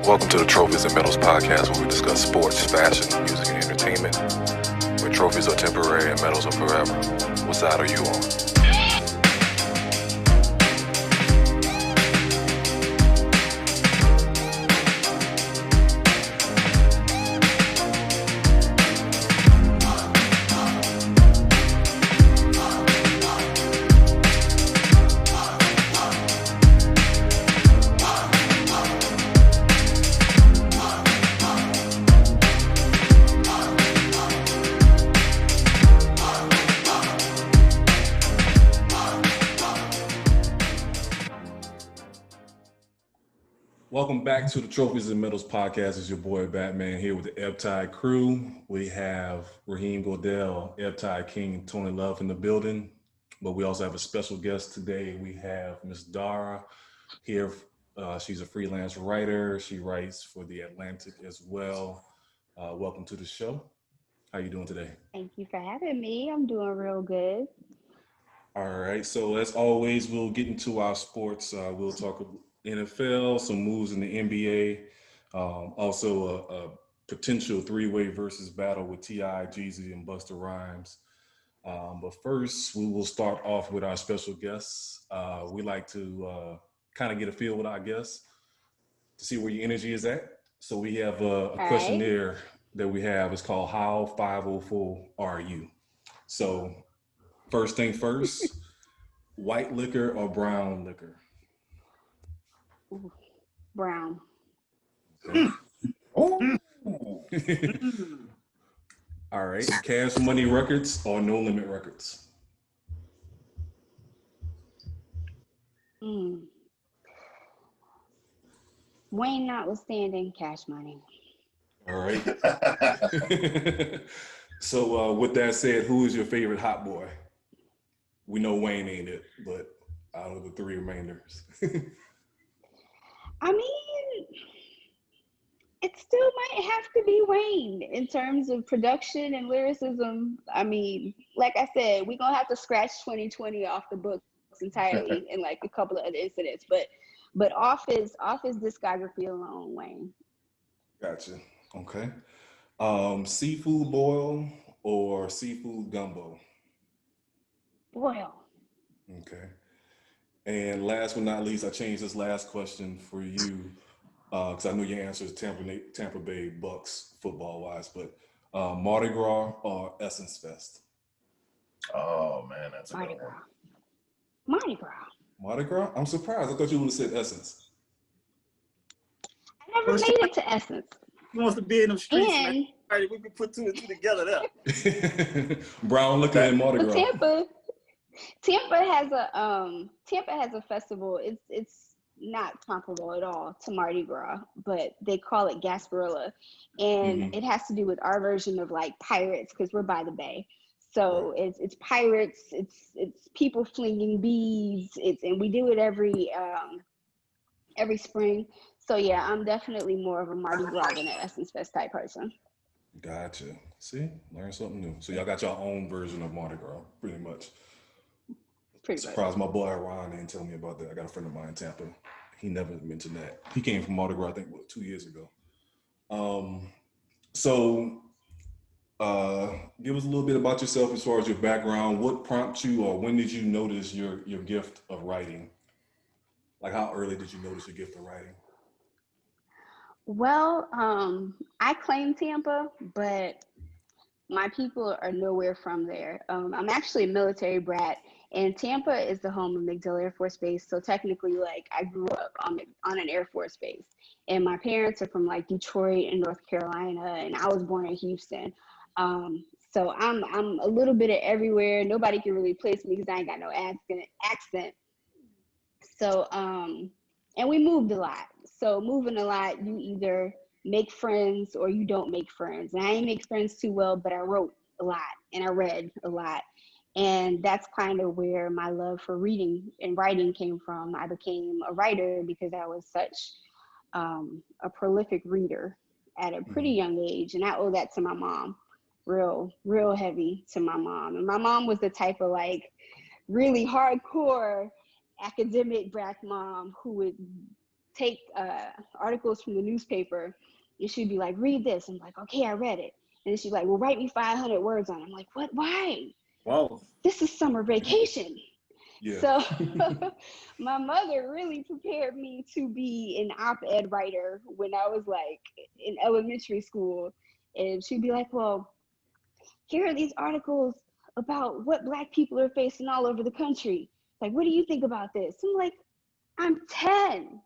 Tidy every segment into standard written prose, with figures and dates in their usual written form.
Welcome to the Trophyz and Medalz podcast, where we discuss sports, fashion, music, and entertainment. Where trophies are temporary and medals are forever. What side are you on? Welcome back to the Trophyz and Medalz podcast. It's your boy Batman here with the Ebb-Tide crew. We have Raheem Godell, Ebb-Tide King, Tony Love in the building. But we also have a special guest today. We have Miss Dara here. She's a freelance writer. She writes for The Atlantic as well. Welcome to the show. How you doing today? Thank you for having me. I'm doing real good. All right. So as always, we'll get into our sports. We'll talk NFL, some moves in the NBA, also a potential three-way versus battle with T.I., Jeezy, and Busta Rhymes. But first, we will start off with our special guests. We like to kind of get a feel with our guests to see where your energy is at. So we have a questionnaire that we have. It's called How 504 Are You? So first thing first, white liquor or brown liquor? Ooh, brown. Oh. All right. Cash Money Records or No Limit Records? Wayne notwithstanding, Cash Money. All right. So with that said, who is your favorite hot boy? We know Wayne ain't it, but out of the three remainders. I mean, it still might have to be Wayne in terms of production and lyricism. I mean, like I said, we're going to have to scratch 2020 off the books entirely and like a couple of other incidents. But off his discography alone, Wayne. Gotcha. Okay. Seafood boil or seafood gumbo? Boil. Okay. And last but not least, I changed this last question for you because I know your answer is Tampa Bay Bucks football-wise, but Mardi Gras or Essence Fest? Oh, man, that's a Mardi good one. Gras. Mardi Gras. Mardi Gras? I'm surprised. I thought you would have said Essence. I never made it to Essence. He wants to be in them streets, And man. All right, we can put two and two together there. Brown liquor and Mardi Gras. Tampa has a festival. It's not comparable at all to Mardi Gras, but they call it Gasparilla, and it has to do with our version of like pirates because we're by the bay. So it's pirates. It's people flinging beads. And we do it every spring. So yeah, I'm definitely more of a Mardi Gras than an Essence Fest type person. Gotcha. See, learn something new. So y'all got your own version of Mardi Gras, pretty much. Surprised my boy Ron didn't tell me about that. I got a friend of mine in Tampa. He never mentioned that. He came from Mardi Gras, I think, 2 years ago. So give us a little bit about yourself as far as your background. What prompted you, or when did you notice your gift of writing? Like, how early did you notice your gift of writing? Well, I claim Tampa, but my people are nowhere from there. I'm actually a military brat, and Tampa is the home of MacDill Air Force Base. So technically, like, I grew up on an Air Force base, and my parents are from like Detroit and North Carolina, and I was born in Houston. So I'm a little bit of everywhere. Nobody can really place me because I ain't got no accent. So and we moved a lot. So moving a lot, you either make friends or you don't make friends. And I didn't make friends too well, but I wrote a lot and I read a lot. And that's kind of where my love for reading and writing came from. I became a writer because I was such a prolific reader at a pretty young age. And I owe that to my mom, real heavy to my mom. And my mom was the type of like really hardcore academic black mom who would take articles from the newspaper, and she'd be like, read this. I'm like, okay, I read it. And then she'd be like, well, write me 500 words on it. I'm like, what? Why? Wow. This is summer vacation. Yeah. So my mother really prepared me to be an op-ed writer when I was like in elementary school. And she'd be like, well, here are these articles about what Black people are facing all over the country. Like, what do you think about this? I'm like, I'm 10.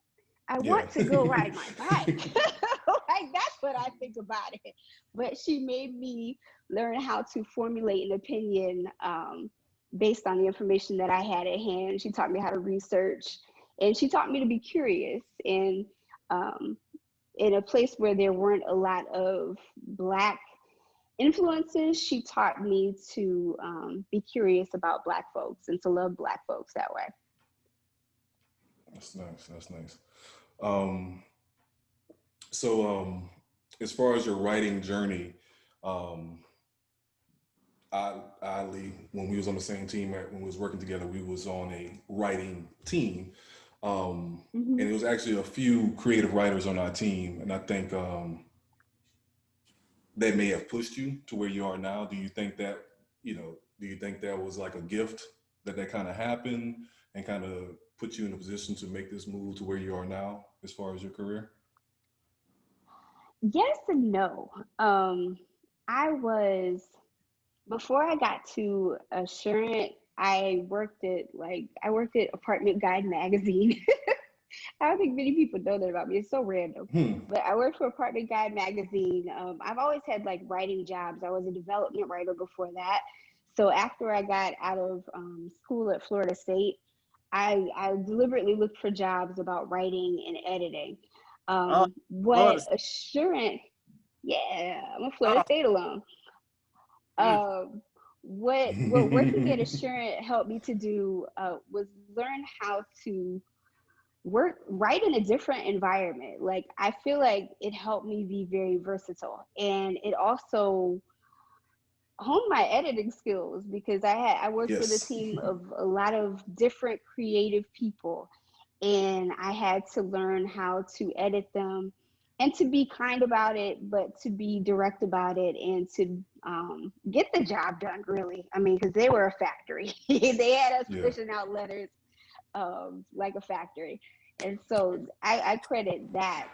I want to go ride my bike. Like, that's what I think about it. But she made me learn how to formulate an opinion based on the information that I had at hand. She taught me how to research, and she taught me to be curious. And in a place where there weren't a lot of Black influences, she taught me to be curious about Black folks and to love Black folks that way. That's nice. That's nice. So as far as your writing journey, oddly, when we was on the same team, when we was working together, we was on a writing team. And it was actually a few creative writers on our team. And I think that may have pushed you to where you are now. Do you think that, do you think that was like a gift that kind of happened and kind of put you in a position to make this move to where you are now as far as your career? Yes and no. Before I got to Assurant, I worked at Apartment Guide magazine. I don't think many people know that about me. It's so random. But I worked for Apartment Guide magazine. I've always had like writing jobs. I was a development writer before that. So after I got out of school at Florida State, I deliberately looked for jobs about writing and editing. What Assurant, yeah, I'm a Florida State alum. What working at Assurant helped me to do was learn how to write in a different environment. Like, I feel like it helped me be very versatile, and it also honed my editing skills because I worked with a team of a lot of different creative people, and I had to learn how to edit them and to be kind about it, but to be direct about it and to get the job done, really. I mean, because they were a factory. They had us pushing out letters like a factory. And so I credit that.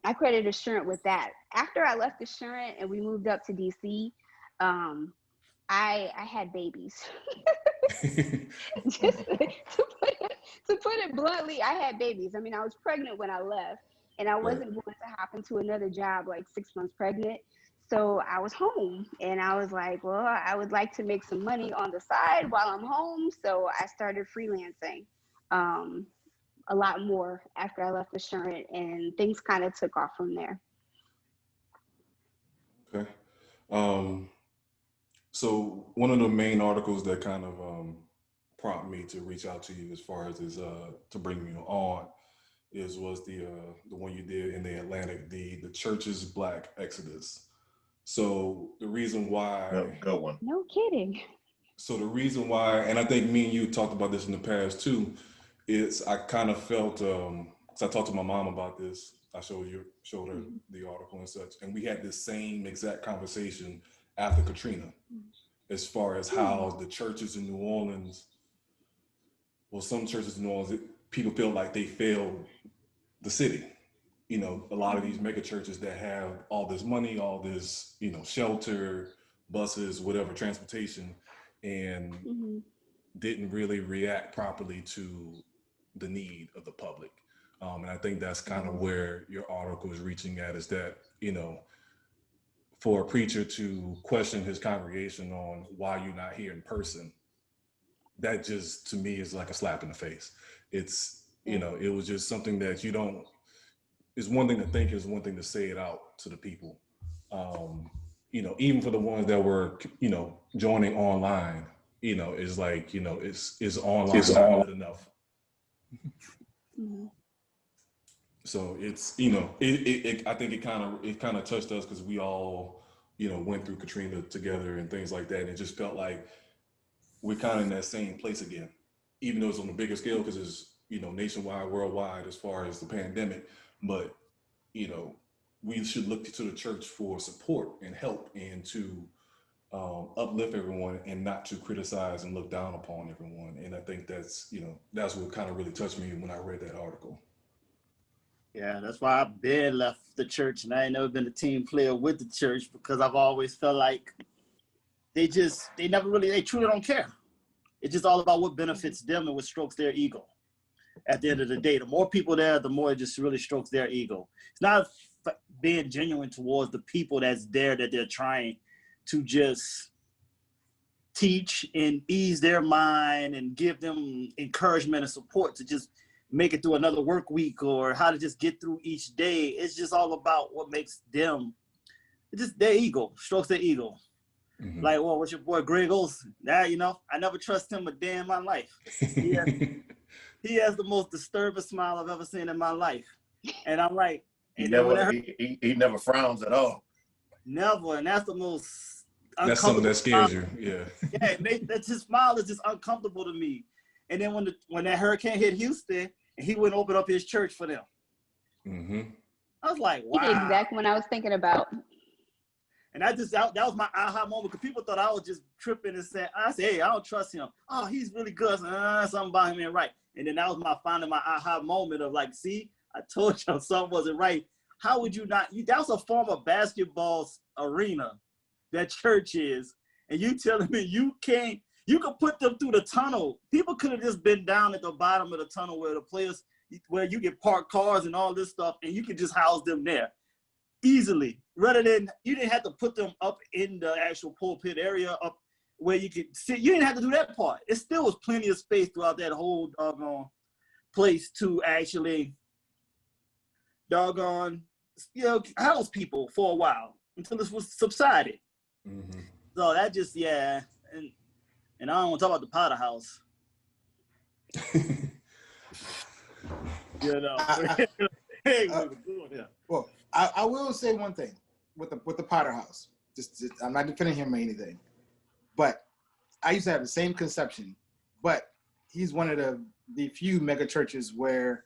I credit Assurant with that. After I left Assurant and we moved up to DC, I had babies. Just to put it bluntly, I had babies. I mean, I was pregnant when I left, and I wasn't going to hop into another job like 6 months pregnant. So I was home, and I was like, well, I would like to make some money on the side while I'm home. So I started freelancing a lot more after I left Assurant, and things kind of took off from there. Okay. So one of the main articles that kind of prompted me to reach out to you as far as to bring me on was the one you did in the Atlantic, the church's Black Exodus. So the reason why, good one. No kidding. So the reason why, and I think me and you talked about this in the past too, is I kind of felt, because I talked to my mom about this. I showed her the article and such, and we had this same exact conversation after Katrina, as far as how the churches in New Orleans, well, some churches in New Orleans, people feel like they failed the city. You know, a lot of these mega churches that have all this money, all this, shelter, buses, whatever, transportation, and didn't really react properly to the need of the public. And I think that's kind of where your article is reaching at, is that, for a preacher to question his congregation on why you're not here in person, that just, to me, is like a slap in the face. It's, it was just something that you don't, it's one thing to think, it's one thing to say it out to the people. Even for the ones that were, joining online, it's like, it's online, it's not good enough. So it's, I think it kind of touched us because we all, went through Katrina together and things like that. And it just felt like we're kind of in that same place again, even though it's on a bigger scale because it's nationwide, worldwide, as far as the pandemic. But, we should look to the church for support and help and to uplift everyone and not to criticize and look down upon everyone. And I think that's what kind of really touched me when I read that article. Yeah, that's why I've been left the church, and I ain't never been a team player with the church, because I've always felt like they truly don't care. It's just all about what benefits them and what strokes their ego. At the end of the day, the more people there, the more it just really strokes their ego. It's not being genuine towards the people that's there, that they're trying to just teach and ease their mind and give them encouragement and support to just make it through another work week, or how to just get through each day. It's just all about what makes them, it's just their ego, strokes their ego. Mm-hmm. Like, well, what's your boy Greg Olson? I never trust him a day in my life. He has the most disturbing smile I've ever seen in my life. And I'm like, he never frowns at all. Never. And that's the most that's something that scares you. Yeah. Yeah, that's his smile is just uncomfortable to me. And then when that hurricane hit Houston, and he wouldn't open up his church for them. Mm-hmm. I was like, wow. Exactly what I was thinking about. And that was my aha moment, because people thought I was just tripping and saying, I said, hey, I don't trust him. Oh, he's really good. Something about him ain't right. And then that was my aha moment of like, see, I told you something wasn't right. How would you not? That was a former basketball arena, that church is. And you telling me you could put them through the tunnel. People could have just been down at the bottom of the tunnel where you can park cars and all this stuff, and you could just house them there easily, rather than you didn't have to put them up in the actual pulpit area up where you could sit. You didn't have to do that part. It still was plenty of space throughout that whole doggone place to actually house people for a while until this was subsided. Mm-hmm. So that just, and I don't want to talk about the Potter House. Well, I will say one thing with the Potter House. Just I'm not defending him or anything, but I used to have the same conception. But he's one of the few mega churches where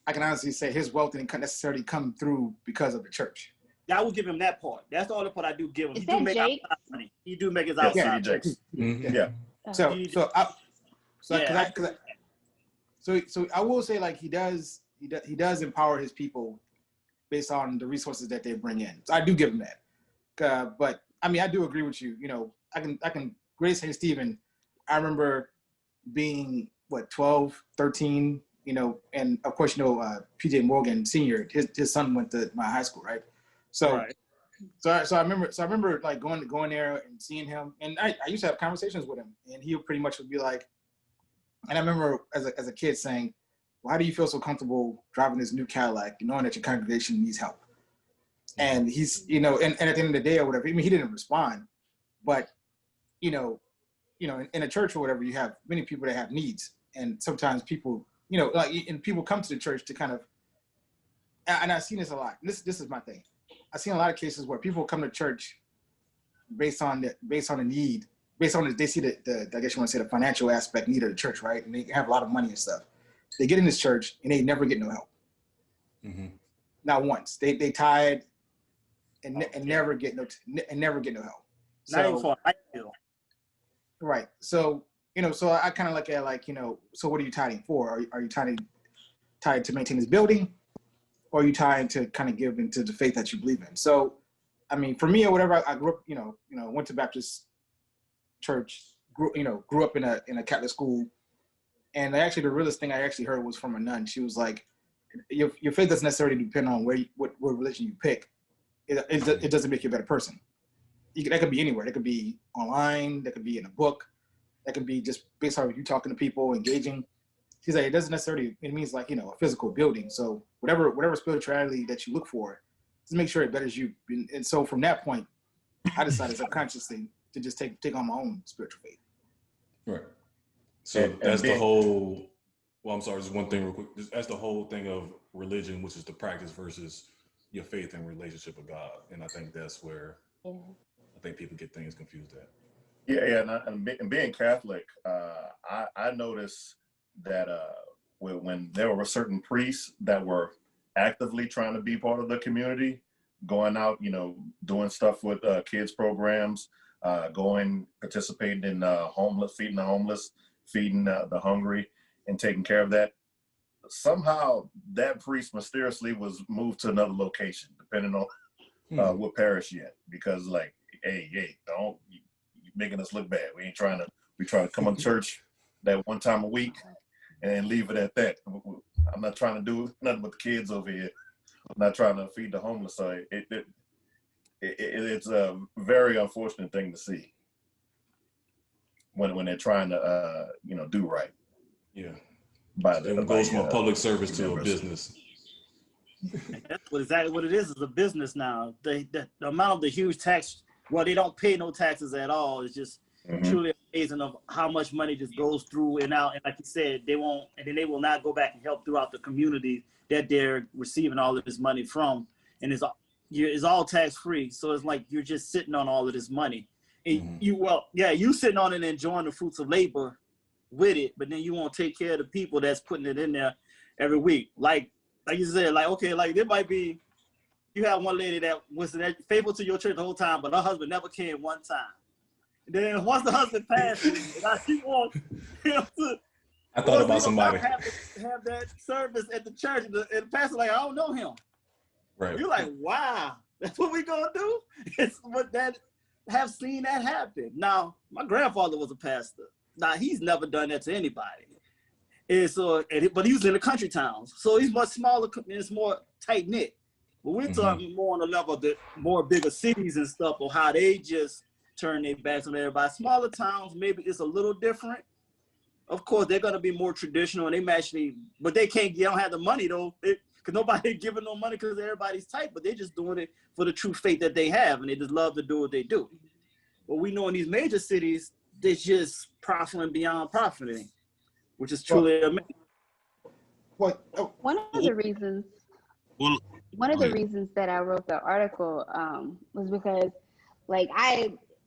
I can honestly say his wealth didn't necessarily come through because of the church. I will give him that part. That's the only part I do give him. Is that Jake? Money. He do make his outside. Mm-hmm. Yeah. So I will say, like, he does empower his people based on the resources that they bring in. So I do give him that. But I mean, I do agree with you. I can greatly say, Stephen, I remember being 12, 13, and of course, PJ Morgan Sr., his son went to my high school, right? So, right. So I remember like going there and seeing him, and I used to have conversations with him, and he pretty much would be like, and I remember as a kid saying, well, how do you feel so comfortable driving this new Cadillac, knowing that your congregation needs help? And he's, and at the end of the day or whatever, I mean, he didn't respond, but, in a church or whatever, you have many people that have needs. And sometimes people, and people come to the church to kind of, and I've seen this a lot. This is my thing. I've seen a lot of cases where people come to church based on the need, they see the I guess you want to say the financial aspect need of the church, right? And they have a lot of money and stuff. They get in this church and they never get no help. Mm-hmm. Not once. They tithe and never get no help. So, not even for a feel. Right. So so I kind of look at like, so what are you tithing for? Are you tied to maintain this building, or are you tied to kind of give into the faith that you believe in? So, I mean, for me or whatever, I grew up, went to Baptist church, grew up in a Catholic school, and actually the realest thing I actually heard was from a nun. She was like, your faith doesn't necessarily depend on what religion you pick. It doesn't make you a better person. That could be anywhere. That could be online. That could be in a book. That could be just based on you talking to people, engaging. She's like, it doesn't necessarily, it means like, a physical building. So whatever spirituality that you look for, just make sure it betters you. And so from that point, I decided subconsciously to just take on my own spiritual faith. Right. So that's the whole, well, I'm sorry, just one thing real quick. That's the whole thing of religion, which is the practice versus your faith and relationship with God. And I think that's where I think people get things confused at. Yeah, and being Catholic, I noticed that when there were certain priests that were actively trying to be part of the community, going out, doing stuff with kids programs, participating in feeding the homeless, feeding the hungry, and taking care of that. Somehow that priest mysteriously was moved to another location, depending on what parish you at, because like, hey, don't you making us look bad. We try to come to church that one time a week and leave it at that. I'm not trying to do nothing with the kids over here. I'm not trying to feed the homeless. So it's a very unfortunate thing to see when they're trying to do right. Yeah. It goes from a public service to a business. That's exactly what it is a business now. The amount of the huge tax, well, they don't pay no taxes at all. It's just truly amazing of how much money just goes through and out. And like you said, they will not go back and help throughout the community that they're receiving all of this money from. And it's all tax free. So it's like you're just sitting on all of this money. And you sitting on it and enjoying the fruits of labor with it, but then you won't take care of the people that's putting it in there every week. Like you said, there might be, you have one lady that was faithful to your church the whole time, but her husband never came one time. And then once the husband passes, she wants him to. I thought about somebody. Have that service at the church, and the pastor like, I don't know him. Right. You're like, wow, that's what we gonna do? Have seen that happen. Now, my grandfather was a pastor. Now, he's never done that to anybody. But he was in the country towns. So he's much smaller, and it's more tight-knit. But we're talking more on the level of the more bigger cities and stuff, or how they just turn their backs on everybody. Smaller towns, maybe it's a little different. Of course, they're going to be more traditional, and but they don't have the money, though, because nobody giving no money because everybody's tight, but they're just doing it for the true faith that they have, and they just love to do what they do. But we know in these major cities, they're just profiting beyond profiting, which is truly amazing. One of the reasons that I wrote the article was because,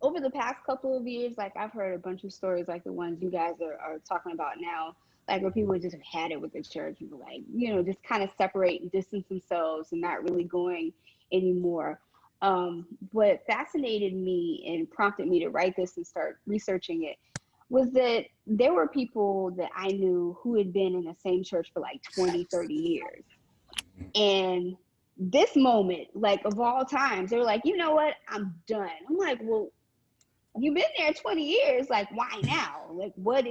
over the past couple of years, I've heard a bunch of stories like the ones you guys are talking about now, where people just have had it with the church, people just kind of separate and distance themselves and not really going anymore. What fascinated me and prompted me to write this and start researching it was that there were people that I knew who had been in the same church for 20, 30 years. And this moment, of all times, they were like, you know what, I'm done. I'm like, well, you've been there 20 years. Why now? What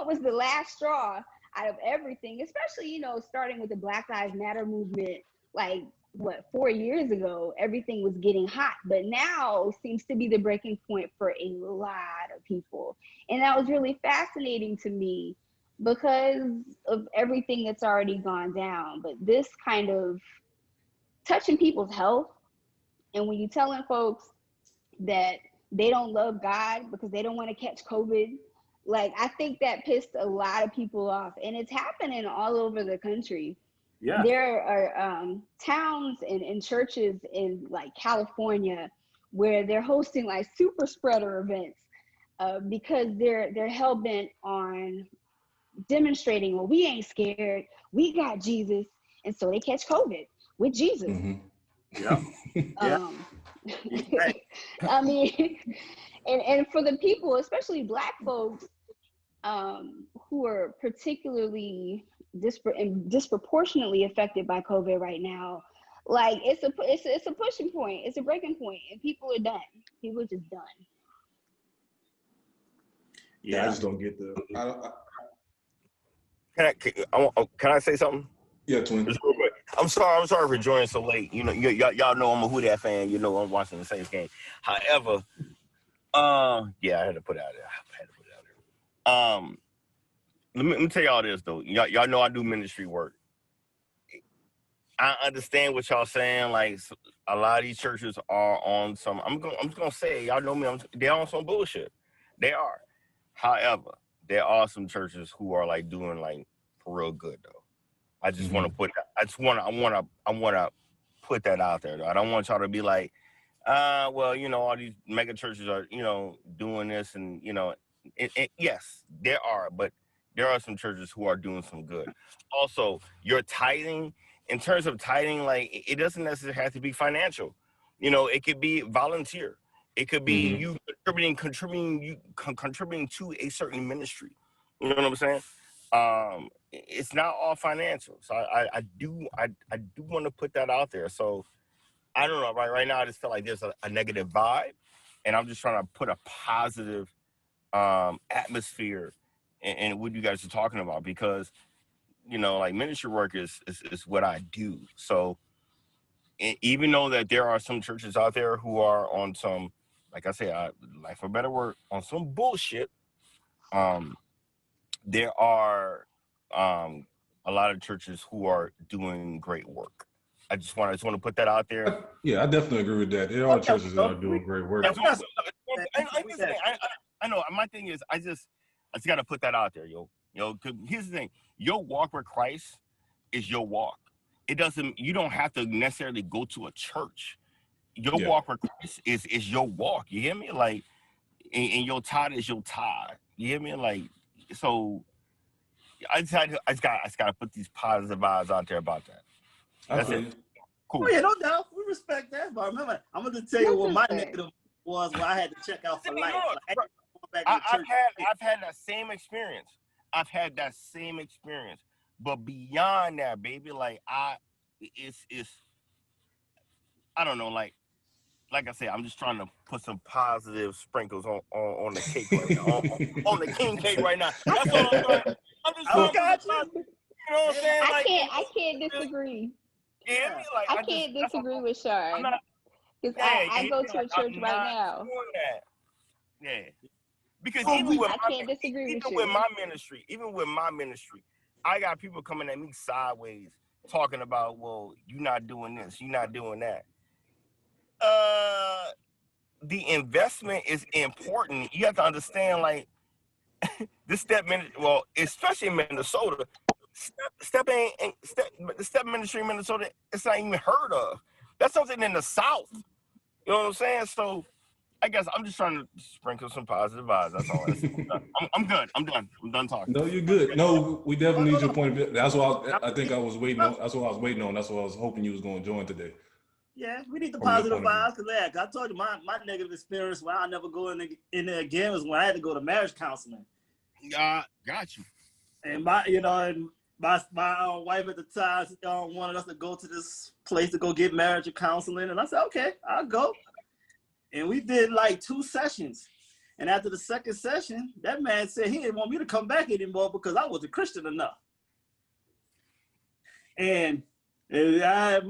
was the last straw out of everything? Especially, starting with the Black Lives Matter movement, 4 years ago, everything was getting hot, but now seems to be the breaking point for a lot of people. And that was really fascinating to me because of everything that's already gone down. But this kind of touching people's health, and when you're telling folks that they don't love God because they don't want to catch COVID, I think that pissed a lot of people off, and it's happening all over the country. Yeah. There are towns and churches in California where they're hosting super spreader events because they're hell bent on demonstrating, well, we ain't scared, we got Jesus, and so they catch COVID with Jesus. Yeah. I mean, and for the people, especially Black folks, who are particularly disproportionately affected by COVID right now, it's a pushing point, it's a breaking point, and people are done. People are just done. Yeah, I just don't get Can I say something? Yeah, twin. I'm sorry for joining so late. Y'all know I'm a Who Dat fan. I'm watching the Saints game. However, I had to put it out there. Let me tell y'all this though. Y'all know I do ministry work. I understand what y'all saying. A lot of these churches are on some. I'm just gonna say, y'all know me. They're on some bullshit. They are. However, there are some churches who are doing for real good though. I just want to put. I want to put that out there though. I don't want y'all to be like, all these mega churches are doing this and yes, there are, but there are some churches who are doing some good. Also, your tithing, in terms of tithing, like it doesn't necessarily have to be financial. You know, it could be volunteer. It could be you contributing to a certain ministry. You know what I'm saying? It's not all financial. So I do want to put that out there. So I don't know. Right now, I just feel like there's a negative vibe, and I'm just trying to put a positive atmosphere in what you guys are talking about, because you know, like ministry work is what I do. So even though that there are some churches out there who are on some, like I say, like for better word, on some bullshit, there are a lot of churches who are doing great work. I just want to put that out there. Yeah, I definitely agree with that. There are churches that are doing great work. I know. My thing is, I just got to put that out there, yo. Cause here's the thing: your walk with Christ is your walk. It doesn't. You don't have to necessarily go to a church. Your walk with Christ is your walk. You hear me? Like, and your tithe is your tithe. You hear me? Like, so I just got to put these positive vibes out there about that. That's it. Cool. Oh, yeah, no doubt. We respect that. But remember, I'm going to tell you what my negative was where I had to check out for life. I've had that same experience. But beyond that, baby, like it's I don't know, like I said, I'm just trying to put some positive sprinkles on the cake right now, on the king cake right now. That's all I'm doing. I'm just trying to put some, you know what I'm saying? Like, I can't disagree. Yeah, like, I can't disagree with Sean. Because I go to a church right now. Yeah. Because even with my ministry, I got people coming at me sideways talking about, well, you're not doing this, you're not doing that. The investment is important. You have to understand, like, this especially in Minnesota, the step ministry in Minnesota, it's not even heard of. That's something in the South. You know what I'm saying? So I guess I'm just trying to sprinkle some positive vibes. That's all. I'm good. I'm done. I'm done talking. No, you're good. No, we definitely need your point of view. That's what I think I was waiting on. That's what I was waiting on. That's what I was hoping you was going to join today. Yeah, we need the positive vibes. Cause I told you my negative experience where I'll never go in there again was when I had to go to marriage counseling. Got you. And my wife at the time wanted us to go to this place to go get marriage counseling, and I said, okay, I'll go. And we did like 2 sessions. And after the second session, that man said he didn't want me to come back anymore because I wasn't Christian enough. And that's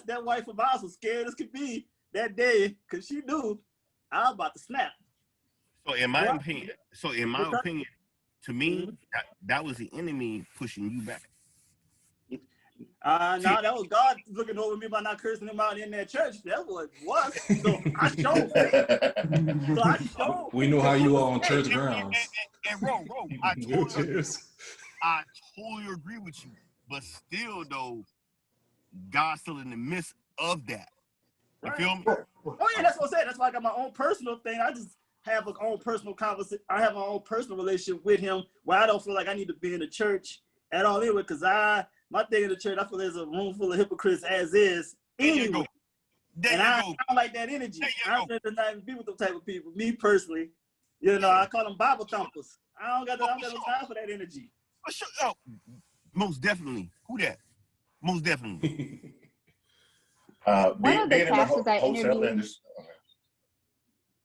that wife of ours was scared as could be that day because she knew I was about to snap. So in my opinion, to me, that was the enemy pushing you back. No, that was God looking over me by not cursing him out in that church. That was. So I showed. We know how you are on church grounds. And Ro, I totally agree with you. But still, though, God's still in the midst of that. You feel me? Oh yeah, that's what I'm saying. That's why I got my own personal thing. I just have my own personal conversation. I have my own personal relationship with him where I don't feel like I need to be in the church at all anyway. Because my thing in the church, I feel there's a room full of hypocrites as is anyway. And I don't like that energy. I don't not be with those type of people. Me personally, I call them Bible thumpers. I don't got no time for that energy. Oh, most definitely. Who that? Most definitely. One of the pastors I interviewed.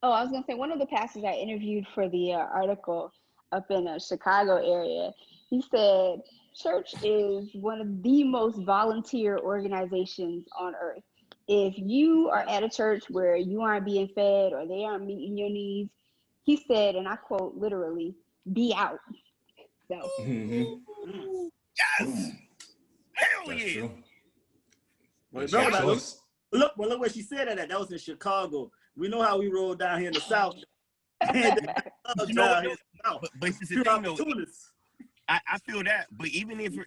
Oh, I was gonna say one of the pastors I interviewed for the article up in the Chicago area. He said church is one of the most volunteer organizations on earth. If you are at a church where you aren't being fed or they aren't meeting your needs, he said, and I quote literally, "Be out." So. Yes. Hell yeah. Look where she said that. That was in Chicago. We know how we roll down here in the South. But it's the thing, though, I feel that. But even if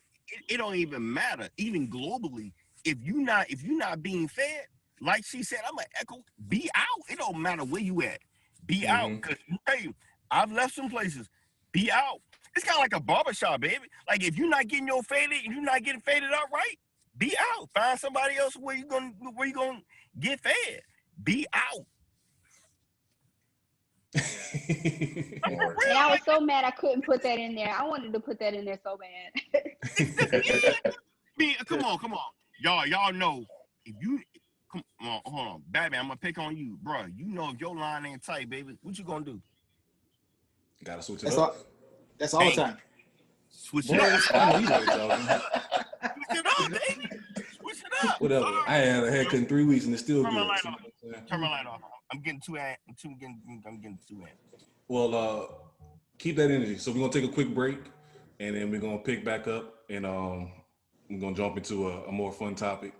it don't even matter, even globally, if you're not being fed, like she said, I'm gonna echo, be out. It don't matter where you at. Be out. Because hey, I've left some places. be out. It's kind of like a barbershop, baby. Like if you're not getting your faded, if you're not getting faded up right, be out. Find somebody else where you gonna get fed. Be out. And I was so mad I couldn't put that in there. I wanted to put that in there so bad. Come on. Y'all know if you come on, hold on. Batman, I'm gonna pick on you, bro. You know if your line ain't tight, baby, what you gonna do? Gotta switch it up. That's all the time. Switch it up. I know you know what y'all doing. Switch it up, baby. Switch it up. Whatever. I had a haircut in 3 weeks and it's still Turn good. my light off. Turn my light off. I'm getting too in. Well, keep that energy. So we're gonna take a quick break, and then we're gonna pick back up, and we're gonna jump into a more fun topic.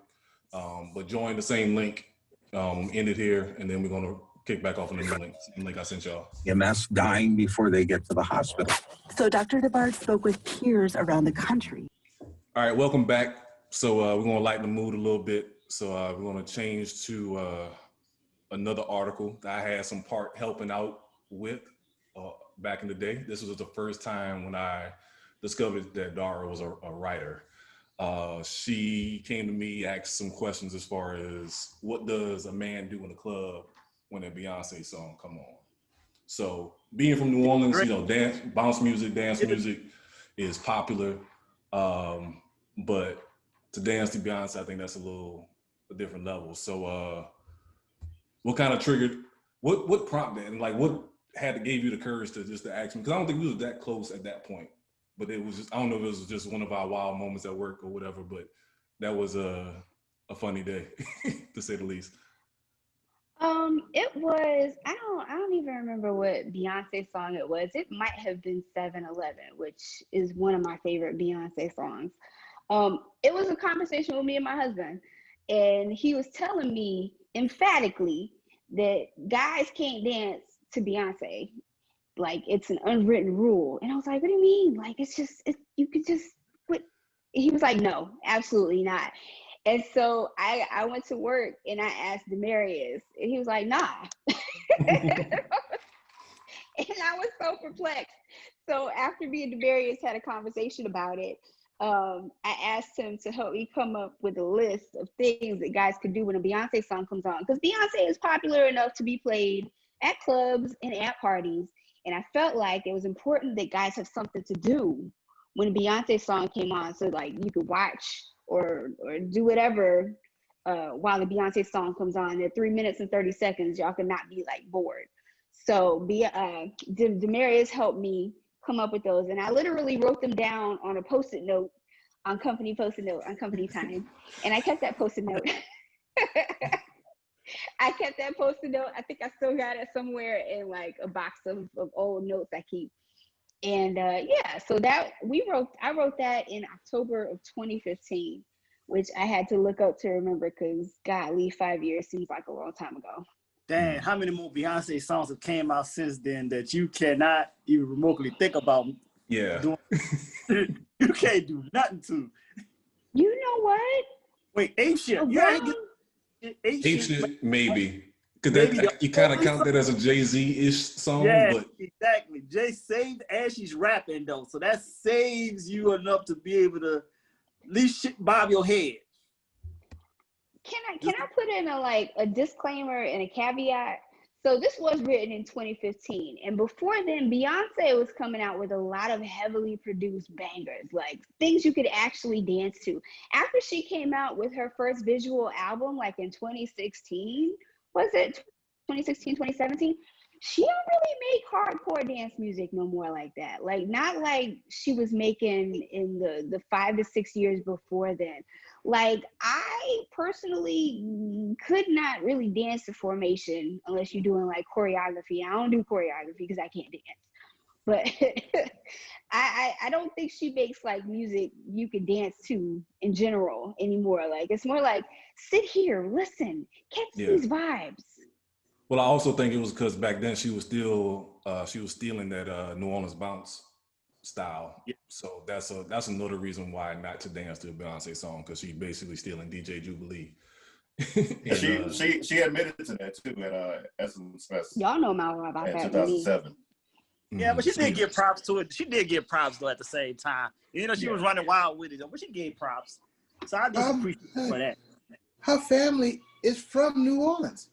But join the same link, end it here, and then we're gonna kick back off on the new link. Same link I sent y'all. MS dying before they get to the hospital. So Dr. DeBard spoke with peers around the country. All right, welcome back. So we're gonna lighten the mood a little bit. So we're gonna change to another article that I had some part helping out with back in the day. This was the first time when I discovered that Dara was a writer. She came to me, asked some questions as far as what does a man do in the club when a Beyonce song come on? So being from New Orleans, you know, dance music is popular. But to dance to Beyonce, I think that's a different level. So what kind of triggered, what prompted and like what gave you the courage to ask me? Because I don't think we was that close at that point. But it was just, I don't know if it was just one of our wild moments at work or whatever, but that was a funny day, to say the least. It was, I don't even remember what Beyonce song it was. It might have been 7-Eleven, which is one of my favorite Beyonce songs. It was a conversation with me and my husband, and he was telling me emphatically that guys can't dance to Beyonce. Like it's an unwritten rule. And I was like, what do you mean? Like, you could just, what? He was like, no, absolutely not. And so I went to work and I asked Demarius, and he was like, nah. And I was so perplexed. So after me and Demarius had a conversation about it, I asked him to help me come up with a list of things that guys could do when a Beyonce song comes on. Because Beyonce is popular enough to be played at clubs and at parties. And I felt like it was important that guys have something to do when a Beyonce song came on. So like you could watch or do whatever while the Beyonce song comes on. At 3 minutes and 30 seconds, y'all could not be like bored. So Demarius helped me come up with those. And I literally wrote them down on a Post-it note, on company time. And I kept that Post-it note. I kept that Post-it note. I think I still got it somewhere in like a box of old notes I keep. And yeah, so I wrote that in October of 2015, which I had to look up to remember because golly, 5 years seems like a long time ago. Dang, how many more Beyonce songs have came out since then that you cannot even remotely think about? Yeah. You can't do nothing to. You know what? Wait, Ape Shit. Ape Shit, maybe. Because you kind of count that as a Jay-Z-ish song. Yeah, but exactly. Jay saved as she's rapping, though. So that saves you enough to be able to at least bob your head. Can I put in a disclaimer and a caveat? So this was written in 2015, and before then, Beyonce was coming out with a lot of heavily produced bangers, like things you could actually dance to. After she came out with her first visual album, like in 2016, was it 2016, 2017? She don't really make hardcore dance music no more like that. Like not like she was making in the 5 to 6 years before then. Like I personally could not really dance to Formation unless you're doing like choreography. I don't do choreography because I can't dance. But I don't think she makes like music you can dance to in general anymore. Like it's more like sit here, listen, catch these vibes. Well, I also think it was because back then she was still stealing that New Orleans bounce style. Yeah. So that's another reason why not to dance to a Beyonce song, because she's basically stealing DJ Jubilee. And, she admitted to that too at Essence Fest. Y'all know more about that 2007. Yeah, but she did Speak. give props to it. She did give props though at the same time. You know, she was running wild with it, though, but she gave props. So I just appreciate her for that. Her family is from New Orleans.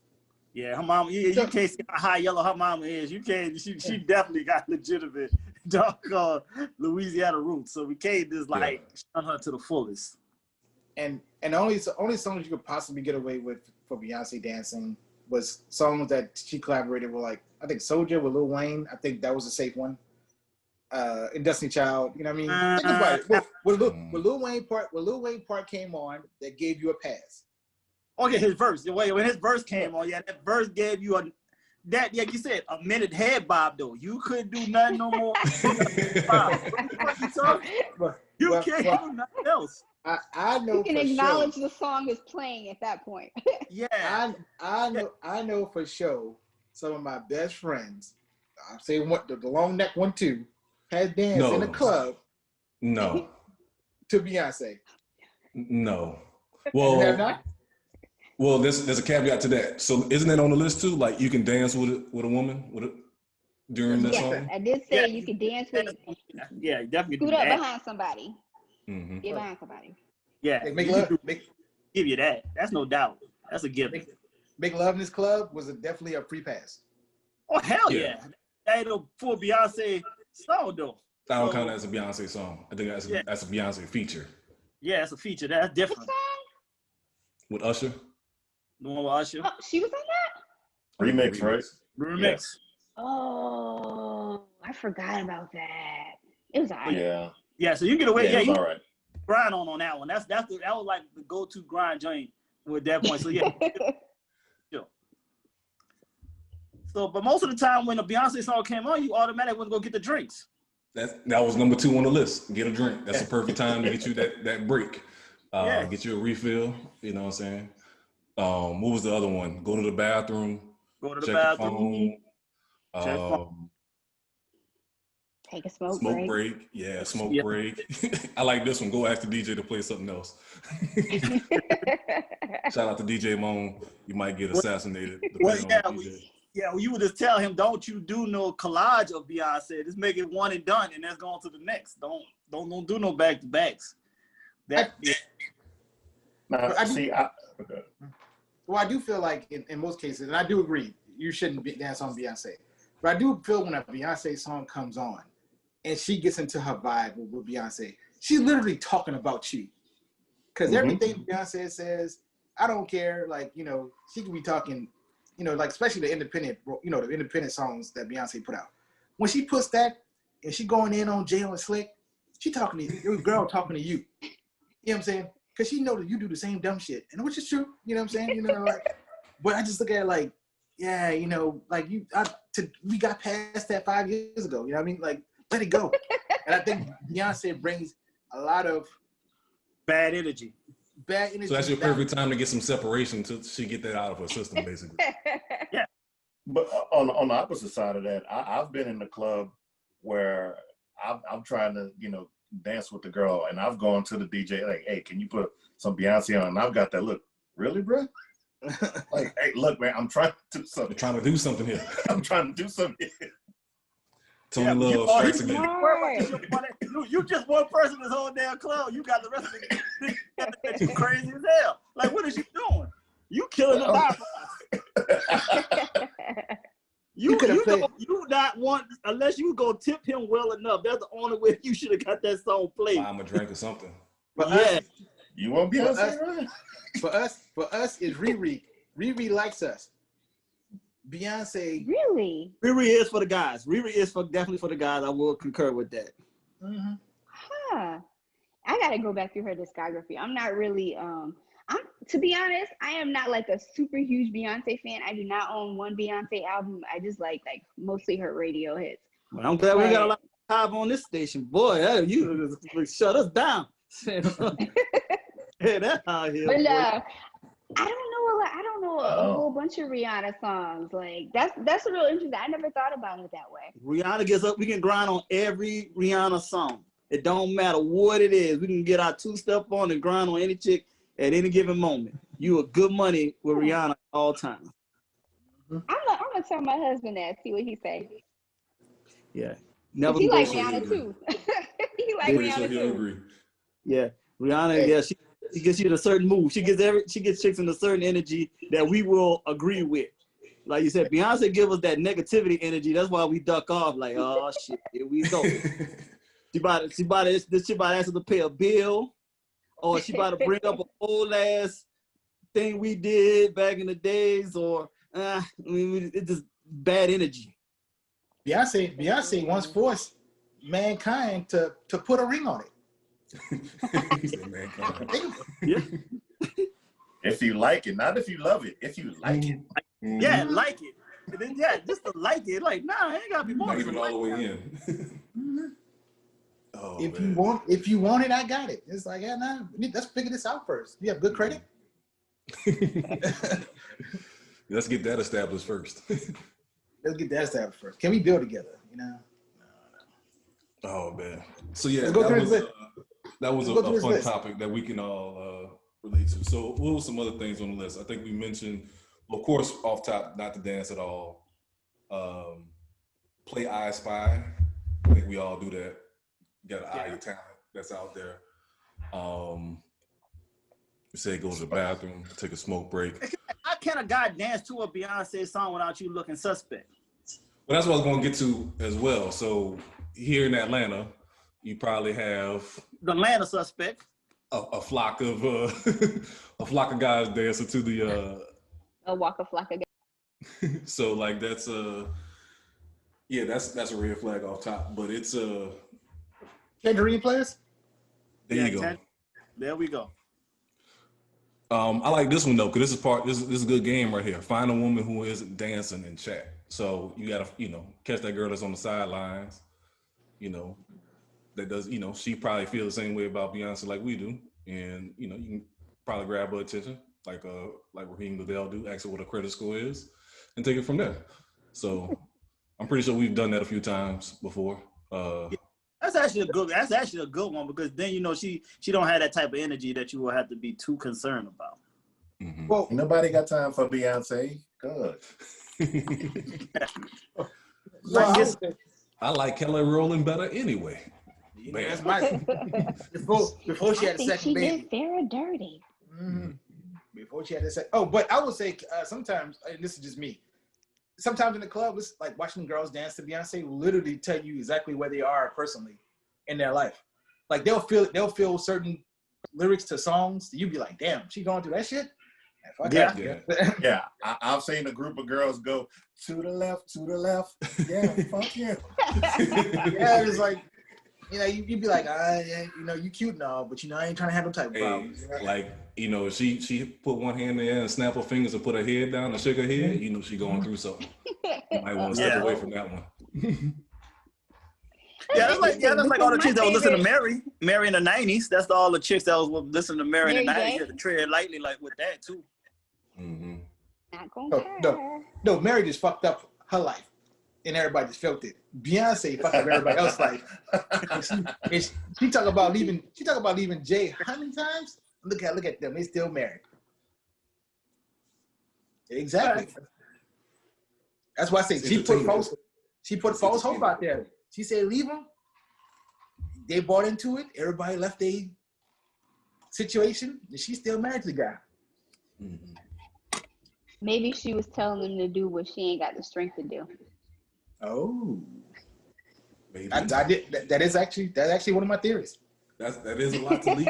Yeah, her mom. You can't see how high yellow her mama is. You can't. She definitely got legitimate doggone Louisiana roots. So we can't just like shun her to the fullest. And the only songs you could possibly get away with for Beyonce dancing was songs that she collaborated with, like I think Soulja with Lil Wayne. I think that was a safe one. And Destiny Child, you know what I mean? Think about it. When Lil Wayne part came on, that gave you a pass. Oh yeah, his verse. When his verse came on, that verse gave you like you said, a minute head bob though. You couldn't do nothing no more. You can't do nothing else. I know You can for acknowledge sure. the song is playing at that point. Yeah. I know for sure some of my best friends, I'll say the long neck one too, had danced in a club No. to Beyonce. No. You have not? Well, there's a caveat to that. So isn't that on the list too? Like you can dance with a woman during the song? I did say you could dance with. Yeah, you definitely Scoot do up that. behind somebody. Mm-hmm. Get behind somebody. Yeah, give you that. That's no doubt. That's a given. Make Love in This Club was definitely a free pass. Oh hell yeah! That ain't no full Beyonce song though. I don't count that as a Beyonce song. I think that's a Beyonce feature. Yeah, it's a feature. That's different. What song? With Usher? The one with Usher. Oh, she was on that? Remix, right? Remix. Oh, I forgot about that. It was alright. Yeah. Yeah, so you get away. Yeah, it you was all right. grind on that one. That was like the go-to grind joint with that point. So yeah. So, but most of the time when a Beyonce song came on, you automatically went to go get the drinks. That was number 2 on the list. Get a drink. That's the perfect time to get you that break. Get you a refill. You know what I'm saying? What was the other one? Go to the bathroom. Go to the check bathroom. Your Check phone. Take a smoke break. Yeah, smoke break. I like this one. Go ask the DJ to play something else. Shout out to DJ Moan. You might get assassonted. Well, you would just tell him, don't you do no collage of Beyonce. Just make it one and done, and that's going to the next. Don't do no back to backs. I do feel like in most cases, and I do agree, you shouldn't dance on Beyonce. But I do feel when a Beyonce song comes on and she gets into her vibe with Beyonce, she's literally talking about you. Because everything Beyonce says, I don't care. Like, she could be talking, like especially the independent songs that Beyonce put out. When she puts that and she going in on J.O. and Slick, she talking to you, your girl talking to you. You know what I'm saying? Because she know that you do the same dumb shit, and which is true. You know what I'm saying? But I just look at it like, yeah, we got past that 5 years ago. You know what I mean? Like, let it go. And I think Beyonce brings a lot of bad energy. So that's your perfect time to get some separation till she get that out of her system, basically. Yeah. But on the opposite side of that, I've been in the club where I'm trying to, dance with the girl, and I've gone to the DJ like, hey, can you put some Beyonce on? And I've got that look. Really, bro? Like, hey, look, man, I'm trying to do something. Trying to do something here. I'm trying to do something here. Tony Love strikes again. You just one person in this whole damn club. You got the rest of the you crazy as hell. Like, what is you doing? You killing the vibe for us. You not want, unless you go tip him well enough. That's the only way you should have got that song played. I'm a drink or something. But you want Beyonce? For us is Riri. Riri likes us. Beyonce. Really? Riri is for the guys. Riri is definitely for the guys. I will concur with that. Mm-hmm. Huh. I gotta go back through her discography. I'm not really to be honest, I am not like a super huge Beyonce fan. I do not own one Beyonce album. I just like mostly her radio hits. Well, I'm glad we got a lot of time on this station. Boy, you shut us down. Hey, that's out here. But I don't know a whole bunch of Rihanna songs. Like that's real interesting. I never thought about it that way. Rihanna gets up. We can grind on every Rihanna song. It don't matter what it is. We can get our two-step on and grind on any chick at any given moment. You are good money with Rihanna all time. I'm gonna tell my husband that. See what he say. Yeah, never He go like for sure Rihanna he'll too. He like Pretty sure Rihanna he'll too. agree. Yeah, Rihanna. Yeah, she gets you in a certain mood. She gets chicks in a certain energy that we will agree with. Like you said, Beyonce give us that negativity energy. That's why we duck off. Like, oh shit, here we go. She about to ask us to pay a bill, or she about to bring up an old ass thing we did back in the days, or it's just bad energy. Beyonce once forced mankind to put a ring on it. He said, "Mankind." Yeah. If you like it, not if you love it. If you like it. Yeah, like it. And then, yeah, just to like it. Like, nah, it ain't gotta be more Not than even a all the like. way in. Oh, If man. you want it, I got it. It's like, yeah, nah, let's figure this out first. You have good credit. Let's get that established first. Let's get that established first. Can we build together? You know. Oh man. So yeah, Let's go through his list. that was Let's go through a his fun list. topic that we can all relate to. So what were some other things on the list? I think we mentioned, of course, off top, not to dance at all. Play I Spy. I think we all do that. You got to eye your talent that's out there. You say go to the bathroom, take a smoke break. How can a guy dance to a Beyonce song without you looking suspect? Well, that's what I was going to get to as well. So here in Atlanta, you probably have The Atlanta suspect. a flock of a flock of guys dancing to the A Waka Flocka. so like that's that's a red flag off top, but it's Tangerine players. there you go. There we go. I like this one though, because this is a good game right here. Find a woman who isn't dancing in chat. So you gotta, catch that girl that's on the sidelines, that does, she probably feels the same way about Beyonce like we do. And, you can probably grab her attention, like Raheem Medalz do, ask her what her credit score is, and take it from there. So I'm pretty sure we've done that a few times before. That's actually a good one, because then she don't have that type of energy that you will have to be too concerned about. Mm-hmm. Well, Nobody got time for Beyonce. Good. I like Kelly Rowland better anyway. That's my before she had a second baby. Did fair or dirty. Mm-hmm. Before she had a second. Oh, but I would say sometimes, and this is just me. Sometimes in the club, it's like watching girls dance to Beyonce will literally tell you exactly where they are personally in their life. Like they'll feel certain lyrics to songs. You'd be like, damn, she going through that shit? Yeah. I've seen a group of girls go to the left. Yeah, fuck yeah. Yeah, it's like, you'd be like, you cute and all, but I ain't trying to have no type of problems. Like, she put one hand in there and snap her fingers and put her head down and shake her head, she going through something. You might want to step away from that one. That's like all the chicks that was listening to Mary in the 90s. That's all the chicks that was listening to Mary in the 90s. You had to tread lightly like with that too. Mm-hmm. Not gonna No, Mary just fucked up her life, and everybody just felt it. Beyonce fucked up everybody else's life. And she talk about leaving. She talk about leaving Jay how many times? Look at them. They still married. Exactly. That's why I say she put false hope out there. She said leave them. They bought into it. Everybody left their situation, and she's still married to the guy. Mm-hmm. Maybe she was telling them to do what she ain't got the strength to do. Oh, Maybe. That is actually one of my theories. That is a lot to leave.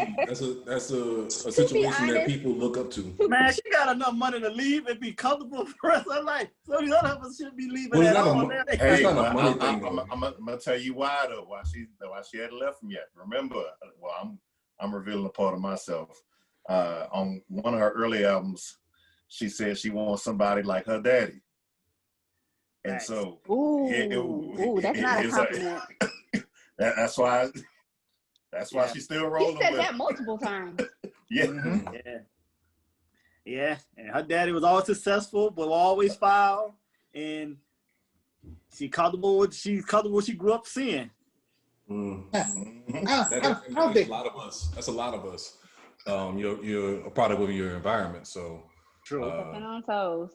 That's a situation that people look up to. Man, she got enough money to leave and be comfortable for the rest of her life. So these other people shouldn't be leaving at all. Hey, not a money thing, I'm gonna tell you why though. Why she hadn't left him yet. Remember, I'm revealing a part of myself. On one of her early albums, she said she wants somebody like her daddy. And so, that's not a compliment. That's why she's still rolling. She said that multiple times. Yeah. Mm-hmm. Yeah. And her daddy was always successful, but always foul. And she's comfortable with what she grew up seeing. Mm-hmm. That's a lot of us. That's a lot of us. You're a product of your environment, so True. Stepping on toes.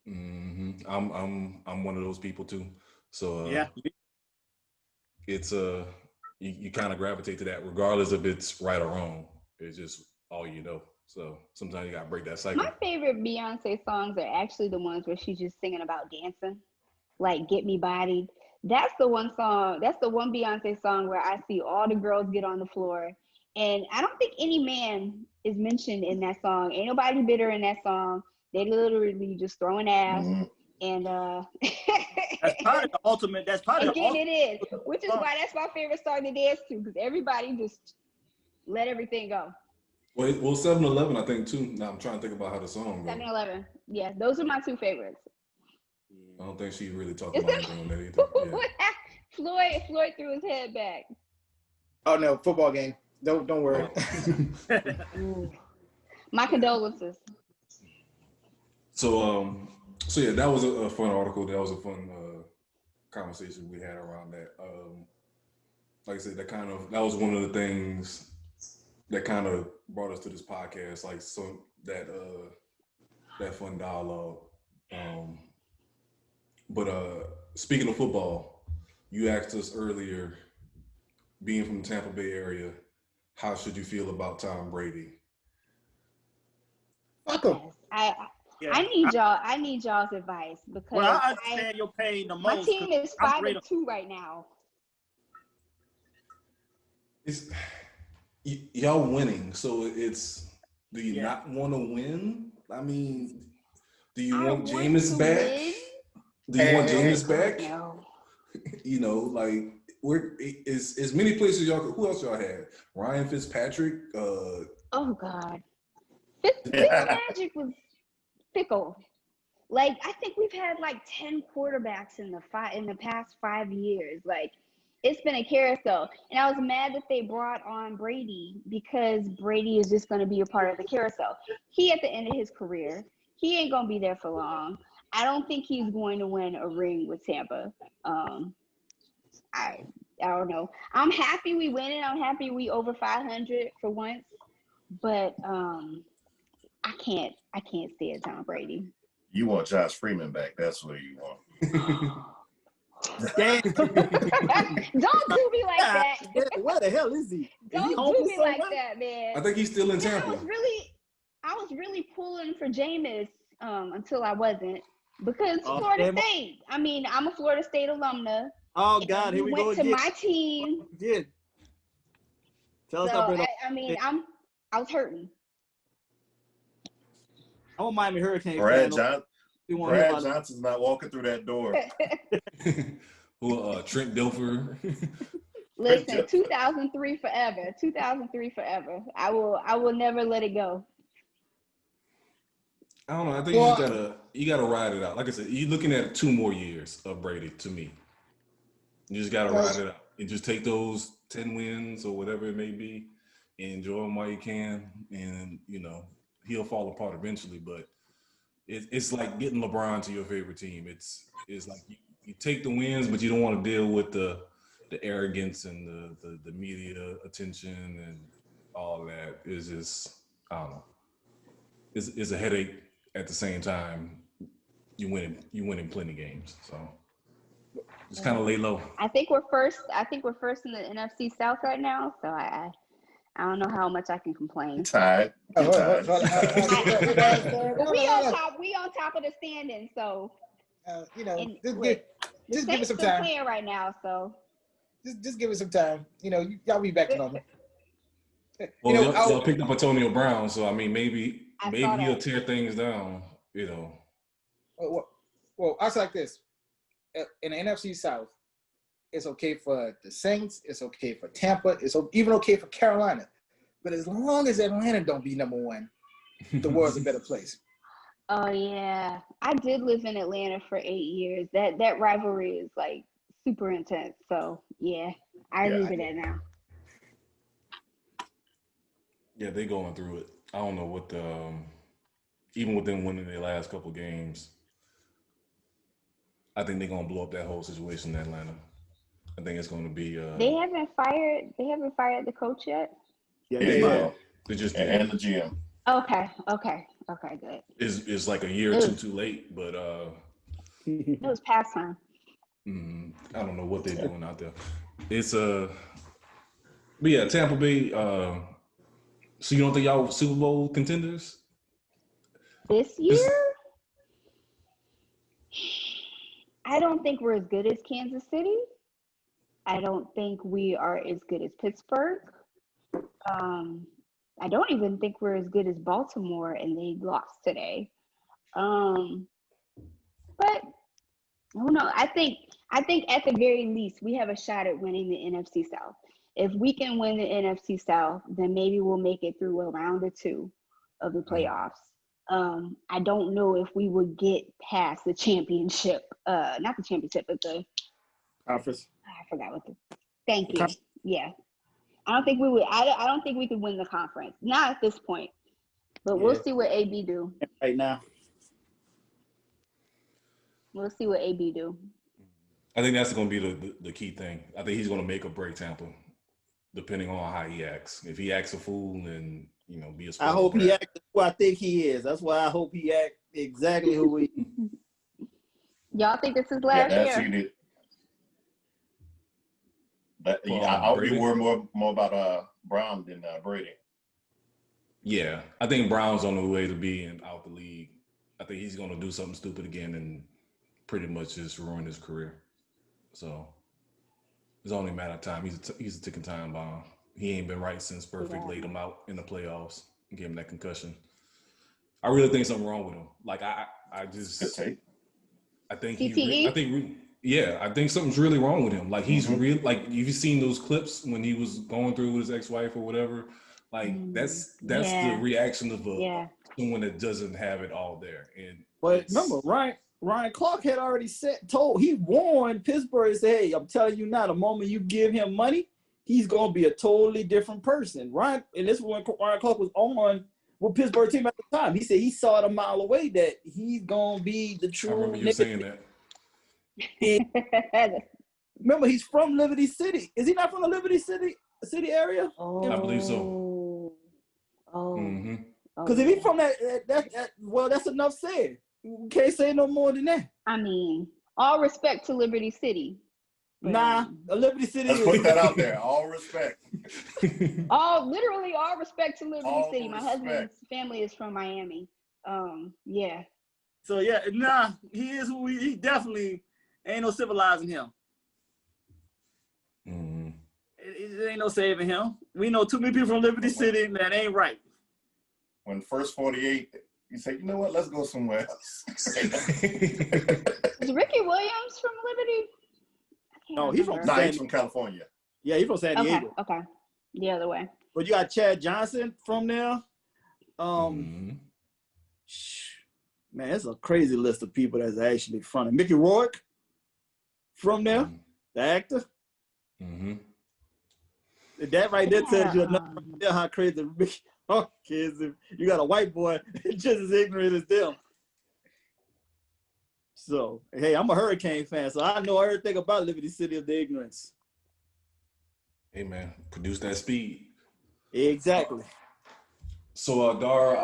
Mm-hmm. I'm one of those people too. So yeah. it's you kind of gravitate to that regardless if it's right or wrong. It's just all you know. So sometimes you gotta break that cycle. My favorite Beyonce songs are actually the ones where she's just singing about dancing, like "Get Me Bodied." That's the one song. That's the one Beyonce song where I see all the girls get on the floor, and I don't think any man is mentioned in that song. Ain't nobody bitter in that song. They literally just throwing ass and That's probably the ultimate. That's probably and the getting ultimate. it in, which is why that's my favorite song to dance to, because everybody just let everything go. Well, 7-Eleven, I think too. Now I'm trying to think about how the song goes. 7-Eleven. Yeah, those are my two favorites. I don't think she really talked about anything on that either. Yeah. Floyd threw his head back. Oh no, football game. Don't worry. My condolences. So yeah, that was a fun article. That was a fun conversation we had around that. Like I said, that was one of the things that kind of brought us to this podcast. Like that fun dialogue. But speaking of football, you asked us earlier, being from the Tampa Bay area, how should you feel about Tom Brady? Fuck him. I need y'all's advice, because Well, I understand your pain the most. my team is 5-2 right now. It's y'all winning, so it's. Do you not want to win? I mean, do you want Jameis back? Win. Do you want Jameis back? No. You know, like is as many places y'all. Who else y'all had? Ryan Fitzpatrick. Oh God, Fitzmagic was fickle. Like, I think we've had like 10 quarterbacks in the past 5 years. Like, it's been a carousel. And I was mad that they brought on Brady, because Brady is just going to be a part of the carousel. He at the end of his career, he ain't going to be there for long. I don't think he's going to win a ring with Tampa. I don't know. I'm happy we win it. I'm happy we over 500 for once. But I can't stand Tom Brady. You want Josh Freeman back. That's what you want. Damn. Don't do me like that. Where the hell is he? Don't do me like that, man. I think he's still in Tampa. I was really pulling for Jameis until I wasn't, because Florida State. I mean, I'm a Florida State alumna. Oh God, here we go again. Went to my team. Yeah. Tell us so, I was hurting. I'm a Miami Hurricane Brad fan. Johnson's not walking through that door. Trent Dilfer. Listen, 2003 forever. 2003 forever. I will never let it go. I don't know. I think you gotta ride it out. Like I said, you're looking at 2 more years of Brady. To me, you just gotta ride it out and just take those 10 wins or whatever it may be, and enjoy them while you can. And he'll fall apart eventually, but it's like getting LeBron to your favorite team. It's like you take the wins, but you don't want to deal with the arrogance and the media attention and all that. It's just, I don't know. It's a headache. At the same time, you winning plenty of games. So just kind of lay low. I think we're first in the NFC South right now. So I don't know how much I can complain. Tied. We on top of the standing. So just give it some time. Playing right now, so just give it some time. Y'all be back to normal. Well, y'all picked up Antonio Brown, so I mean, maybe he'll tear things down. Well, I say like this: in the NFC South, it's okay for the Saints, it's okay for Tampa, it's even okay for Carolina. But as long as Atlanta don't be number one, the world's a better place. Oh yeah, I did live in Atlanta for 8 years. That rivalry is like super intense. So yeah, I remember that now. Yeah, they going through it. I don't know what even with them winning their last couple games, I think they're gonna blow up that whole situation in Atlanta. I think it's gonna be. They haven't fired the coach yet. Yeah, they just and the GM. Okay, good. It's like a year or two too late, but it was past time. I don't know what they're doing out there. it's but yeah, Tampa Bay. So you don't think y'all Super Bowl contenders? This year, I don't think we're as good as Kansas City. I don't think we are as good as Pittsburgh. I don't even think we're as good as Baltimore, and they lost today. But who knows? I think at the very least we have a shot at winning the NFC South. If we can win the NFC South, then maybe we'll make it through a round or two of the playoffs. I don't know if we would get past the championship, not the championship, but the Conference. I forgot what the. Thank you. Yeah, I don't think we would. I don't think we could win the conference. Not at this point, but we'll see what AB do. Right now. We'll see what AB do. I think that's going to be the key thing. I think he's going to make or break Tampa, depending on how he acts. If he acts a fool, then be a. I hope he acts who I think he is. That's why I hope he acts exactly who he. Y'all think this is last year? I'll be worried more about Brown than Brady. Yeah, I think Brown's on the way to being out the league. I think he's going to do something stupid again and pretty much just ruin his career. So it's only a matter of time. He's a ticking time bomb. He ain't been right since Perfect laid him out in the playoffs and gave him that concussion. I really think something wrong with him. Like I just I think I think something's really wrong with him. Like he's real. Like you've seen those clips when he was going through with his ex-wife or whatever. Like that's the reaction of someone that doesn't have it all there. But remember, Ryan Clark had already he warned Pittsburgh and said, hey, I'm telling you now, the moment you give him money, he's gonna be a totally different person. And this was when Ryan Clark was on with Pittsburgh team at the time. He said he saw it a mile away that he's gonna be the true. I remember you saying that. Remember, he's from Liberty City. Is he not from the Liberty City area? Oh. I believe so. Because if he's from that's enough said. You can't say no more than that. I mean, all respect to Liberty City. Nah, Liberty City. Let's put that out there. All respect. Literally all respect to Liberty City. My husband's family is from Miami. Yeah. So he is who he definitely ain't no civilizing him. It ain't no saving him. We know too many people from Liberty City that ain't right. When first 48, you say, you know what? Let's go somewhere else. Is Ricky Williams from Liberty? No, he's from California. Yeah, he's from San Diego. Okay. The other way. But you got Chad Johnson from there. Man, it's a crazy list of people that's actually from it. Mickey Rourke from there, the actor. That right there tells you enough how crazy Mickey Rourke is. You got a white boy just as ignorant as them. So, hey, I'm a Hurricane fan, so I know everything about Liberty City of the ignorance. Hey, man, produce that speed. Exactly. So, Dar,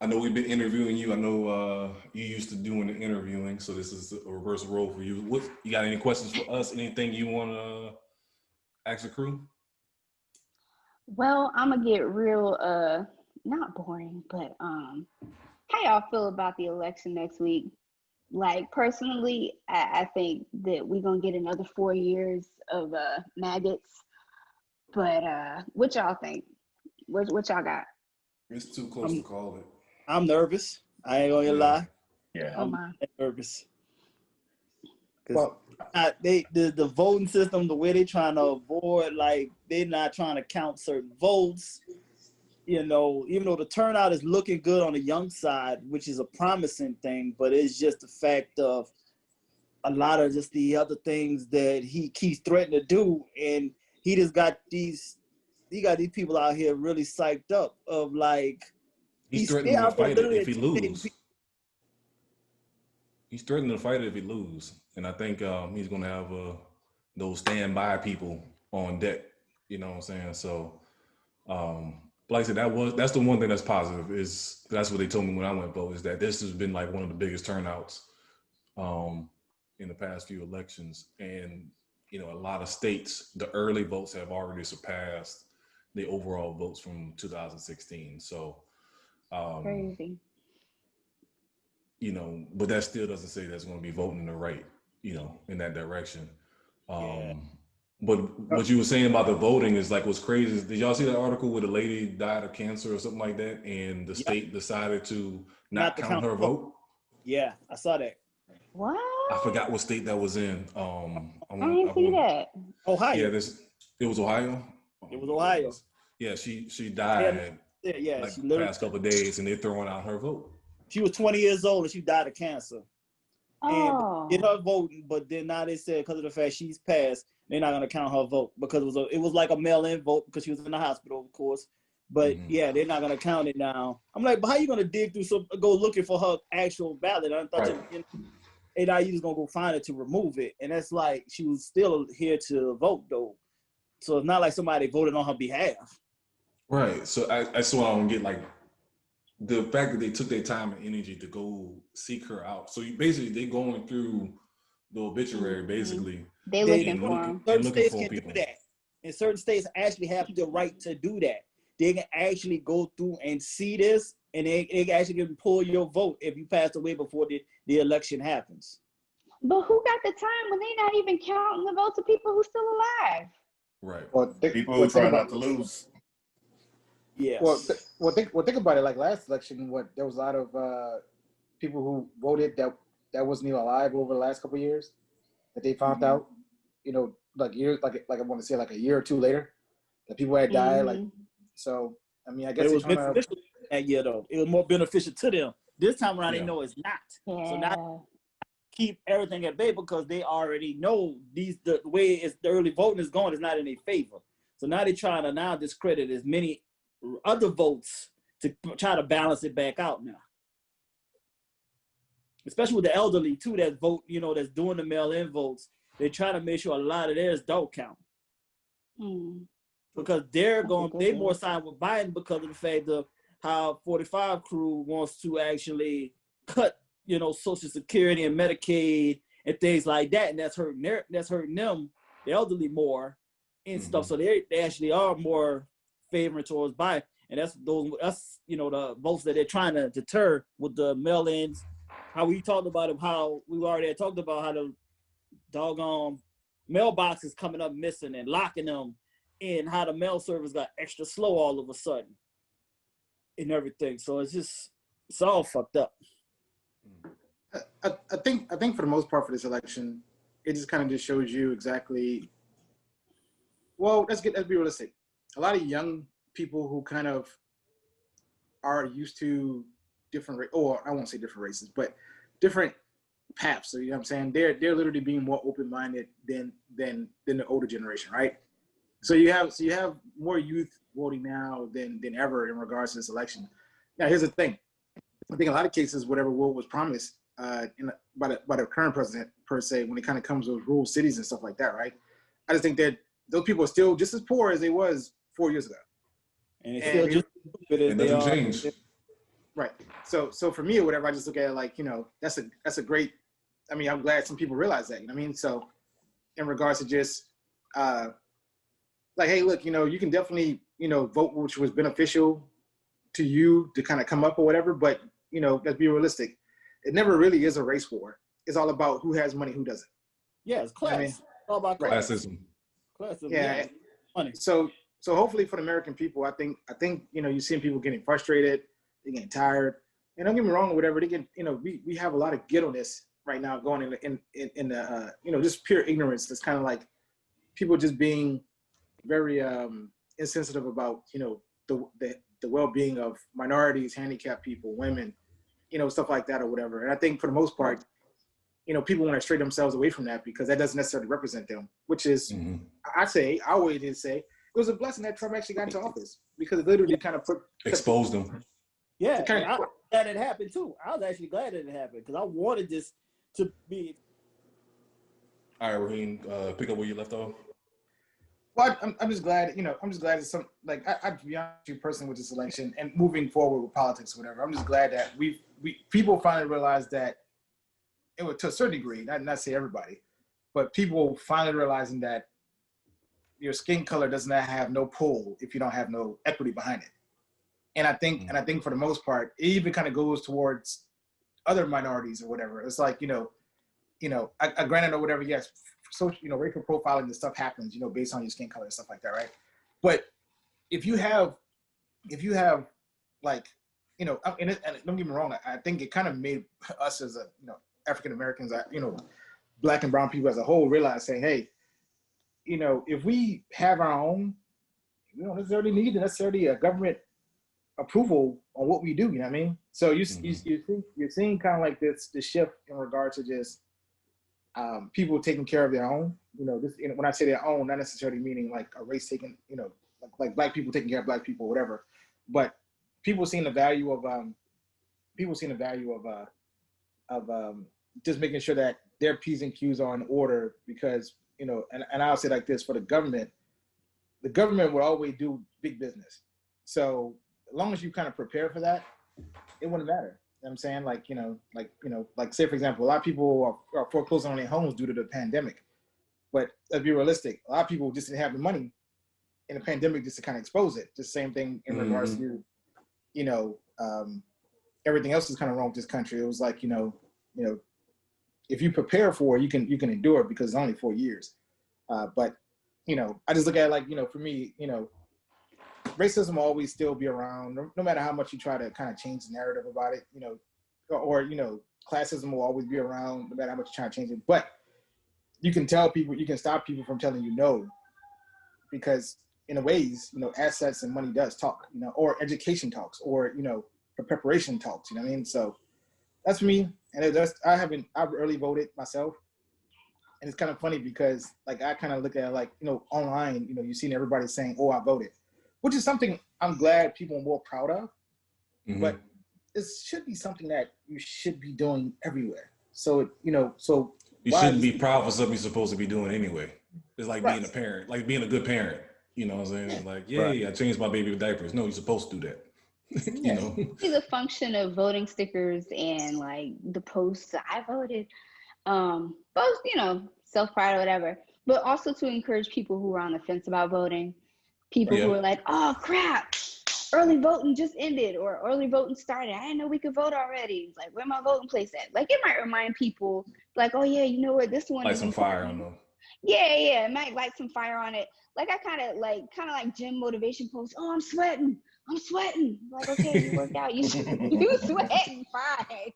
I know we've been interviewing you. I know you used to doing the interviewing, so this is a reverse role for you. You got any questions for us? Anything you want to ask the crew? Well, I'm going to get real, not boring, but how y'all feel about the election next week? Like, personally, I think that we're going to get another 4 years of maggots. But what y'all think? What y'all got? It's too close to call it. I'm nervous. I ain't going to lie. Yeah. I'm nervous. Well, the voting system, the way they're trying to avoid, like, they're not trying to count certain votes. You know, even though the turnout is looking good on the young side, which is a promising thing, but it's just the fact of a lot of just the other things that he keeps threatening to do. And he just got these people out here really psyched up of like, he's threatening to fight it if he loses. He's threatening to fight it if he loses. And I think he's going to have those standby people on deck. You know what I'm saying? So, like I said, that's the one thing that's positive is that's what they told me when I went vote is that this has been like one of the biggest turnouts in the past few elections. And, a lot of states, the early votes have already surpassed the overall votes from 2016. So, Crazy. But that still doesn't say that's going to be voting in the right, in that direction. Yeah. But what you were saying about the voting is like what's crazy. Did y'all see that article where the lady died of cancer or something like that, and the state decided to not to count her vote? Yeah, I saw that. What? I forgot what state that was in. I didn't see that. Ohio. Yeah, it was Ohio. It was Ohio. Yeah, she died Yeah, like she the literally, past couple of days, and they're throwing out her vote. she was 20 years old and she died of cancer. Oh. And did her voting, but then now they said because of the fact she's passed, they're not gonna count her vote because it was like a mail-in vote because she was in the hospital, of course. But yeah, they're not gonna count it now. I'm like, but how you gonna dig through go looking for her actual ballot? I thought and now you just gonna go find it to remove it, and that's like she was still here to vote though. So it's not like somebody voted on her behalf. Right. So that's what I don't get. Like the fact that they took their time and energy to go seek her out. So basically, they going through the obituary, basically. They looking for them. Certain states can do that. And certain states actually have the right to do that. They can actually go through and see this, and they actually can pull your vote if you passed away before the election happens. But who got the time when they not even counting the votes of people who's still alive? Right. Well, people who try not to lose. Yes. Well, think about it. Like last election, there was a lot of people who voted that wasn't even alive over the last couple of years that they found out. Like years, like I want to say, like a year or two later, that people had died. Like, so I mean, I guess it was beneficial that year though. It was more beneficial to them. This time around, they know it's not. Yeah. So now keep everything at bay because they already know the way the early voting is going is not in their favor. So now they're trying to now discredit as many other votes to try to balance it back out now. Especially with the elderly too that vote, that's doing the mail-in votes. They're trying to make sure a lot of theirs don't count. Because they more signed with Biden because of the fact of how 45 crew wants to actually cut, Social Security and Medicaid and things like that, and that's hurting them, the elderly, more and stuff. So they actually are more favoring towards Biden, and that's the votes that they're trying to deter with the mail-ins. How we talked about it, how we already had talked about how the doggone mailboxes coming up missing and locking them, and how the mail service got extra slow all of a sudden and everything. So it's all fucked up. I think for the most part for this election, it just kind of just shows you exactly. Well, let's be realistic. A lot of young people who kind of are used to different, I won't say different races, but different paths. So you know what I'm saying? They're literally being more open-minded than the older generation, right? So you have more youth voting now than ever in regards to this election. Now here's the thing. I think in a lot of cases, whatever was promised by the current president per se, when it kind of comes to rural cities and stuff like that, right? I just think that those people are still just as poor as they was 4 years ago. And it's still just it doesn't change. Right. So for me or whatever, I just look at it like, that's a great, I mean, I'm glad some people realize that, you know what I mean? So in regards to just like, hey, look, you can definitely, vote which was beneficial to you to kind of come up or whatever, but let's be realistic. It never really is a race war. It's all about who has money, who doesn't. Yeah, it's class. It's all about classism. Classism. Yeah. Money. So hopefully for the American people, I think you're seeing people getting frustrated, they're getting tired. And don't get me wrong or whatever, they get, we have a lot of ghetto-ness right now going in the just pure ignorance. That's kind of like people just being very insensitive about the well-being of minorities, handicapped people, women, stuff like that or whatever. And I think for the most part, people want to stray themselves away from that because that doesn't necessarily represent them, which is, I always did say, it was a blessing that Trump actually got into office because it literally kind of exposed them. Yeah, I was glad it happened too. I was actually glad that it happened because I wanted this to be. All right, Raheem, pick up where you left off. Well, I'm just glad, I'm just glad that some, like, I to be honest with you personally with this election and moving forward with politics or whatever, I'm just glad that people finally realized that it was, to a certain degree, not say everybody, but people finally realizing that your skin color does not have no pull if you don't have no equity behind it. And I think for the most part, it even kind of goes towards other minorities or whatever. It's like, I granted or whatever, yes, so, racial profiling and stuff happens, based on your skin color and stuff like that, right? But if you have like, and don't get me wrong, I think it kind of made us as African Americans, Black and brown people as a whole realize, saying, hey, if we have our own, we don't necessarily need a government approval on what we do. You know what I mean? So you're seeing kind of like the shift in regards to just people taking care of their own. When I say their own, not necessarily meaning like a race taking, like Black people taking care of Black people, or whatever, but people seeing the value of just making sure that their P's and Q's are in order, because and I'll say like this, for the government will always do big business. So as long as you kind of prepare for that, it wouldn't matter. You know what I'm saying? Like say for example, a lot of people are foreclosing on their homes due to the pandemic. But let's be realistic, a lot of people just didn't have the money in the pandemic just to kind of expose it. Just same thing in regards to, everything else is kind of wrong with this country. It was like, if you prepare for it, you can endure it, because it's only 4 years. But I just look at it like, for me, racism will always still be around, no matter how much you try to kind of change the narrative about it, or classism will always be around, no matter how much you try to change it. But you can tell people, you can stop people from telling you no, because in a ways, assets and money does talk, or education talks, or preparation talks. You know what I mean? So that's for me. And I've early voted myself. And it's kind of funny because like I kind of look at it like, online, you've seen everybody saying, oh, I voted, which is something I'm glad people are more proud of. But it should be something that you should be doing everywhere. So, so you shouldn't be proud for something you're supposed to be doing anyway. It's like being a parent, like being a good parent. You know what I'm saying? Like, I changed my baby diapers. No, you're supposed to do that. It's a function of voting stickers and like the posts. I voted, both, self-pride or whatever, but also to encourage people who are on the fence about voting, people who are like, oh crap, early voting just ended, or early voting started. I didn't know we could vote already. It's like, where my voting place at? Like, it might remind people like, oh yeah, you know what, this one light some fire on them. Yeah, it might light some fire on it. Like I kind of like gym motivation posts. Oh, I'm sweating. Like, okay, you worked out. You sweating, fine.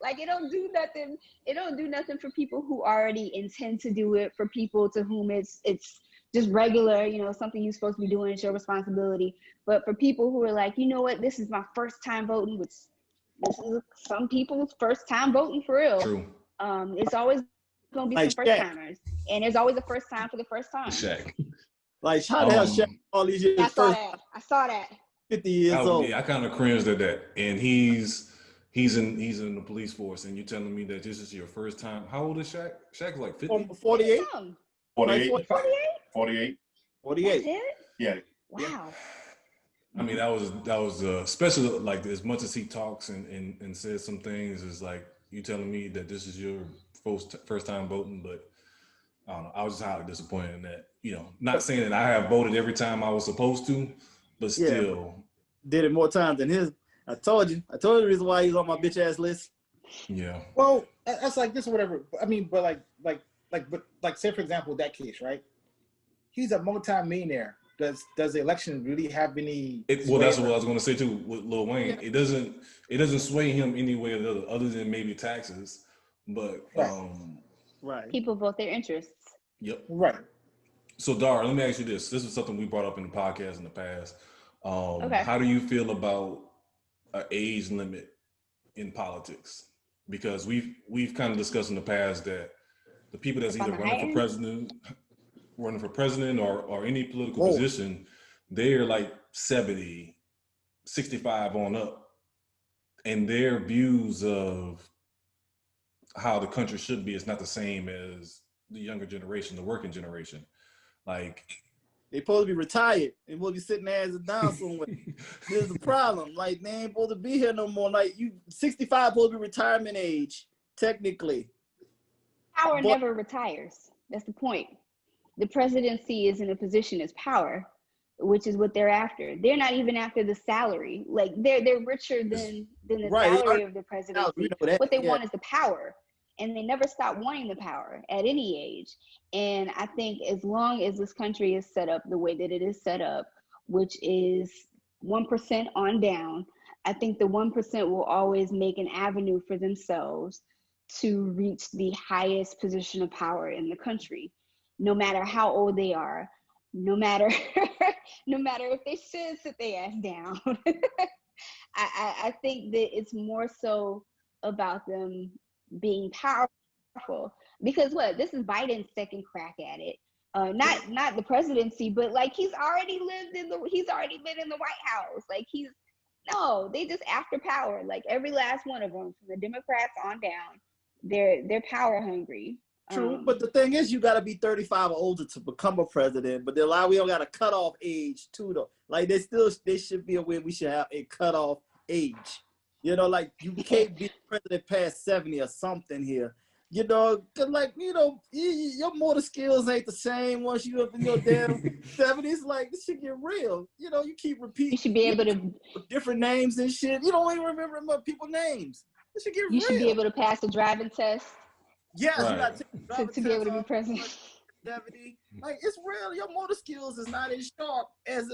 Like it don't do nothing. It don't do nothing for people who already intend to do it. For people to whom it's just regular, something you're supposed to be doing. It's your responsibility. But for people who are like, you know what, this is my first time voting, which this is some people's first time voting for real. True. It's always gonna be like some first timers, and there's always a first time for the first time. Shaq. Like how the hell Shaq all these years? I saw that. 50 years old. Yeah, I kind of cringed at that. And he's in the police force, and you're telling me that this is your first time. How old is Shaq? Shaq's like 50? 48? 48. 48? 48. Yeah. Wow. I mean, that was especially like as much as he talks and says some things, is like you telling me that this is your first time voting, but I don't know. I was just highly disappointed in that. Not saying that I have voted every time I was supposed to, but still did it more times than his. I told you the reason why he's on my bitch ass list. Yeah. Well, that's like this or whatever. I mean, but like say for example that case, right? He's a multi-millionaire. Does the election really have any? Well, that's what I was going to say too with Lil Wayne. Yeah. It doesn't sway him any way or the other than maybe taxes, but right. People vote their interests. Yep. Right. So Dar, let me ask you this. This is something we brought up in the podcast in the past. How do you feel about an age limit in politics? Because we've kind of discussed in the past that the people that's either running for president or any political position, they're like 70, 65 on up. And their views of how the country should be is not the same as the younger generation, the working generation. Like, they supposed to be retired and supposed to be sitting their asses down somewhere. This is the problem. Like, they ain't supposed to be here no more. Like, 65 supposed to be retirement age, technically. Power never retires. That's the point. The presidency is in a position as power, which is what they're after. They're not even after the salary. Like they're richer than the Right. salary of the presidency. We know that. What they Yeah. want is the power. And they never stop wanting the power at any age. And I think as long as this country is set up the way that it is set up, which is 1% on down, I think the 1% will always make an avenue for themselves to reach the highest position of power in the country, no matter how old they are, no matter if they should sit their ass down. I think that it's more so about them being powerful, because this is Biden's second crack at it. Not the presidency, but like he's already been in the White House. Like they just after power. Like every last one of them, from the Democrats on down, they're power hungry. True, but the thing is, you got to be 35 or older to become a president. But we don't got a cutoff age too, though. Like they should be aware we should have a cutoff age. You know, like you can't be president past 70 or something here. You know, cause like your motor skills ain't the same once you up in your damn 70s. Like this should get real. You know, you keep repeating. You should be able to different names and shit. You don't even remember people's names. It should get real. You should be able to pass the driving test. Yes, right. You got to take the to be able to be president. 70. Like it's real. Your motor skills is not as sharp as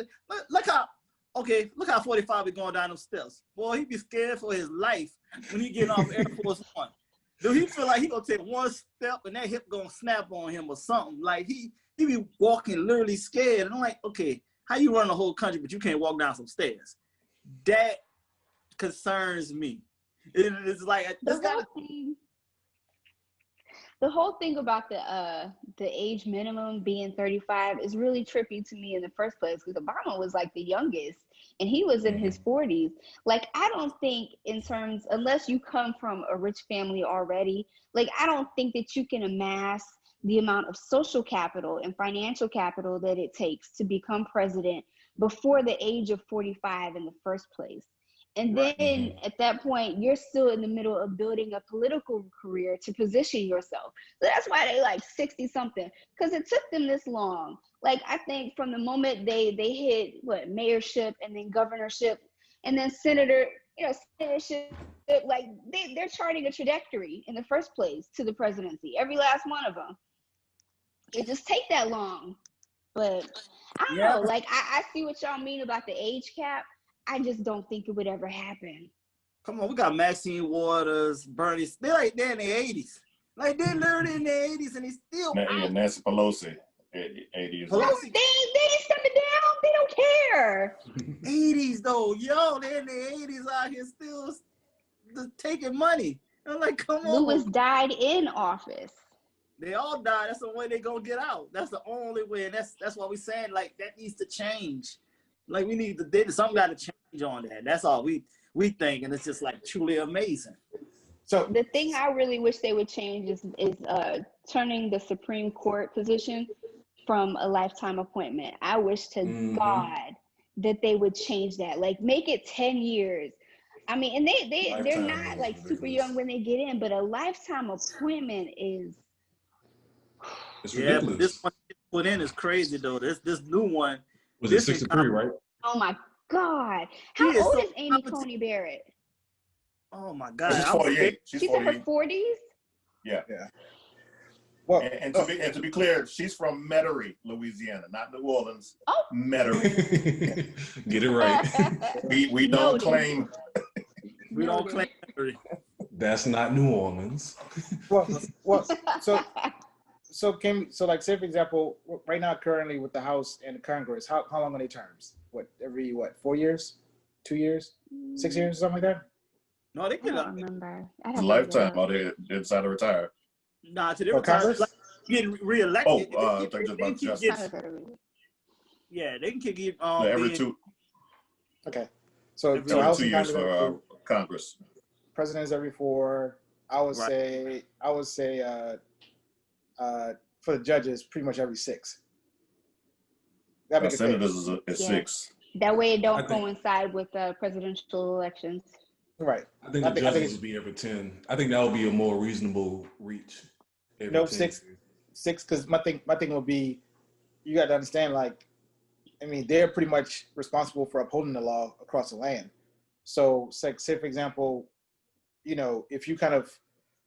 look how 45 be going down them steps. Boy, he be scared for his life when he get off Air Force One. Do he feel like he gonna take one step and that hip gonna snap on him or something? Like he be walking literally scared. And I'm like, okay, how you run the whole country but you can't walk down some stairs? That concerns me. It's like the whole thing about the age minimum being 35 is really trippy to me in the first place, because Obama was like the youngest and he was in his 40s. Like, I don't think unless you come from a rich family already, like I don't think that you can amass the amount of social capital and financial capital that it takes to become president before the age of 45 in the first place. And then at that point, you're still in the middle of building a political career to position yourself. So that's why they like 60 something, because it took them this long. Like, I think from the moment they hit mayorship and then governorship and then senatorship, like they're charting a trajectory in the first place to the presidency. Every last one of them. It just take that long. But I don't know, like I see what y'all mean about the age cap. I just don't think it would ever happen. Come on, we got Maxine Waters, Bernie. They're in their 80s. Like they're literally in their 80s and they still. Nancy Pelosi, 80s. Pelosi. They ain't stepping down. They don't care. 80s though, yo, they're in their 80s out here still taking money. I'm like, come on. Lewis died in office. They all died. That's the way they gonna get out. That's the only way. And that's why we saying like that needs to change. Like we need something got to change on that. That's all we think, and it's just like truly amazing. So the thing I really wish they would change is turning the Supreme Court position from a lifetime appointment. I wish to God that they would change that. Like make it 10 years. I mean, and they're not like super young when they get in, but a lifetime appointment is. It's ridiculous. Yeah, but this one put in is crazy though. This new one. Was it 63, right? Oh my God. How old is Amy Coney Barrett? Oh my God. She's 48. She's in her 40s? Yeah. Well, and to be clear, she's from Metairie, Louisiana, not New Orleans. Oh. Metairie. Get it right. we don't claim. We don't claim Metairie. That's not New Orleans. Well, so like say for example, right now currently with the House and the Congress, how long are they terms? Every 4 years, 2 years, 6 years, something like that? No, they I don't remember. It's a lifetime while they decide to retire. Nah, to their retire, like, getting reelected. Yeah, they can keep every two. Okay, so every House 2 years for Congress. President is every 4. I would say for the judges, pretty much every 6. Senators is 6. That way it don't coincide with presidential elections. Right. I think the judges would be every 10. I think that would be a more reasonable reach. No, 6 6, because my thing would be, you got to understand, like, I mean, they're pretty much responsible for upholding the law across the land. So, say for example, you know, if you kind of,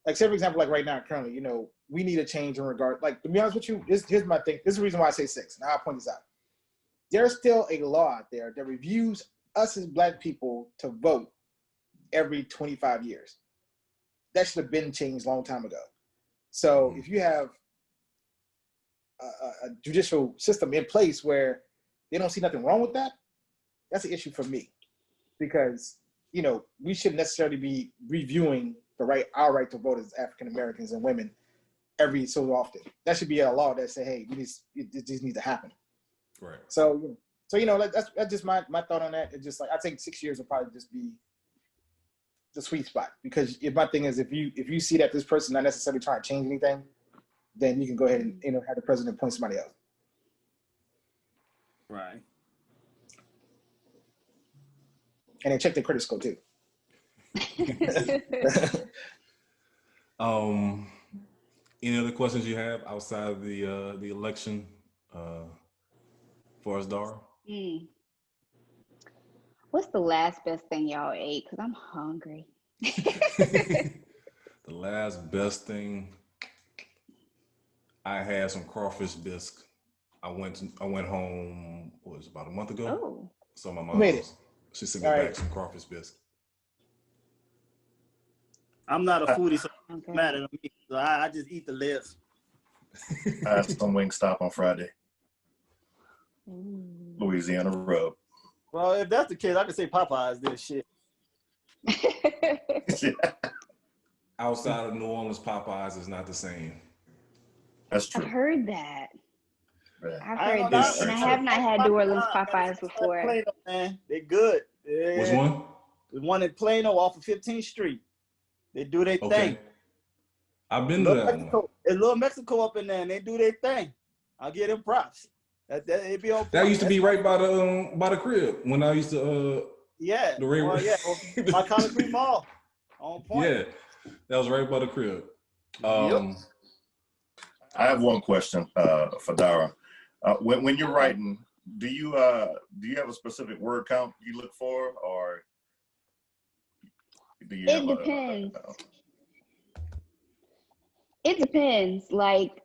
like, say for example, like right now, currently, you know, we need a change in regard, like, to be honest with you, here's my thing. This is the reason why I say 6. And I'll point this out. There's still a law out there that reviews us as Black people to vote every 25 years. That should have been changed a long time ago. So if you have a judicial system in place where they don't see nothing wrong with that, that's an issue for me, because, you know, we shouldn't necessarily be reviewing our right to vote as African Americans and women every so often. That should be a law that say, hey, this needs to happen. Right. So you know, that's just my thought on that. It's just like, I think 6 years will probably just be the sweet spot, because if my thing is, if you see that this person not necessarily trying to change anything, then you can go ahead and, you know, have the president appoint somebody else. Right. And then check the credit score too. Any other questions you have outside of the election for us, Dara? What's the last best thing y'all ate? Because I'm hungry. The last best thing, I had some crawfish bisque. I went home, what was it, about a month ago? Oh. So my Who mom, made it? she sent me All back right. some crawfish bisque. I'm not a foodie, so it Okay. doesn't matter to me. So I just eat the lips. I had some Wingstop on Friday. Louisiana rub. Well, if that's the case, I can say Popeyes this shit. Outside of New Orleans, Popeyes is not the same. That's I've true. heard that. Yeah. I've I ain't heard gonna that, lie, and I It's- have not had New Orleans Popeyes Plano, before. man. They good. Yeah. Which one? The one in Plano off of 15th Street. They do their Okay. thing. I've been to that one. Mexico, there's little Mexico up in there, and they do their thing. I'll give them props. It be on That point. used to be right by the crib when I used to Yeah. the railroad. Well, yeah. My Concrete Mall. On point. Yeah, that was right by the crib. Yep. I have one question for Dara. When you're writing, do you have a specific word count you look for, or do you It depends. It depends. Like,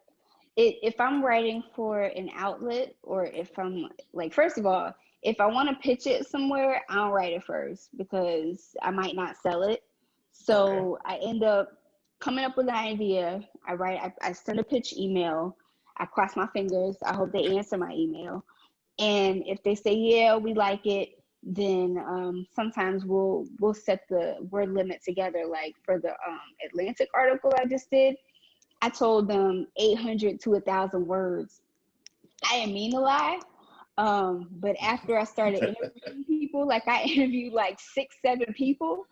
if I'm writing for an outlet, or if I'm like, first of all, if I want to pitch it somewhere, I'll write it first, because I might not sell it. So I end up coming up with an idea. I send a pitch email. I cross my fingers. I hope they answer my email. And if they say, yeah, we like it, then sometimes we'll set the word limit together. Like for the Atlantic article I just did, I told them 800 to 1,000 words. I didn't mean to lie, but after I started interviewing people, like I interviewed like 6-7 people,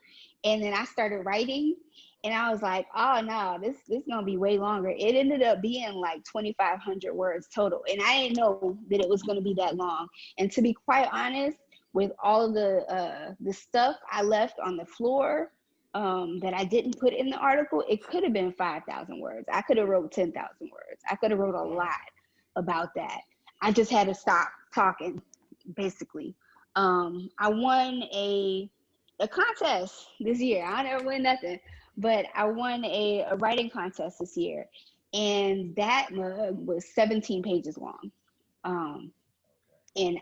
and then I started writing, and I was like, oh no, this is gonna be way longer. It ended up being like 2,500 words total, and I didn't know that it was gonna be that long. And to be quite honest, with all of the stuff I left on the floor, that I didn't put in the article, it could have been 5,000 words. I could have wrote 10,000 words. I could have wrote a lot about that. I just had to stop talking, basically. I won a contest this year. I never win nothing, but I won a writing contest this year, and that mug was 17 pages long. And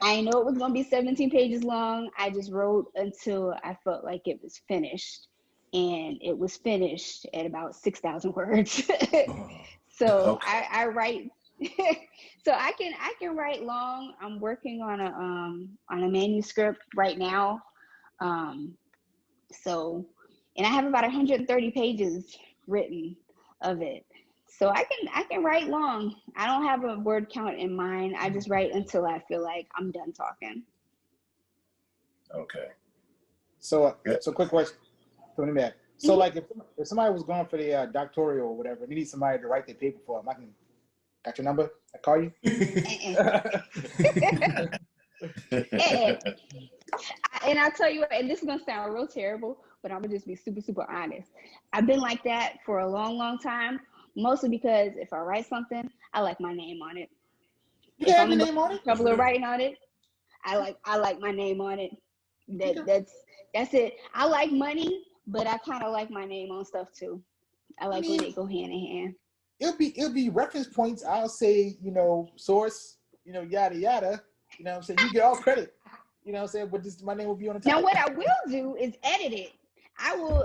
I know it was going to be 17 pages long. I just wrote until I felt like it was finished, and it was finished at about 6,000 words. So Okay. I write. So I can write long. I'm working on a manuscript right now. So, and I have about 130 pages written of it. So I can write long. I don't have a word count in mind. I just write until I feel like I'm done talking. Okay. So quick question. So let me ask. So like if somebody was going for the doctoral or whatever, and you need somebody to write their paper for them, I can got your number. I call you. And I'll tell you what, and this is gonna sound real terrible, but I'm gonna just be super, super honest. I've been like that for a long, long time, Mostly because if I write something, I like my name on it. You If can have I'm your in name on it. trouble of writing on it, I like my name on it. That's it. I like money, but I kind of like my name on stuff too. I like when they go hand in hand. It'll be reference points. I'll say, source, yada yada. You know what I'm saying? You get all credit. You know what I'm saying? But my name will be on the top. Now what I will do is edit it. I will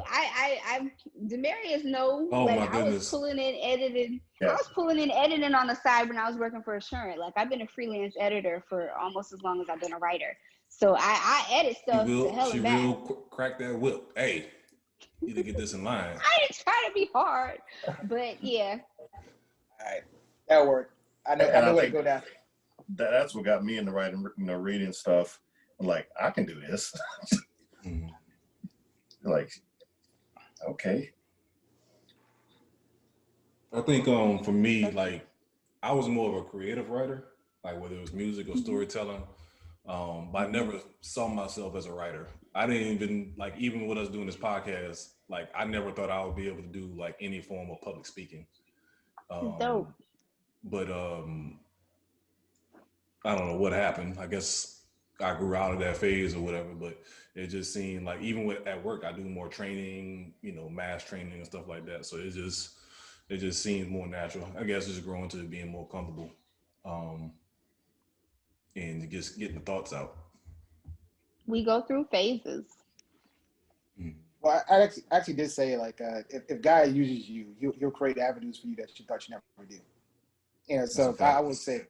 Demarius know, Oh like my I was goodness. pulling in editing. Yeah. I was pulling in editing on the side when I was working for Assurant. Like I've been a freelance editor for almost as long as I've been a writer. So I edit stuff to hell She and back. will crack that whip. Hey, you need to get this in line. I didn't try to be hard, but yeah. All right, that'll work. I know where to go down. That's what got me into writing, reading stuff. I'm like, I can do this. Mhm. Like, okay. I think for me, like I was more of a creative writer, like whether it was music or storytelling. But I never saw myself as a writer. I didn't even even with us doing this podcast, like I never thought I would be able to do like any form of public speaking. Dope. But I don't know what happened. I guess I grew out of that phase or whatever, but it just seemed like even at work, I do more training, mass training and stuff like that. So it just seems more natural. I guess just growing to being more comfortable and just getting the thoughts out. We go through phases. Well, I actually did say like if God uses you, he'll create avenues for you that you thought you never do. So I would say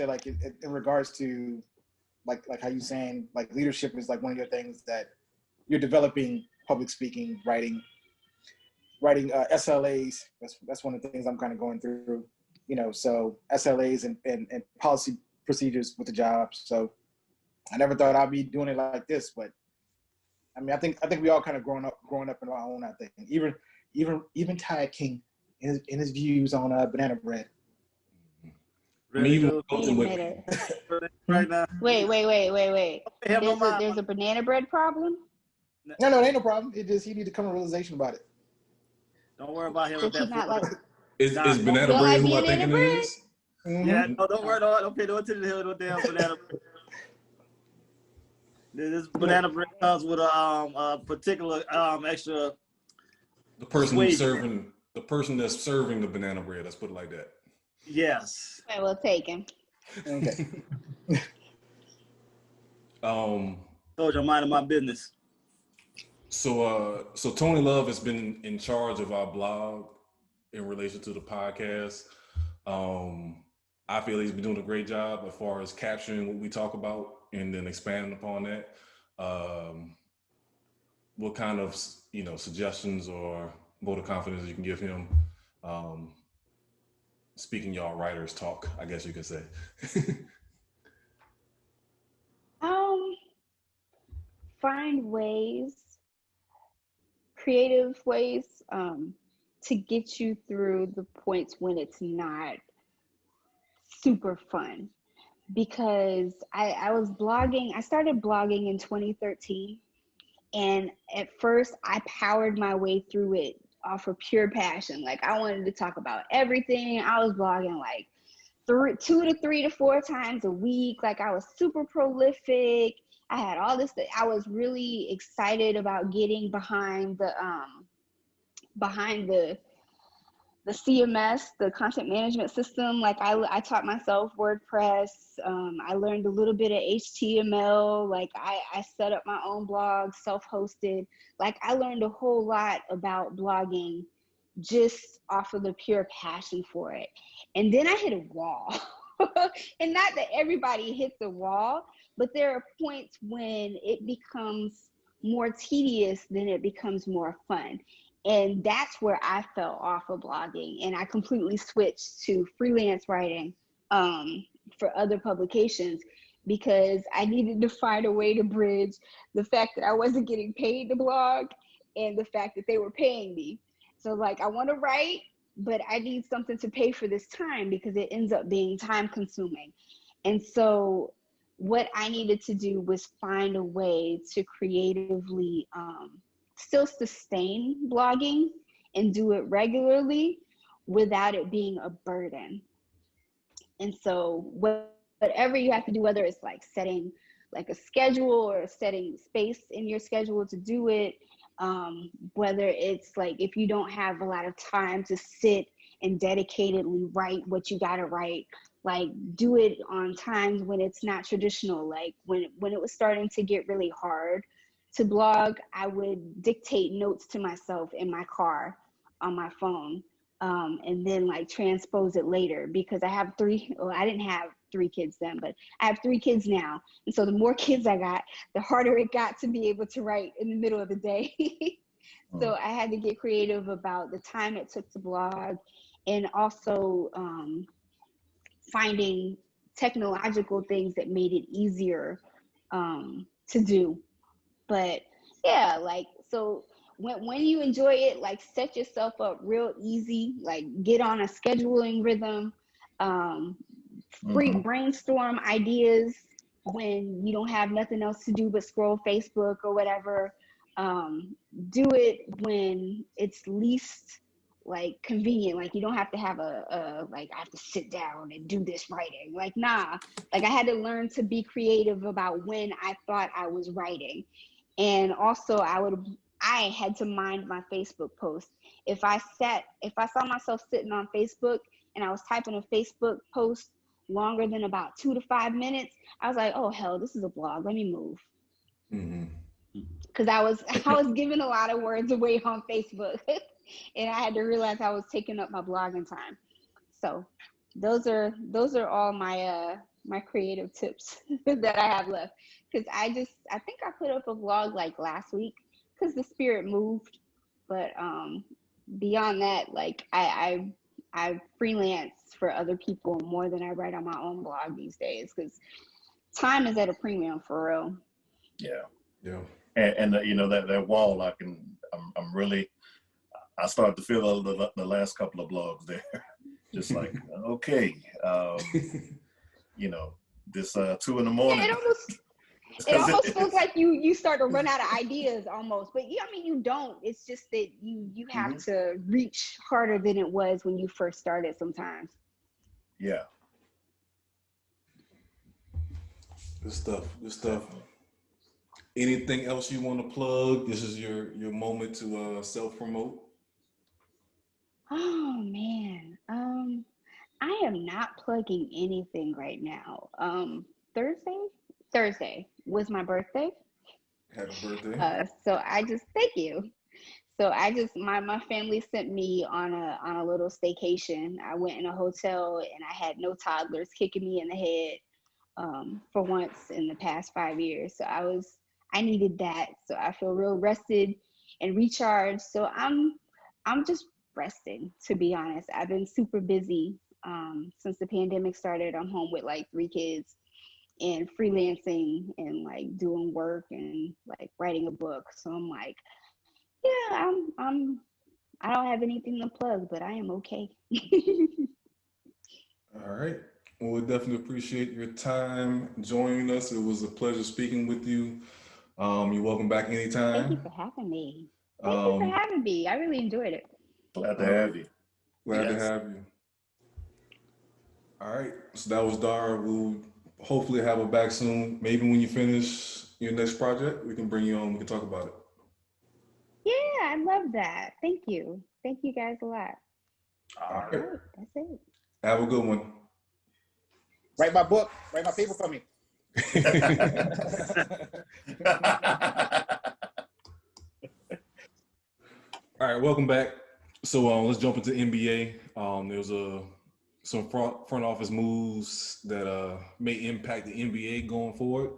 like in regards to like how you saying like leadership is like one of your things that you're developing, public speaking, writing SLAs. That's one of the things I'm kind of going through. So SLAs and policy procedures with the job. So I never thought I'd be doing it like this, but I mean, I think we all kind of growing up in our own. I think even Ty King in his views on banana bread. I mean, even right now. Wait. There's a banana bread problem? No, it ain't no problem. It just he need to come to realization about it. Don't worry about him. Does he not like? is banana Don't bread like who I banana think it bread? is? Mm-hmm. Yeah, no, don't worry. Don't pay no attention to him. No damn banana bread. This banana bread comes with a particular extra. The person Wait. the person that's serving the banana bread. Let's put it like that. Yes. Okay, we'll take him. Okay. Told you I'm minding my business. So Tony Love has been in charge of our blog in relation to the podcast. I feel he's been doing a great job as far as capturing what we talk about and then expanding upon that. What kind of suggestions or vote of confidence you can give him? Speaking y'all writers talk, I guess you could say. Find ways, creative ways, to get you through the points when it's not super fun. Because I started blogging in 2013, and at first I powered my way through it off of pure passion. Like I wanted to talk about everything. I was blogging like 2 to 3 to 4 times a week. Like I was super prolific. I had all this. I was really excited about getting behind the CMS, the content management system. Like I taught myself WordPress. I learned a little bit of HTML. Like I set up my own blog, self-hosted. Like I learned a whole lot about blogging just off of the pure passion for it. And then I hit a wall. And not that everybody hits a wall, but there are points when it becomes more tedious than it becomes more fun. And that's where I fell off of blogging, and I completely switched to freelance writing for other publications because I needed to find a way to bridge the fact that I wasn't getting paid to blog and the fact that they were paying me. So like, I want to write, but I need something to pay for this time because it ends up being time consuming. And so what I needed to do was find a way to creatively still sustain blogging and do it regularly without it being a burden. And so whatever you have to do, whether it's like setting like a schedule or setting space in your schedule to do it, whether it's like if you don't have a lot of time to sit and dedicatedly write what you gotta write, like do it on times when it's not traditional. Like when it was starting to get really hard to blog, I would dictate notes to myself in my car on my phone, and then like transpose it later, because I have three, well, I didn't have 3 kids then, but I have 3 kids now. And so the more kids I got, the harder it got to be able to write in the middle of the day. So I had to get creative about the time it took to blog, and also finding technological things that made it easier to do. But yeah, like, so when you enjoy it, like set yourself up real easy, like get on a scheduling rhythm, brainstorm ideas when you don't have nothing else to do but scroll Facebook or whatever. Do it when it's least like convenient. Like you don't have to have like I have to sit down and do this writing. Like nah, like I had to learn to be creative about when I thought I was writing. And also I had to mind my Facebook post. If I saw myself sitting on Facebook and I was typing a Facebook post longer than about 2 to 5 minutes, I was like, oh hell, this is a blog, let me move. Because I was giving a lot of words away on Facebook. And I had to realize I was taking up my blogging time. So those are all my my creative tips that I have left. Because I think I put up a blog like last week because the spirit moved. But beyond that, like I freelance for other people more than I write on my own blog these days, because time is at a premium for real. Yeah. And you know, that wall, I'm really, I started to feel the last couple of blogs there. Just like, okay, you know, this 2 in the morning. Yeah, it almost feels like you start to run out of ideas almost. But yeah, I mean, you don't. It's just that you have to reach harder than it was when you first started sometimes. Yeah. Good stuff. Anything else you want to plug? This is your moment to self-promote. Oh man, I am not plugging anything right now. Thursday was my birthday. Happy birthday. So I just thank you. So I just my family sent me on a little staycation. I went in a hotel and I had no toddlers kicking me in the head for once in the past 5 years. So I needed that. So I feel real rested and recharged. So I'm just resting, to be honest. I've been super busy since the pandemic started. I'm home with like 3 kids and freelancing and like doing work and like writing a book. So I'm like, yeah, I don't have anything to plug, but I am okay. All right. Well, we definitely appreciate your time joining us. It was a pleasure speaking with you. You're welcome back anytime. Thank you for having me. Thank you for having me. I really enjoyed it. Glad to have you. Glad to have you. All right. So that was Dara. We'll hopefully have her back soon. Maybe when you finish your next project, we can bring you on. We can talk about it. Yeah, I love that. Thank you. Thank you guys a lot. All right. That's it. Have a good one. Write my book. Write my paper for me. All right, welcome back. So let's jump into NBA. There's some front office moves that may impact the NBA going forward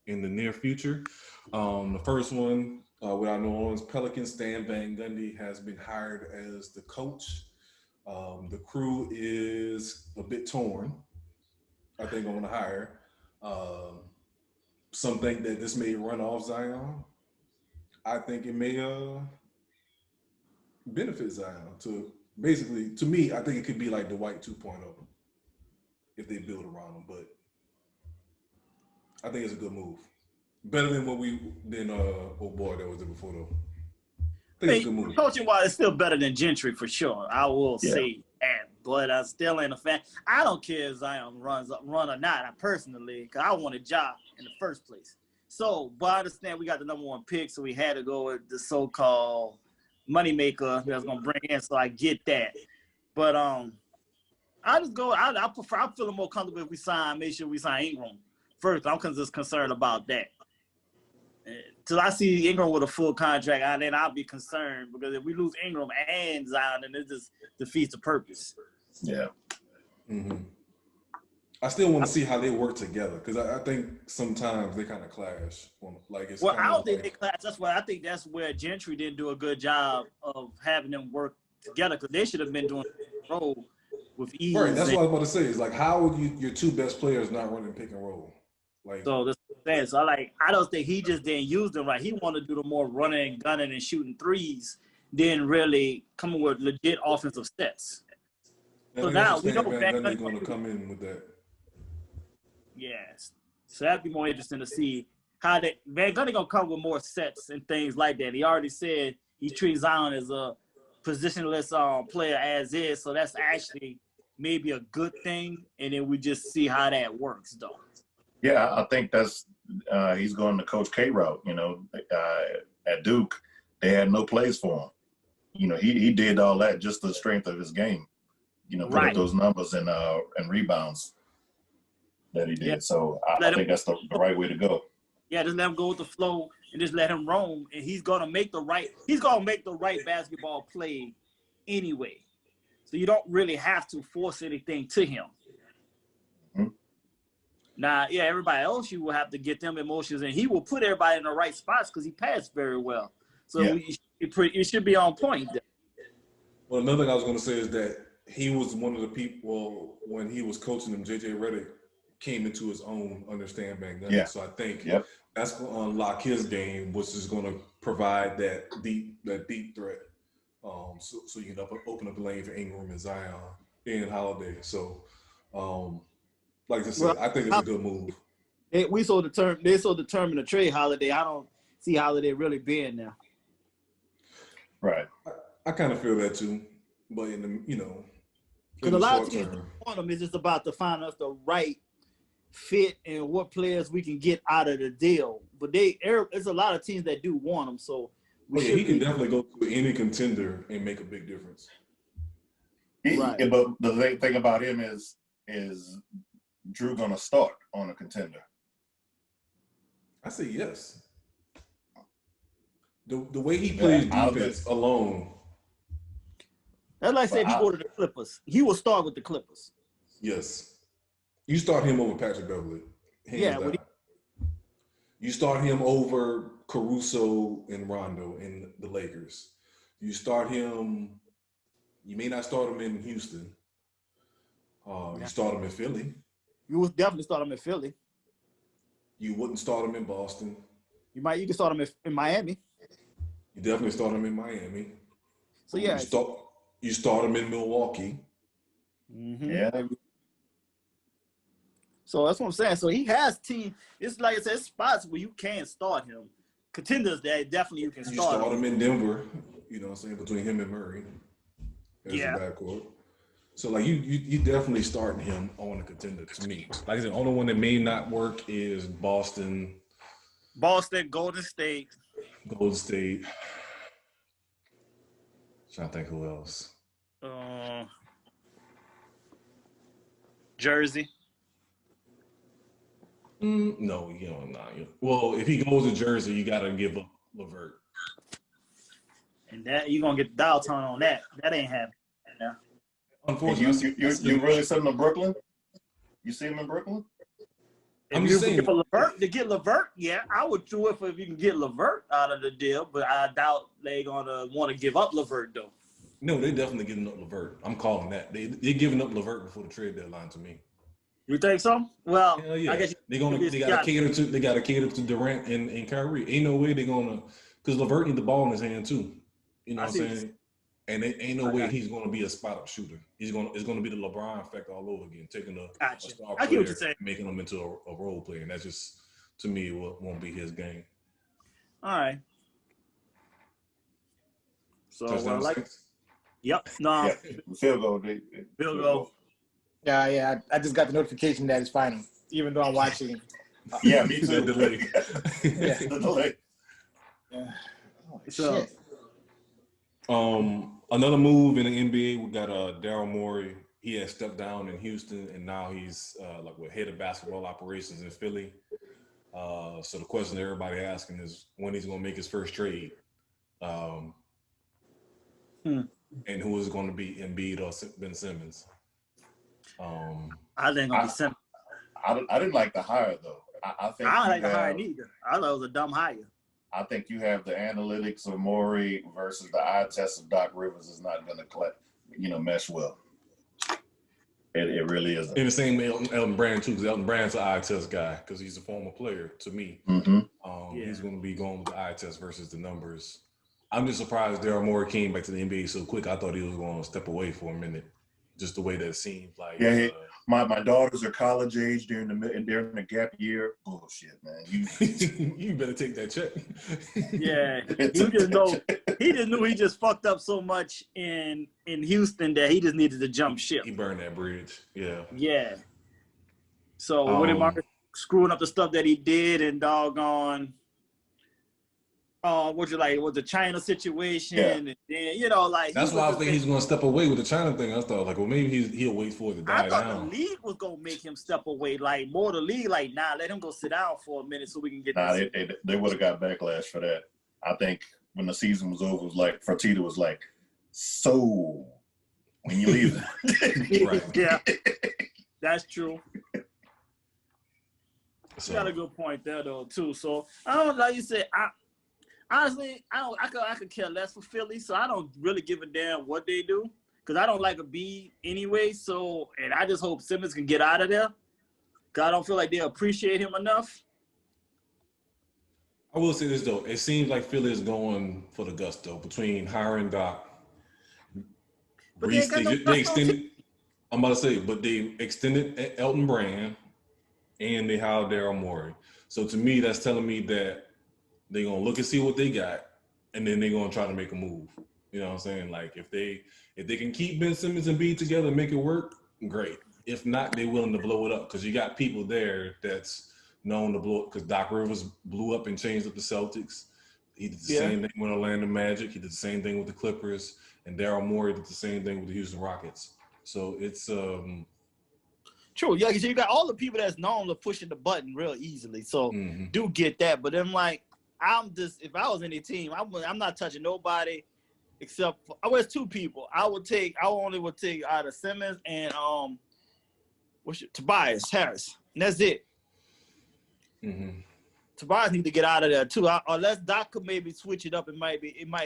in the near future. The first one, with our New Orleans Pelicans, Stan Van Gundy has been hired as the coach. The crew is a bit torn, I think, on the hire. Some think that this may run off Zion. I think it may benefit Zion to basically, to me, I think it could be like Dwight 2.0 if they build around him, but I think it's a good move. Better than old boy that was there before though. I think it's a good move. Coaching wise, it's still better than Gentry for sure. I will say that, but I still ain't a fan. I don't care if Zion run or not. I personally, because I wanted Ja in the first place. So, but I understand we got the number 1 pick, so we had to go with the so-called moneymaker that's gonna bring in. So I get that, but I just go. I prefer. I'm feeling more comfortable if we make sure we sign Ingram first. I'm just concerned about that. Till I see Ingram with a full contract, then I'll be concerned, because if we lose Ingram and Zion, then it just defeats the purpose. Yeah. Mm-hmm. I still want to see how they work together, because I think sometimes they kind of clash. Well, I don't think they clash. That's why I think that's where Gentry didn't do a good job of having them work together, because they should have been doing a role with ease. Right, that's what I was about to say. Is like, how would your 2 best players not running pick and roll? Like, so that's what I'm saying. So I don't think he just didn't use them right. He wanted to do the more running, gunning, and shooting threes, than really coming with legit offensive sets. So now we know Van Gundy's going to come in with that. Yes. So that'd be more interesting to see how Van Gundy gonna come with more sets and things like that. He already said he treats Zion as a positionless player as is, so that's actually maybe a good thing. And then we just see how that works, though. Yeah, I think that's he's going the Coach K route. At Duke, they had no plays for him. He did all that just the strength of his game. Put up those numbers and rebounds that he did. Yeah. So I think that's the right way to go. Yeah, just let him go with the flow and just let him roam, and he's gonna make the right basketball play anyway. So you don't really have to force anything to him. Mm-hmm. Now, everybody else, you will have to get them emotions, and he will put everybody in the right spots because he passed very well. So it should be on point. Well, another thing I was going to say is that he was one of the people, when he was coaching them, J.J. Redick came into his own, understand Van Gundy. Yeah. So I think that's going to unlock his game, which is going to provide that deep threat. So you can open up the lane for Ingram and Zion and Holiday. So, like I said, I think it's a good move. They so determined to trade Holiday. I don't see Holiday really being there. Right. I kind of feel that too, but because a lot of teams want them. It's just about to find us the right fit and what players we can get out of the deal. But there's a lot of teams that do want them. So he can definitely go to any contender and make a big difference. But the thing about him is Drew gonna start on a contender? I say yes. The way he plays defense alone. That's like say if he go to the Clippers, he will start with the Clippers. Yes. You start him over Patrick Beverley. You start him over Caruso and Rondo in the Lakers. You start him. You may not start him in Houston. You start him in Philly. You would definitely start him in Philly. You wouldn't start him in Boston. You can start him in Miami. You definitely start him in Miami. So you start him in Milwaukee. Mm-hmm. Yeah. So that's what I'm saying. So he has team. It's like I said, spots where you can start him. Contenders that definitely you can start. You start him in Denver. You know what I'm saying, between him and Murray. There's the backcourt. So like you definitely starting him on a contender to me. Like I said, the only one that may not work is Boston. Golden State. Trying to think who else. Jersey. No, not. Well, if he goes to Jersey, you got to give up LeVert. And that you're gonna get the dial tone on that. That ain't happening. Yeah. Unfortunately, you really send him to Brooklyn? You see him in Brooklyn? I'm just saying to get LeVert, I would do it if you can get LeVert out of the deal, but I doubt they're gonna want to give up LeVert though. No, they're definitely giving up LeVert. I'm calling that. They're giving up LeVert before the trade deadline to me. You think so? Well, yeah. I guess they gotta cater to Durant and Kyrie. Ain't no way they're gonna, because LeVert need the ball in his hand too. You know what I'm saying? And it ain't no way he's gonna be a spot up shooter. It's gonna be the LeBron effect all over again, taking a star player, making him into a role player, and that's just, to me, won't be his game. All right. So Touchdown like, Saints? yep, no, Yeah, field goal. field goal. Yeah. I just got the notification that it's final, even though I'm watching. Yeah, me That too. delay. Yeah. The delay. Yeah. Holy So- shit. Another move in the NBA, we got Daryl Morey. He has stepped down in Houston, and now he's head of basketball operations in Philly. So the question that everybody asking is when he's going to make his first trade, and who is going to be Embiid or Ben Simmons. I think gonna be simple. I didn't like the hire though. I think I don't you like the hire have- either. I thought it was a dumb hire. I think you have the analytics of Morey versus the eye test of Doc Rivers is not going to, mesh well. It really isn't. And the same Elton Brand too, because Elton Brand's an eye test guy because he's a former player to me. Mm-hmm. He's going to be going with the eye test versus the numbers. I'm just surprised Daryl Morey came back to the NBA so quick. I thought he was going to step away for a minute, just the way that it seemed like. Yeah, my daughters are college age during the gap year. Bullshit, man. You better take that check. Yeah, he just knew he just fucked up so much in Houston that he just needed to jump ship. He burned that bridge. Yeah. Yeah. So with him screwing up the stuff that he did and doggone, with the China situation, and then that's why I was thinking he's going to step away with the China thing. I thought maybe he'll wait for it to die I thought down. the league was gonna make him step away, more the league, let him go sit down for a minute so we can get. They would have got backlash for that. I think when the season was over, it was like Fertitta was like, so when you leave, Right. Yeah, that's true. So, You got a good point there though too. So I don't like you said. Honestly, I could care less for Philly, so I don't really give a damn what they do because I don't like a B anyway. So, and I just hope Simmons can get out of there because I don't feel like they appreciate him enough. I will say this though, it seems like Philly is going for the gusto between hiring Doc. But they ain't got no they extended. I'm about to say, but they extended Elton Brand, and they hired Daryl Morey. So to me, that's telling me that they're gonna look and see what they got, and then they're gonna try to make a move. You know what I'm saying? Like if they can keep Ben Simmons and B together and make it work, great. If not, they're willing to blow it up because you got people there that's known to blow it. Because Doc Rivers blew up and changed up the Celtics. He did the same thing with Orlando Magic. He did the same thing with the Clippers, and Daryl Morey did the same thing with the Houston Rockets. So it's True, yeah, because you got all the people that's known to pushing the button real easily. So do get that, but then if I was any team, I'm not touching nobody except for, I was two people. I only would take either Simmons and Tobias Harris, and that's it. Tobias need to get out of there too. Unless Doc could maybe switch it up, it might.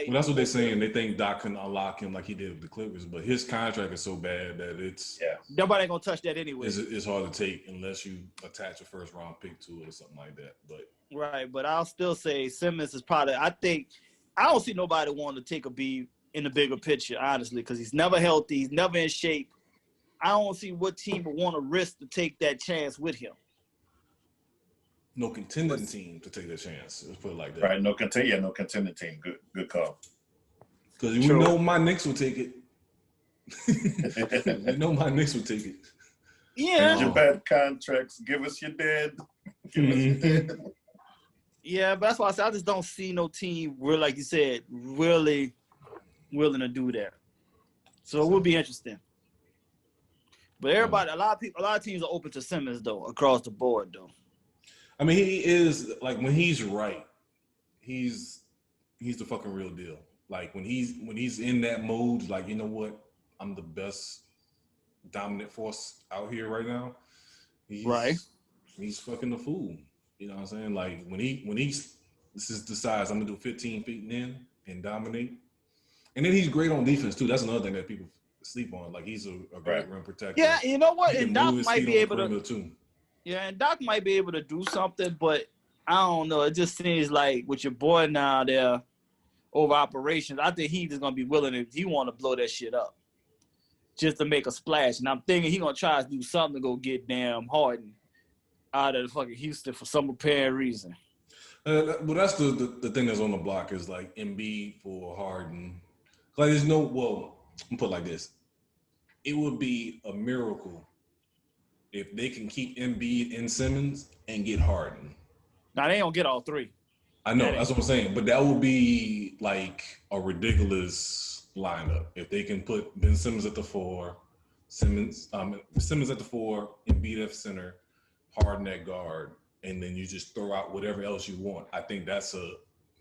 Well, that's what they're saying. They think Doc can unlock him like he did with the Clippers, but his contract is so bad that nobody ain't gonna touch that anyway. It's hard to take unless you attach a first round pick to it or something like that. But right, but I'll still say Simmons is probably. I don't see nobody wanting to take a B in the bigger picture, honestly, because he's never healthy, he's never in shape. I don't see what team would want to risk to take that chance with him. No contending team to take that chance. Let's put it like that. Right, no contending team. Good call. Because we know my Knicks will take it. We know my Knicks will take it. Yeah. Your bad contracts. Give us your dead. Give us your dead. Yeah, but that's why I said I just don't see no team where, like you said, really willing to do that. So it would be interesting. But everybody, a lot of teams are open to Simmons though, across the board though. I mean, he is like when he's right, he's the fucking real deal. Like when he's in that mode, like, you know what, I'm the best dominant force out here right now. He's fucking the fool. You know what I'm saying? Like when he decides I'm gonna do 15 feet and in and dominate, and then he's great on defense too. That's another thing that people sleep on. Like he's a great rim protector. Yeah, you know what? And Doc might be able to too. Yeah, and Doc might be able to do something, but I don't know. It just seems like with your boy now there over operations, I think he's just gonna be willing if he want to blow that shit up just to make a splash. And I'm thinking he gonna try to do something to go get damn Harden out of the fucking Houston for some apparent reason. Well, that's the thing that's on the block is like Embiid for Harden. Like there's no, well, I'm put it like this. It would be a miracle if they can keep Embiid and Simmons and get Harden. Now they ain't gonna get all three. I know, that's what I'm saying. But that would be like a ridiculous lineup. If they can put Ben Simmons at the 4, Simmons at the 4, Embiid at center, Harden at guard, and then you just throw out whatever else you want. I think that's a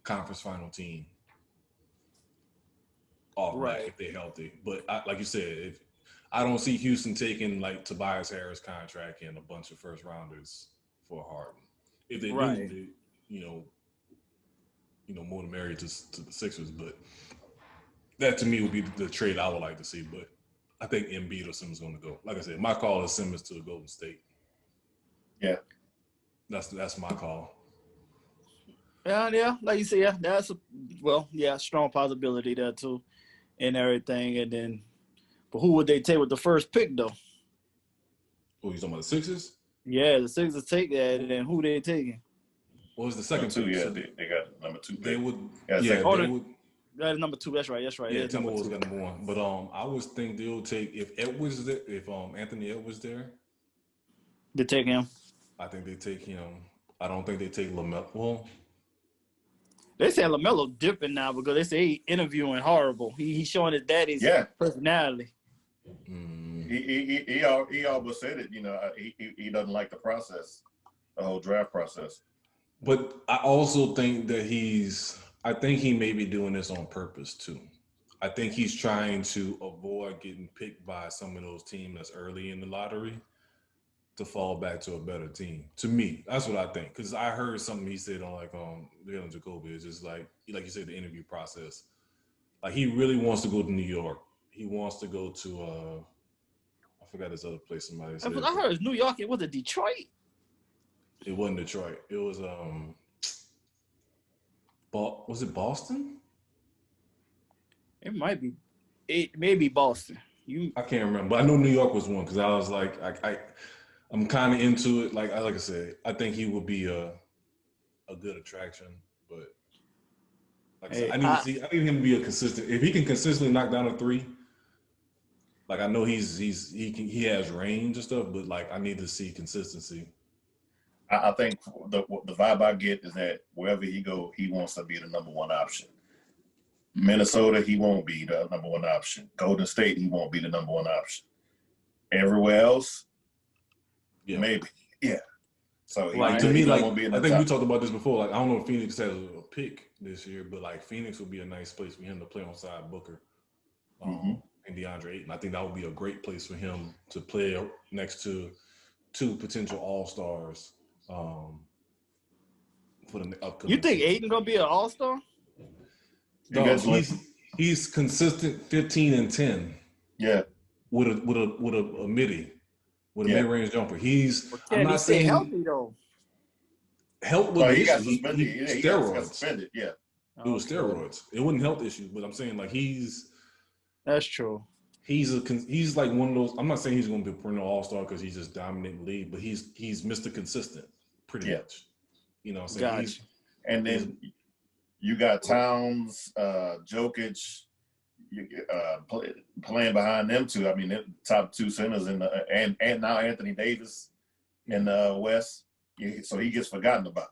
conference final team. Right, if they're healthy. But like you said, I don't see Houston taking like Tobias Harris contract and a bunch of first rounders for Harden. If they do, they, more than married to the Sixers. But that to me would be the trade I would like to see. But I think Embiid or Simmons going to go. Like I said, my call is Simmons to Golden State. Yeah, that's my call. Yeah, like you said, that's strong possibility there too, and everything. And then, but who would they take with the first pick though? Who you talking about, the Sixers? Yeah, the Sixers take that, and then who they taking? What was the second two? pick? Yeah, they got number 2. They would. That's number 2. That's right. Yeah, Timberwolves got number 1. But I would think they'll take if Edwards there, if Anthony Edwards there. They take him. I think they take him. I don't think they take LaMelo. Well, they say LaMelo dipping now because they say he interviewing horrible. He's showing his daddy's personality. He always said it. He doesn't like the process, the whole draft process. But I also think that I think he may be doing this on purpose too. I think he's trying to avoid getting picked by some of those teams that's early in the lottery to fall back to a better team. To me, that's what I think. Because I heard something he said on Jalen Jacoby. It's just like you said, the interview process. Like he really wants to go to New York. He wants to go to I forgot this other place somebody said. I heard it's New York. It was Detroit. It wasn't Detroit. It was was it Boston? It might be. It may be Boston. I can't remember, but I know New York was one because I was like, I'm kind of into it. Like I said, I think he would be a good attraction, but like I said, I need him to be a consistent. If he can consistently knock down a 3, like I know he has range and stuff, but like I need to see consistency. I think the vibe I get is that wherever he go, he wants to be the number 1 option. Minnesota, he won't be the number 1 option. Golden State, he won't be the number 1 option. Everywhere else, maybe, yeah. So to me, I think we talked about this before. Like I don't know if Phoenix has a pick this year, but like Phoenix would be a nice place for him to play on side Booker and DeAndre Ayton. I think that would be a great place for him to play next to 2 potential All-Stars. For the upcoming. You think Ayton gonna be an All-Star? No, he's consistent 15 and 10. Yeah. With a midi, with a mid-range jumper. I'm not saying healthy though. Help with he got issues. suspended. Steroids. He got suspended. Yeah. It was steroids. It wasn't health issues, but I'm saying like That's true. He's like one of those. I'm not saying he's going to be a perennial All-Star because he's just dominating the league, but he's Mr. Consistent, pretty much. You know what I'm saying? And then you got Towns, Jokic, playing behind them 2. I mean, they're top 2 centers and now Anthony Davis in the West. So he gets forgotten about.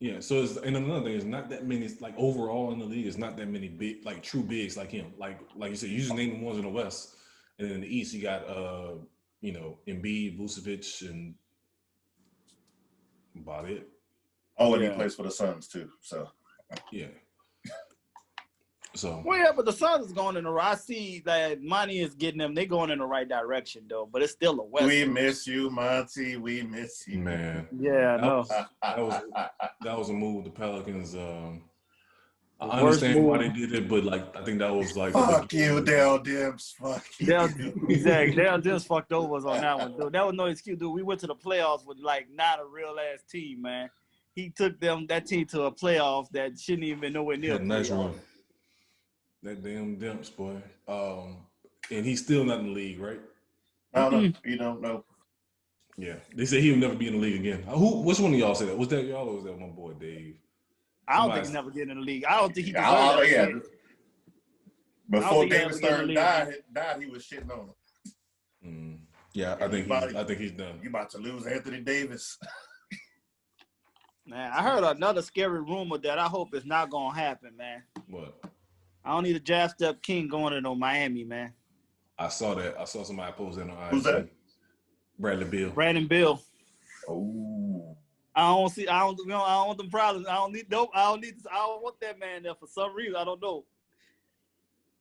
Yeah. So and another thing is not that many. Like overall in the league, it's not that many big, like true bigs like him. Like you said, you just name the ones in the West, and in the East you got Embiid, Vucevic, and about it. Oh, and he plays for the Suns too. So yeah. So but the Suns is going in the right. I see that money is getting them. They're going in the right direction though, but it's still a West. We miss you, Monty. We miss you, man. Yeah, no. That was a move with the Pelicans. I understand why they did it, but like I think that was like fuck you, Dale Dibbs. Fuck you. Exactly. Dale Dibbs fucked over us on that one, dude. That was no excuse, dude. We went to the playoffs with like not a real ass team, man. He took that team to a playoff that shouldn't even been nowhere near. Nice run. That damn Dimps, boy. And he's still not in the league, right? I don't know. You don't know. Yeah. They say he'll never be in the league again. Which one of y'all said that? Was that y'all or was that my boy Dave? I don't think he's never getting in the league. I don't think he deserves it. Before think he'll David ever get in Stern the died, he was shitting on him. Yeah, I think he's done. You about to lose Anthony Davis. Man, I heard another scary rumor that I hope is not gonna happen, man. What? I don't need a draft step king going into Miami, man. I saw that. I saw somebody post that on IG. Who's that? Bradley Beal. Brandon Bill. Oh. I don't want them problems. I don't want that man there for some reason. I don't know.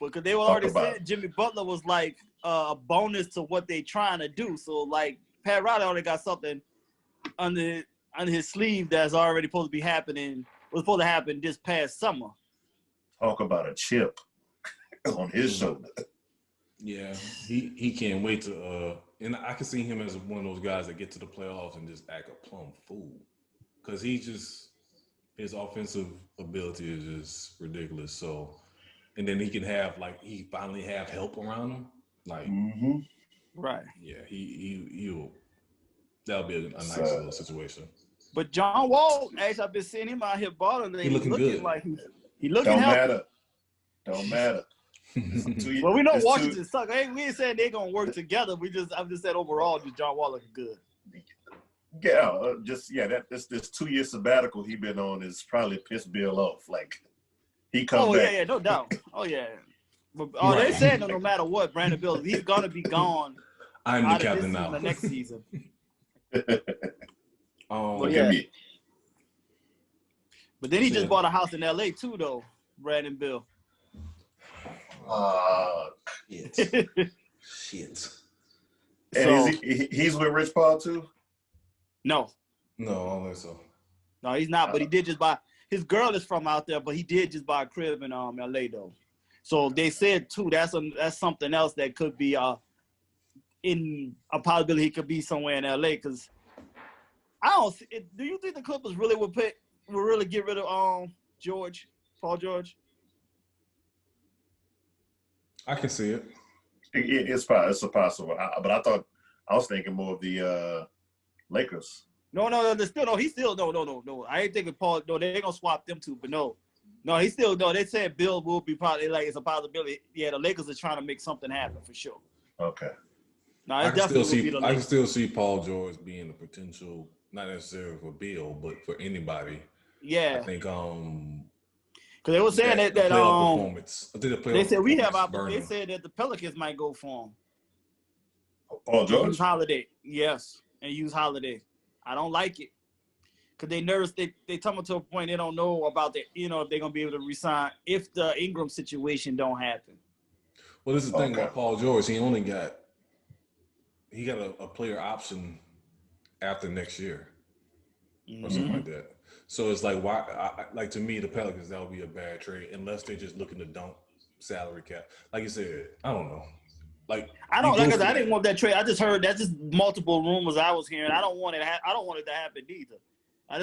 Because they were already saying Jimmy Butler was like a bonus to what they trying to do. So like Pat Riley already got something under his sleeve that's already supposed to be happening. Was supposed to happen this past summer. Talk about a chip on his shoulder. Yeah, he can't wait to and I can see him as one of those guys that get to the playoffs and just act a plumb fool. Because his offensive ability is just ridiculous. So, and then he finally have help around him. Like, right. Yeah, he'll that'll be a nice little situation. But John Wall, actually, I've been seeing him out here balling. He looking good. Like he looking healthy. Don't matter. Well, we know Washington suck. Hey, we ain't saying they're gonna work together. I'm just saying overall, just John Wall looking good. Yeah, this 2-year sabbatical he been on is probably pissed Bill off. Like he come back. Yeah, no doubt. Oh yeah. But they saying no matter what, Brandon Bill, he's gonna be gone. I'm the captain now. The next season. Look at me. But then he just bought a house in LA too, though, Brandon Bill. Shit. And he's with Rich Paul too? No, I don't think so. No, he's not. But he did just buy. His girl is from out there, but he did just buy a crib in LA though. So they said too. That's something else that could be in a possibility. He could be somewhere in LA because I don't see it. Do you think the Clippers really will really get rid of Paul George? I can see it. It's possible. But I was thinking more of the Lakers. No. He's still no. I ain't thinking Paul. No, they ain't gonna swap them two. But no, he's still no. They said Bill will be probably like it's a possibility. Yeah, the Lakers are trying to make something happen for sure. Okay. No, I can still see Paul George being a potential, not necessarily for Bill, but for anybody. Yeah. I think because they were saying that performance. They said we have they said that the Pelicans might go for him. Paul George? Use Holiday. Yes. And use Holiday. I don't like it. Because they nervous. They come to a point they don't know about if they're gonna be able to resign if the Ingram situation don't happen. Well, this is the thing about Paul George. He got a player option after next year. Or something like that. So it's like, why? Like to me, the Pelicans, that would be a bad trade unless they're just looking to dump salary cap. Like you said, I don't know. Like I didn't want that trade. I just heard that's just multiple rumors I was hearing. I don't want it. I don't want it to happen either. I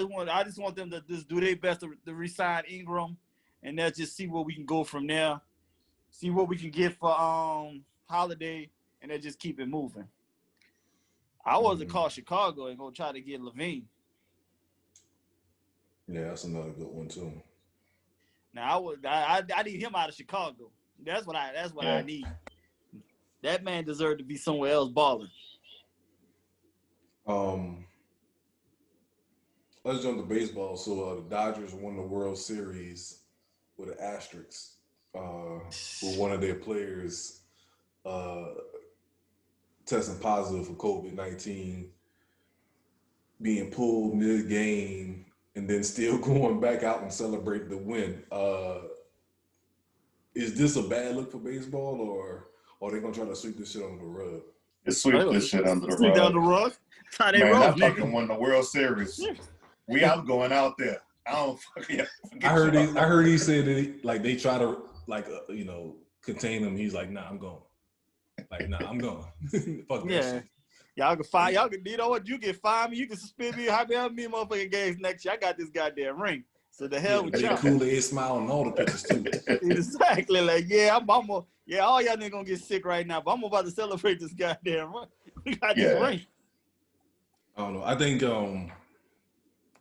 just want them to just do their best to re-sign Ingram, and then just see where we can go from there. See what we can get for Holiday, and then just keep it moving. I wasn't call Chicago and go try to get Levine. Yeah, that's another good one too. Now I need him out of Chicago. That's what I need. That man deserved to be somewhere else balling. Let's jump to baseball. So the Dodgers won the World Series with an asterisk. With one of their players testing positive for COVID-19, being pulled mid-game, and then still going back out and celebrate the win. Is this a bad look for baseball, or are they gonna try to sweep this shit under the rug? Just sweep this shit under the rug. Sweep under the rug? That's how they roll, that fucking won the World Series. I'm going out there. I don't fucking. I heard he said that they try to contain him. He's like, nah, I'm going. I'm going. Fuck that shit. Y'all can fire. You know what? You can fire me. You can suspend me. How many motherfucking games next year? I got this goddamn ring. So the hell with y'all. Kool-Aid smile on all the pictures too. Exactly. Like, all y'all niggas gonna get sick right now, but I'm about to celebrate this goddamn ring. We got this ring. I don't know. I think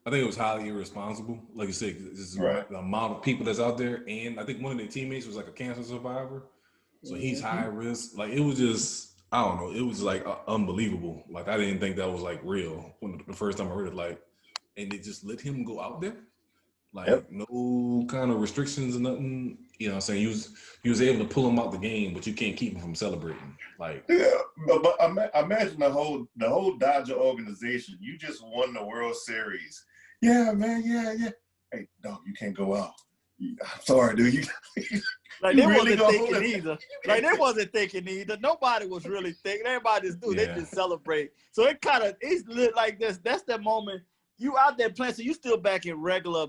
I think it was highly irresponsible. Like you said, this is Right. the amount of people that's out there, and I think one of their teammates was like a cancer survivor, so he's high risk. Like it was just, I don't know, it was like unbelievable. Like I didn't think that was like real when the first time I heard it. Like, and they just let him go out there, like Yep. no kind of restrictions or nothing. You know what I'm saying? He was able to pull him out the game, but you can't keep him from celebrating. Like, Yeah, but imagine the whole Dodger organization. You just won the World Series. Yeah, man. Yeah. Hey, no, you can't go out. I'm sorry, dude. Like You they really wasn't gonna thinking hold it? either. Like they wasn't thinking either. Nobody was really thinking. Everybody just do. They Yeah. just celebrate. So it's lit like this. That's the moment you out there playing. So you still back in regular,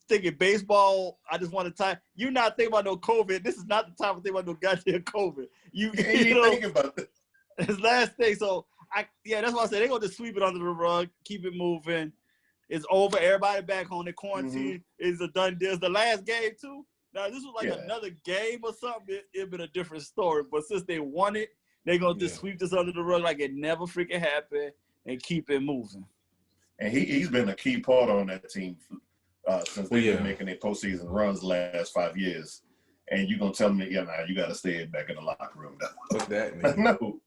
thinking baseball. I just want to time. You're not thinking about no COVID. This is not the time to think about no goddamn COVID. You ain't thinking about that. His last thing. So that's why I said they're gonna just sweep it under the rug, keep it moving. It's over. Everybody back home. The quarantine is a done deal. It's the last game too. Now this was like another game or something. It'd been a different story. But since they won it, they're gonna just sweep this under the rug like it never freaking happened and keep it moving. And he's been a key part on that team since they've been making their postseason runs the last 5 years. And you're gonna tell me, you got to stay back in the locker room now. fuck that, man. No.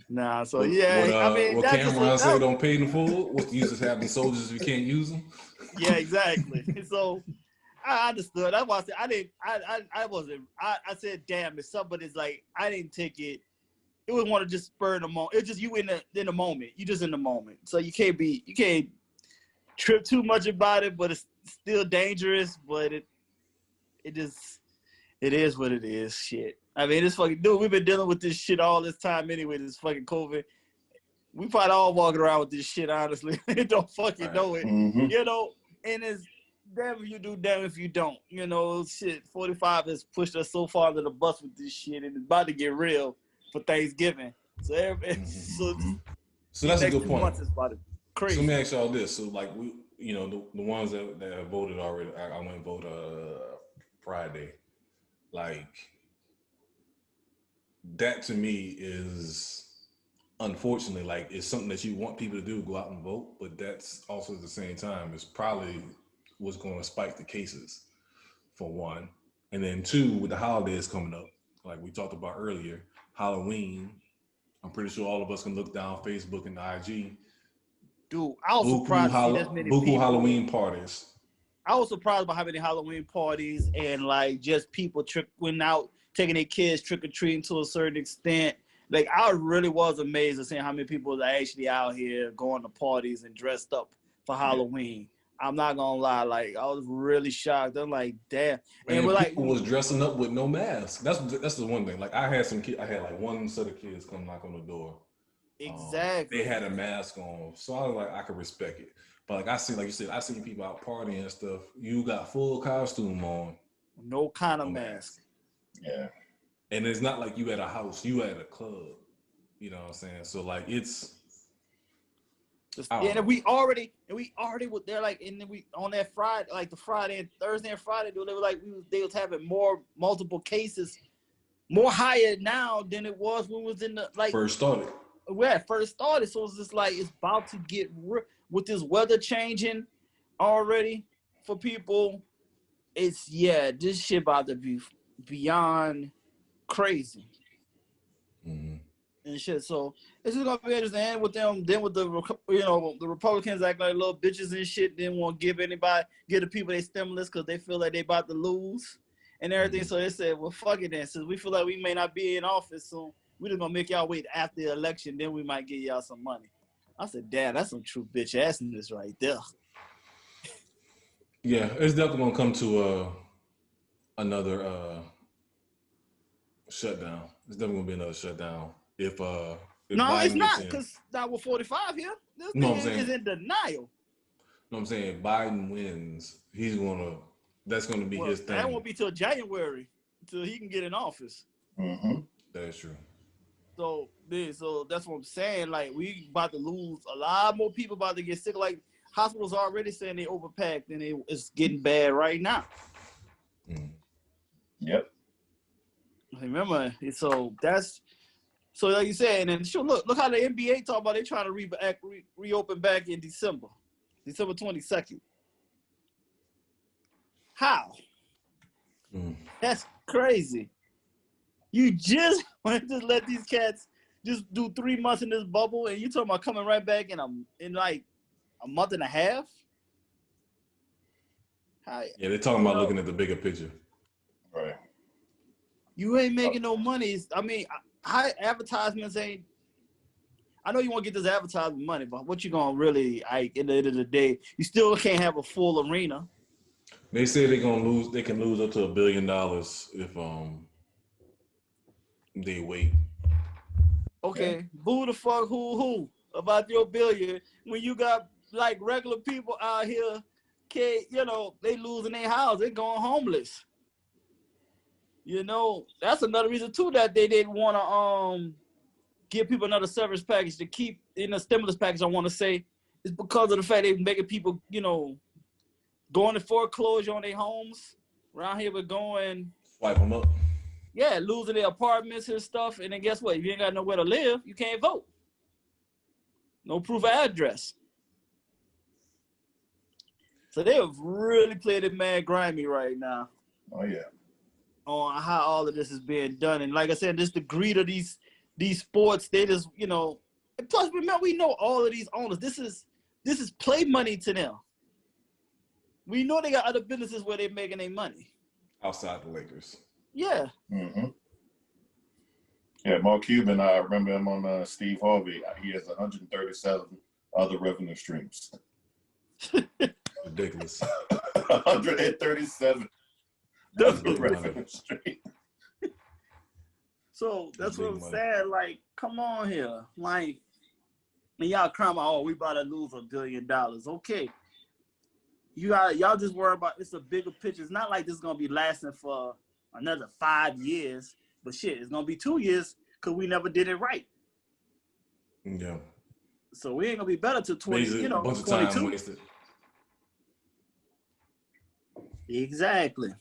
Nah, so What that's Cameron said, don't pay in full. What's the use of having soldiers if you can't use them? Yeah, exactly. So I understood. That's why I said I said, damn, if somebody's like, I didn't take it. It was want to just spur the moment. It's just you in the moment. You just in the moment. So you can't trip too much about it, but it's still dangerous. But it is what it is. Shit. I mean, this fucking dude, we've been dealing with this shit all this time anyway, this fucking COVID. We probably all walking around with this shit, honestly. Don't fucking know it. Mm-hmm. And it's damn if you do, damn if you don't. Shit, 45 has pushed us so far under the bus with this shit, and it's about to get real for Thanksgiving. So So that's a good point. Months is about to crazy. So let me ask y'all this. So like we, the ones that have voted already, I went and vote Friday. Like that to me is unfortunately like it's something that you want people to do, go out and vote, but that's also at the same time is probably what's going to spike the cases for one. And then two, with the holidays coming up, like we talked about earlier, Halloween, I'm pretty sure all of us can look down Facebook and IG. Dude, I was surprised to see this many people. Halloween parties. I was surprised by how many Halloween parties and like just people went out, taking their kids trick-or-treating to a certain extent. Like I really was amazed at seeing how many people are actually out here going to parties and dressed up for Halloween. I'm not gonna lie, like I was really shocked. I'm like, damn. And we're like, people was dressing up with no mask. That's the one thing. Like I had like one set of kids come knock on the door. Exactly. They had a mask on, so I was like, I could respect it. But like I see, like you said, I seen people out partying and stuff. You got full costume on, no kind of mask. Yeah. And it's not like you at a house, you at a club. You know what I'm saying? So like it's. And we already were there, like, and then we on that Friday, like the Friday and Thursday and Friday, dude, they were like they was having multiple cases, more higher now than it was when it was in the like first started. First started, so it's just like it's about to get with this weather changing already for people. It's this shit about to be beyond crazy. Mm-hmm. And shit, so it's just gonna be interesting with them. Then with the Republicans act like little bitches and shit. Didn't want to give the people their stimulus because they feel like they about to lose and everything. Mm-hmm. So they said, well, fuck it then. Since we feel like we may not be in office soon, we just gonna make y'all wait after the election. Then we might give y'all some money. I said, damn, that's some true bitch assness right there. Yeah, it's definitely gonna come to another shutdown. It's definitely gonna be another shutdown. If no, Biden it's not, because now with 45 here, this thing is in denial. No, I'm saying Biden wins, that's gonna be his thing. That won't be till January, till he can get in office. Mm-hmm. That's true. So that's what I'm saying. Like we about to lose a lot more people, about to get sick. Like hospitals already saying they overpacked and it's getting bad right now. Mm. Yep. Remember, so like you said, and then look how the NBA talk about they trying to reopen back in December. December 22nd. How? That's crazy. You just want to let these cats just do 3 months in this bubble, and you talking about coming right back in like a month and a half? How, Yeah, they're talking about looking at the bigger picture. Right. You ain't making no money. I mean, high advertisements ain't. I know you want to get this advertisement money, but what you gonna really like at the end of the day? You still can't have a full arena. They say they're gonna lose. They can lose up to $1 billion if they wait. Okay, boo the fuck who about your billion when you got like regular people out here, they losing their house, they going homeless. That's another reason too that they didn't want to give people another severance package to keep in a stimulus package. I want to say is because of the fact they're making people, going to foreclosure on their homes. Around here, we're going Swipe them up. Yeah, losing their apartments and stuff. And then guess what? If you ain't got nowhere to live, you can't vote. No proof of address. So they have really played it mad grimy right now. Oh yeah. On how all of this is being done. And like I said, just the greed of these sports, they just, and plus remember, we know all of these owners. This is play money to them. We know they got other businesses where they're making their money. Outside the Lakers. Yeah. Mm-hmm. Yeah, Mark Cuban, I remember him on Steve Harvey. He has 137 other revenue streams. Ridiculous. 137 other revenue streams. So that's what I'm saying. Like, come on here. Like, and y'all crying about, we about to lose $1 billion. Okay. Y'all just worry about it's a bigger picture. It's not like this is gonna be lasting for another 5 years, but shit, it's gonna be 2 years because we never did it right. Yeah. So we ain't gonna be better till 20, a bunch of time 22. wasted. Exactly.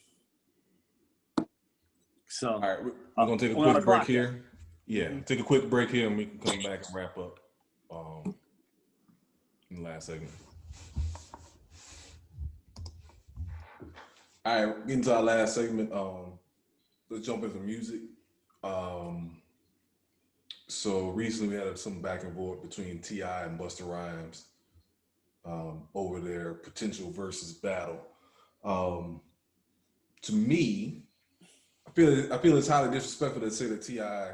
So all right, we're gonna take a quick break here. Yeah, take a quick break here, and we can come back and wrap up in the last segment. All right, getting to our last segment. Let's jump into music. So recently we had some back and forth between T.I. and Busta Rhymes over their potential versus battle. To me, I feel it's highly disrespectful to say that T.I.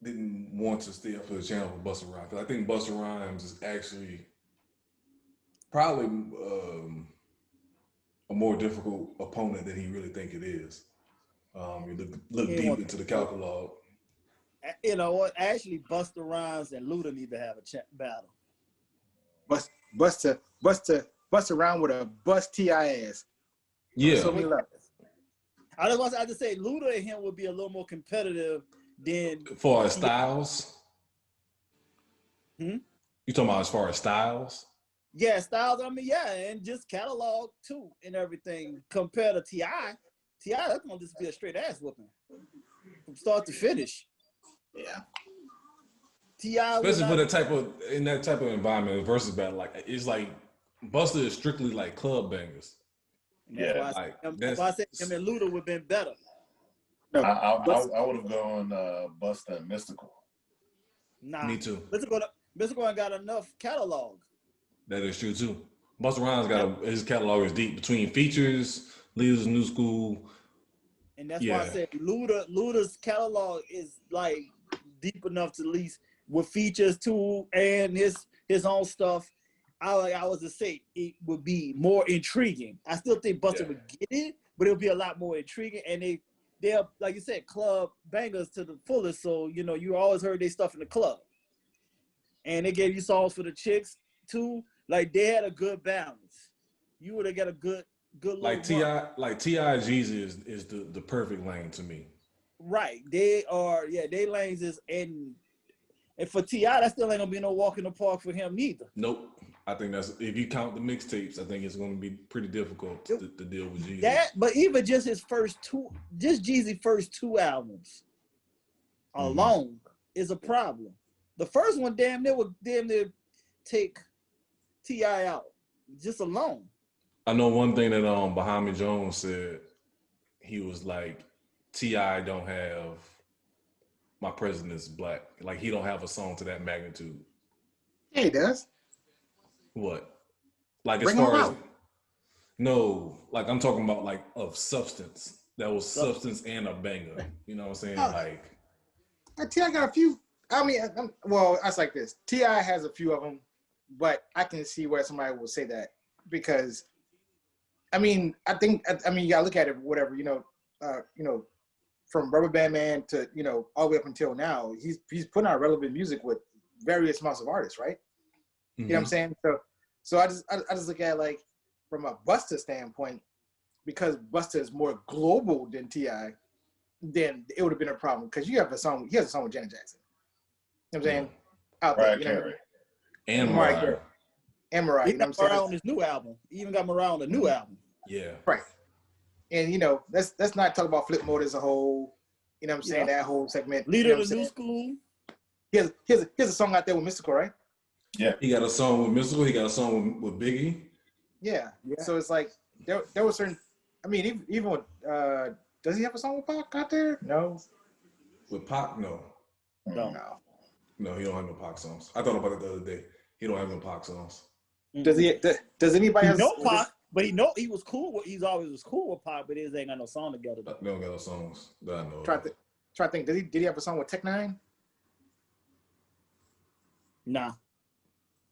didn't want to stay up for the channel for Busta Rhymes. I think Busta Rhymes is actually probably a more difficult opponent than he really think it is. You look deep into the catalog. You know what? Actually, Busta Rhymes and Luda need to have a battle. Busta Rhymes with a bust T.I. ass. Yeah. So I just say Luda and him would be a little more competitive than as far as styles. You talking about as far as styles? Yeah, styles. I mean, yeah, and just catalog too and everything compared to T.I. T.I. that's gonna just be a straight ass whooping from start to finish. Yeah. T.I. especially for in that type of environment versus battle, like it's like Busta is strictly like club bangers. That's why I said him and Luda would have been better. No, I would have gone Busta and Mystical. Nah, me too. Mystical ain't got enough catalog. That is true too. Busta Rhymes his catalog is deep between features, Leaders of New School. And that's why I said Luda's catalog is like deep enough to at least with features too and his own stuff. I was to say it would be more intriguing. I still think Busta would get it, but it'll be a lot more intriguing. And they're like you said, club bangers to the fullest. So you always heard their stuff in the club, and they gave you songs for the chicks too. Like they had a good balance. You would have got a good like T.I. Jeezy is the perfect lane to me. Right. They are, they lanes is and for T.I. that still ain't gonna be no walk in the park for him neither. Nope. I think that's if you count the mixtapes, I think it's gonna be pretty difficult to deal with Jeezy. But even just Jeezy's first two albums alone is a problem. The first one damn near take T.I. out just alone. I know one thing that Bahami Jones said. He was like, T.I. don't have My President's Black. Like, he don't have a song to that magnitude. Yeah, he does. What? Like, Bring as far him as out. no, like I'm talking about like of substance. That was substance and a banger. You know what I'm saying? Like, T.I. got a few. I mean, well, that's like this. T.I. has a few of them, but I can see where somebody will say that because, I mean, I mean, you gotta look at it. Whatever, from Rubber Band Man to all the way up until now, he's putting out relevant music with various amounts of artists, right? mm-hmm. You know what I'm saying? So I just look at it like from a Busta standpoint, because Busta is more global than T.I., then it would have been a problem because he has a song with Janet Jackson. You know what I'm saying? Out there, Carey. And Mariah. Mariah. And Mariah. He You know got what I'm Mariah saying? on his new album. He even got Mariah on the new album. Yeah. Right. And let's not talk about Flip Mode as a whole. You know what I'm saying? That whole segment. Leader you know of the new school. Here's a song out there with Mystical, right? Yeah. He got a song with Mystical. He got a song with Biggie. Yeah. So it's like there were certain. I mean, even with does he have a song with Pac out there? No. With Pac, no. No, he don't have no Pac songs. I thought about it the other day. He don't have no Pac songs. Does he? Does anybody have? No Pac, but he was cool. He's always was cool with Pac, but they ain't got no song together. They don't got no songs that I know. Try to think. Did he have a song with Tech Nine? Nah.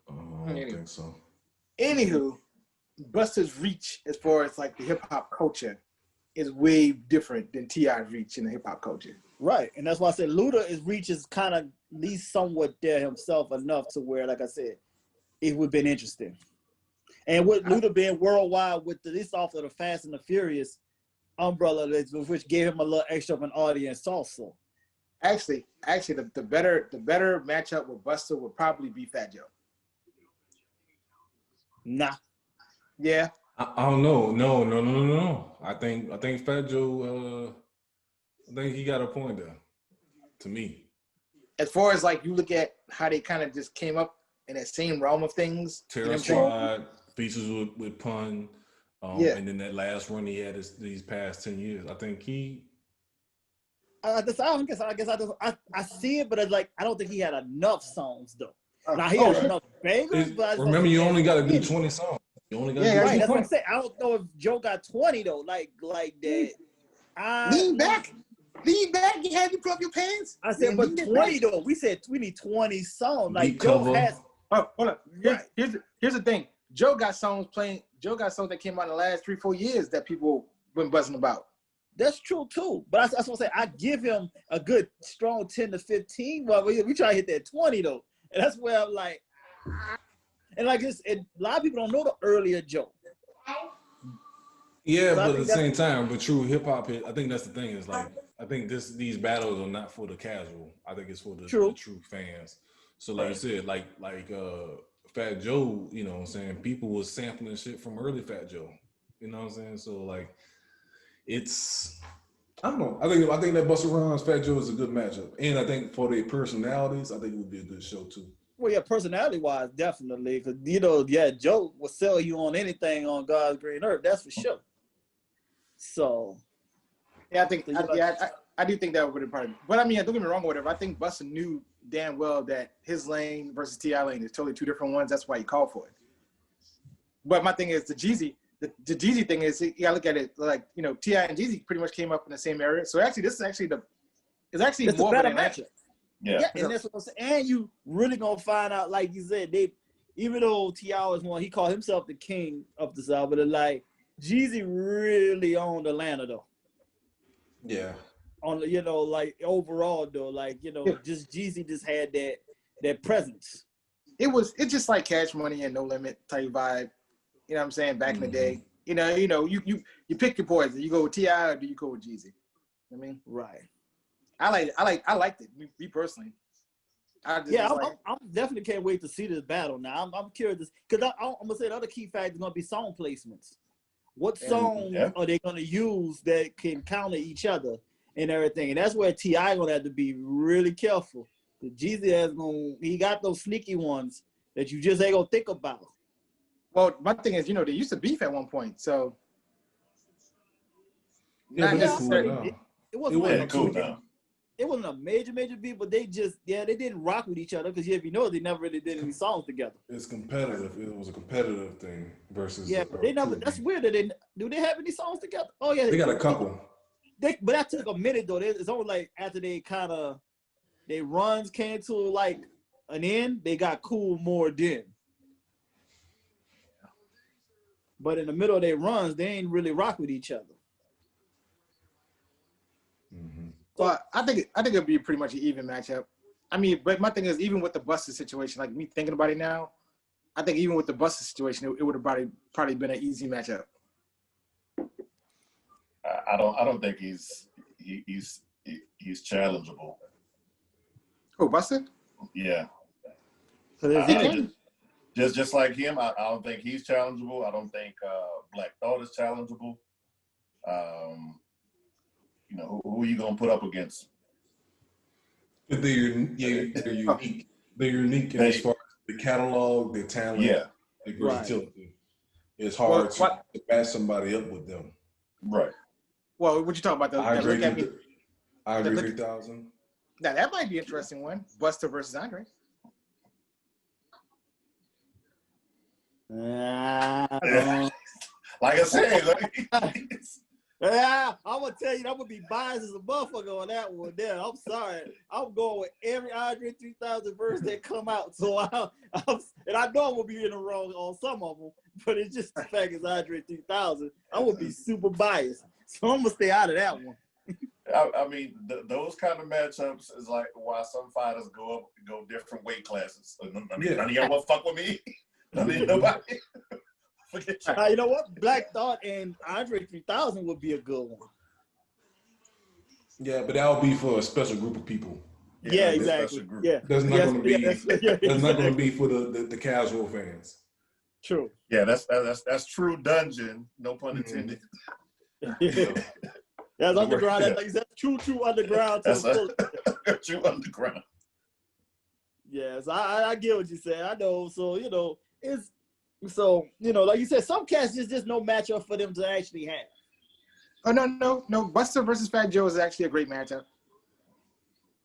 I don't think so. Anywho, Busta's reach as far as like the hip hop culture is way different than T.I.'s reach in the hip hop culture. Right, and that's why I said Luda's reach is kind of at least somewhat there himself enough to where, like I said, it would have been interesting. And with Luda being worldwide with this off of the Fast and the Furious umbrella, which gave him a little extra of an audience also. Actually, the better matchup with Busta would probably be Fat Joe. Nah. Yeah. I don't know. No. I think Fat Joe. I think he got a point there. To me, as far as like you look at how they kind of just came up in that same realm of things. Terror Squad, features with Pun, and then that last run he had these past 10 years. I think he. I see it, but it's like I don't think he had enough songs though. Now he has enough bangers, but remember you only got to do 20 songs. You only got to do right. 20. That's what I'm saying. I don't know if Joe got 20 though. Like that. Lean back. You have you pull up your pants. I said, but 20 though. We said we need 20 songs. Like Joe has. Oh, hold on. Here's the thing. Joe got songs that came out in the last 3-4 years that people been buzzing about. That's true too. But that's what I'm saying. I give him a good strong 10 to 15. Well, we try to hit that 20 though. And that's where I'm like, and like this, a lot of people don't know the earlier Joe. Yeah, but at the same time, but true hip hop, I think that's the thing is like, I think these battles are not for the casual. I think it's for the true fans. So like you said, like Fat Joe, you know what I'm saying? People was sampling shit from early Fat Joe. You know what I'm saying? So like, it's, I don't know. I think that Busta Rhymes Fat Joe is a good matchup, and I think for their personalities, I think it would be a good show too. Well, yeah, personality-wise, definitely, because Joe will sell you on anything on God's green earth. That's for sure. So, yeah, I do think that would be part of it. But I mean, don't get me wrong or whatever. I think Busta knew damn well that his lane versus T.I. lane is totally two different ones. That's why he called for it. But my thing is the Jeezy thing is, you gotta look at it like, T.I. and Jeezy pretty much came up in the same area. So actually, this is more of a better matchup. Yeah, and that's what I'm saying. And you really gonna find out, like you said, even though T.I. was one, he called himself the king of the South, but like Jeezy really owned Atlanta though. Yeah. On like overall though, like just Jeezy just had that presence. It's just like Cash Money and No Limit type vibe. You know what I'm saying? Back in the day, you pick your poison. You go with T.I. or do you go with Jeezy? I mean, right. I liked it. Me personally. I'm definitely can't wait to see this battle. Now I'm curious because I'm gonna say the other key factor is gonna be song placements. What songs are they gonna use that can counter each other and everything? And that's where T.I. gonna have to be really careful. Because Jeezy he got those sneaky ones that you just ain't gonna think about. Well, my thing is, they used to beef at one point, so Yeah, not but it's cool necessarily. now. It It wasn't wasn't like cool too- now. it wasn't a major beef, but they didn't rock with each other because if you know they never really did any songs together. It's competitive. It was a competitive thing versus. Yeah, but they never. That's weird that they have any songs together? Oh yeah, They got a couple. but that took a minute though. It's only like after they runs came to like an end, they got cool more then. But in the middle of their runs, they ain't really rock with each other. Mm-hmm. Well, I think it'd be pretty much an even matchup. I mean, but my thing is, even with the Buster situation, like me thinking about it now, I think even with the Buster situation, it would have probably been an easy matchup. I don't think he's challengeable. Oh, Buster? Yeah. So there's Just like him, I don't think he's challengeable. I don't think Black Thought is challengeable. Who are you gonna put up against? But they're unique. They're unique in as far as the catalog, their talent, Yeah. their versatility. It's hard to match somebody up with them. Right. Well, what you talking about? I agree. I agree. Look- 3000. Now that might be an interesting one. Buster versus Andre. Like I said, yeah, I'm gonna tell you, I'm gonna be biased as a motherfucker on that one. There, I'm sorry. I'm going with every Andre 3000 verse that come out. So and I know I'm gonna be in the wrong on some of them, but it's just the fact it's Andre 3000. I would be super biased, so I'm gonna stay out of that one. I mean, those kind of matchups is like why some fighters go different weight classes. None of y'all want to fuck with me. None of nobody. Forget you. You know what? Black Thought and Andre 3000 would be a good one. Yeah, but that would be for a special group of people. Yeah, exactly. Yeah, That's not going to be. that's not going to be for the casual fans. True. Yeah, that's true dungeon. No pun intended. That's underground. That's true underground. That's true underground. Yes, I get what you said. I know. So it's like you said, some cats just no matchup for them to actually have. Oh no. Buster versus Fat Joe is actually a great matchup.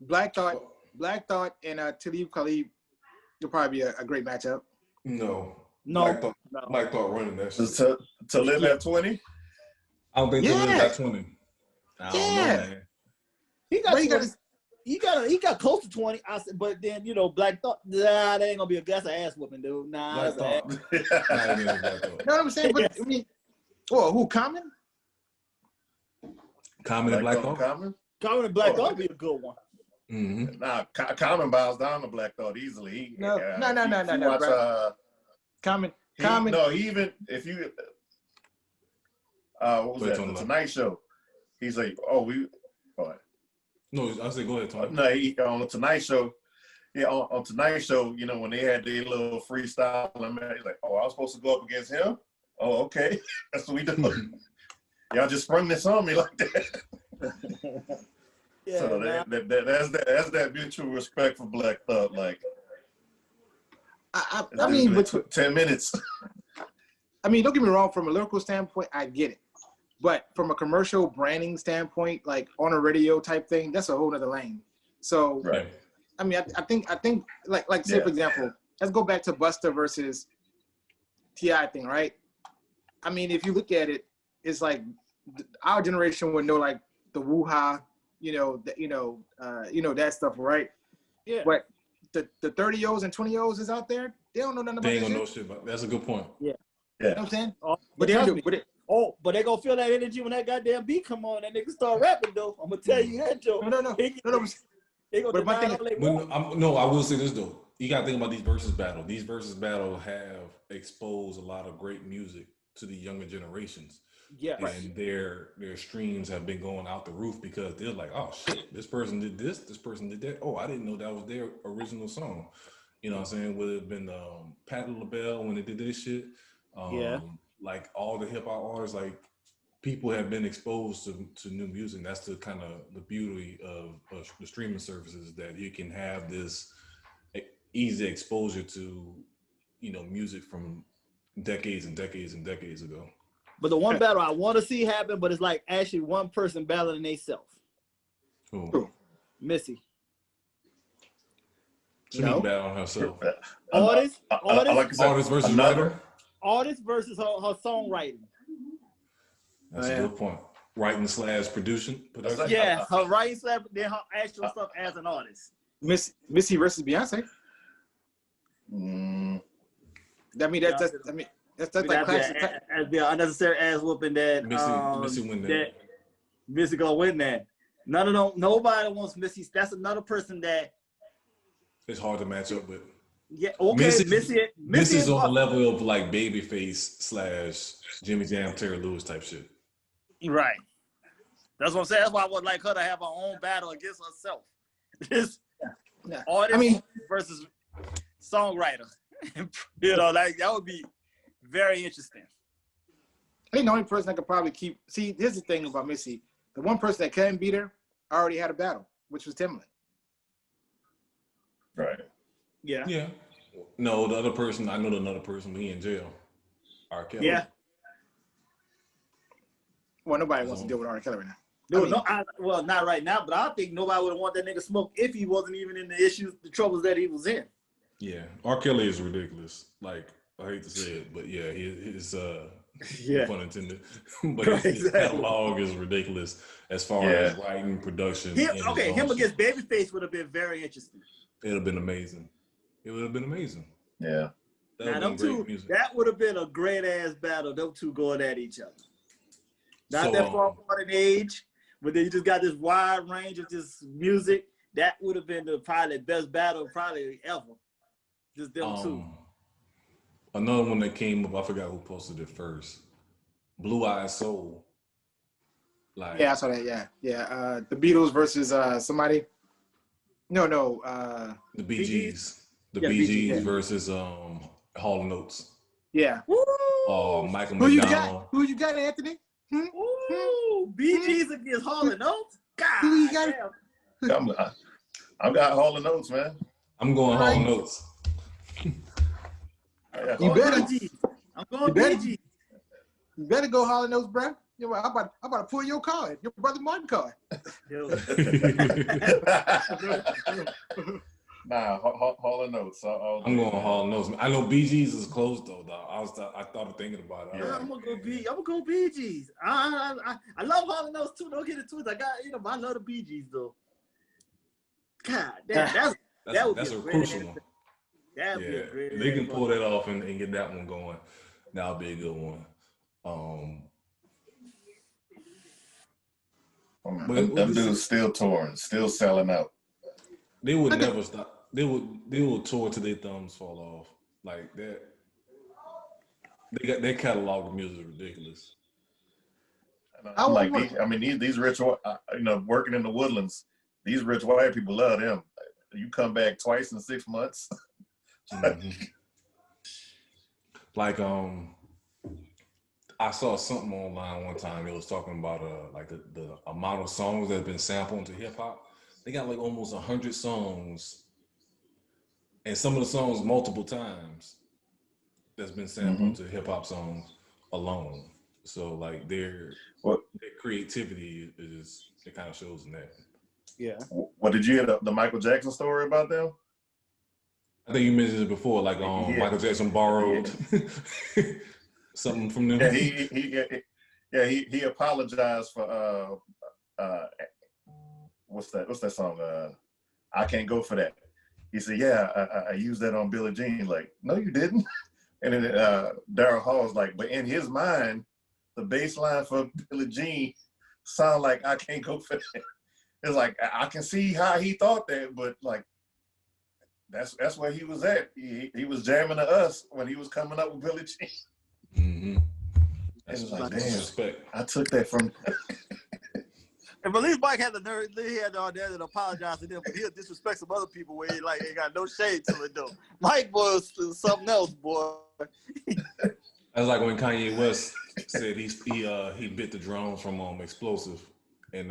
Black Thought and Talib Khalib will probably be a great matchup. No. No. Black Thought running that shit. To live at 20? I don't think Talib got 20. I don't know, man. He got 20. He got close to 20. I said, but then Black Thought, that ain't gonna be that's an ass whooping, dude. Nah, Black Thought. You know what I'm saying? But I mean, who Common? Common and Black Thought. Common and Black Thought would be a good one. Mm-hmm. Nah, Common bows down to Black Thought easily. No, Watch, Common. No, even if you what was that? The Tonight Show. He's like, all right. No, I say go ahead, Tom. No, on the Tonight Show. Yeah, on Tonight Show, when they had their little freestyle, he's like, I was supposed to go up against him? Oh, okay. That's what we do. Y'all just sprung this on me like that. Yeah, so that's that mutual respect for Black Thought. Like, I mean, but 10 minutes. I mean, don't get me wrong. From a lyrical standpoint, I get it. But from a commercial branding standpoint, like on a radio type thing, that's a whole nother lane. So, right. I mean, I think like say, for example, let's go back to Buster versus T.I. thing, right? I mean, if you look at it, it's like our generation would know like the woo-ha, that stuff, right? Yeah. But the 30-year-olds and 20-year-olds is out there, they don't know nothing about They that ain't gonna know shit. shit about. That's a good point. Yeah. You know what I'm saying? But they gonna feel that energy when that goddamn beat come on. That nigga start rapping though. I'm gonna tell you that, Joe. No. They gonna my thing I will say this though. You gotta think about these versus battle. These versus battle have exposed a lot of great music to the younger generations. Yeah. And their streams have been going out the roof because they're like, oh shit, this person did this person did that. Oh, I didn't know that was their original song. You know what I'm saying? Would it have been Patti LaBelle when they did this shit? Like all the hip hop artists, like people have been exposed to new music. That's the kind of the beauty of the streaming services, that you can have this easy exposure to, music from decades and decades and decades ago. But the one battle I want to see happen, but it's like actually one person battling themselves. Who? Missy. She mean battle herself. Artist versus writer. Artist versus her songwriting. That's a good point. Writing / production. Yeah, her writing / then her actual stuff as an artist. Missy versus Beyonce. That's like classic. As the unnecessary ass whooping that Missy win that. Missy gonna win that. Nobody wants Missy. That's another person that it's hard to match up with. Yeah, okay. Missy's on the level of like Babyface / Jimmy Jam, Terry Lewis type shit. Right. That's what I'm saying. That's why I would like her to have her own battle against herself. Artist versus songwriter. Like that would be very interesting. I think the only person that could probably see, here's the thing about Missy. The one person that couldn't beat her already had a battle, which was Timbaland. Right. Yeah. Yeah. No, the other person, I know another person, he in jail. R. Kelly. Yeah. Well, nobody wants to deal with R. Kelly right now. Well, not right now, but I think nobody would want that nigga smoke if he wasn't even in the troubles that he was in. Yeah. R. Kelly is ridiculous. Like, I hate to say it, but yeah, his pun intended. But his catalog is ridiculous as far as writing, production. Him against Babyface would have been very interesting. It would have been amazing. Yeah. That would have been a great ass battle. Them two going at each other. Not that far apart in age, but then you just got this wide range of just music. That would have been probably the best battle probably ever. Just them two. Another one that came up, I forgot who posted it first. Blue Eyed Soul. Yeah, I saw that. Yeah. The Beatles versus somebody. No. The Bee Gees. The Bee Gees versus Hall & Oates. Yeah. Michael McDonald. Who you got, Anthony? Ooh, Bee Gees against Hall & Oates? God. Who you got? I've got Hall & Oates, man. I'm going Hall & Oates. You better. I'm going Bee Gees. You better go Hall & Oates, bro. I'm about to pull your card, your brother Martin card. Nah, Hall & Oates. I'm going Hall & Oates. I know Bee Gees is closed though. I thought of thinking about it. Yeah, I'm gonna go Bee Gees. I love Hall & Oates too. Don't get it twisted. I love the Bee Gees though. God damn, that's a crucial one. That'd be a great. They can pull that off and get that one going. That'll be a good one. Them dudes still touring, still selling out. They would never stop. They would tour till their thumbs fall off. Like that. They got their catalog of music is ridiculous. These rich, working in the Woodlands, these rich white people love them. You come back twice in 6 months. Mm-hmm. Like I saw something online one time. It was talking about the amount of songs that have been sampled into hip hop. They got like almost 100 songs, and some of the songs multiple times that's been sampled to hip hop songs alone. So like their creativity it kind of shows in that. Yeah. What did you hear the Michael Jackson story about them? I think you mentioned it before. Like Michael Jackson borrowed something from them. Yeah, he apologized for what's that song? I Can't Go For That. He said, I used that on Billie Jean. Like, no, you didn't. And then Daryl Hall's like, but in his mind, the bass line for Billie Jean sound like I Can't Go For That. It's like, I can see how he thought that, but like, that's where he was at. He was jamming to us when he was coming up with Billie Jean. Mm-hmm. That's like, damn, respect. I took that from. And at least Mike had the nerve, he had the audacity to apologize to them, but he'll disrespect some other people where he ain't got no shade to it though. Mike was something else, boy. That's like when Kanye West said he bit the drums from Explosive and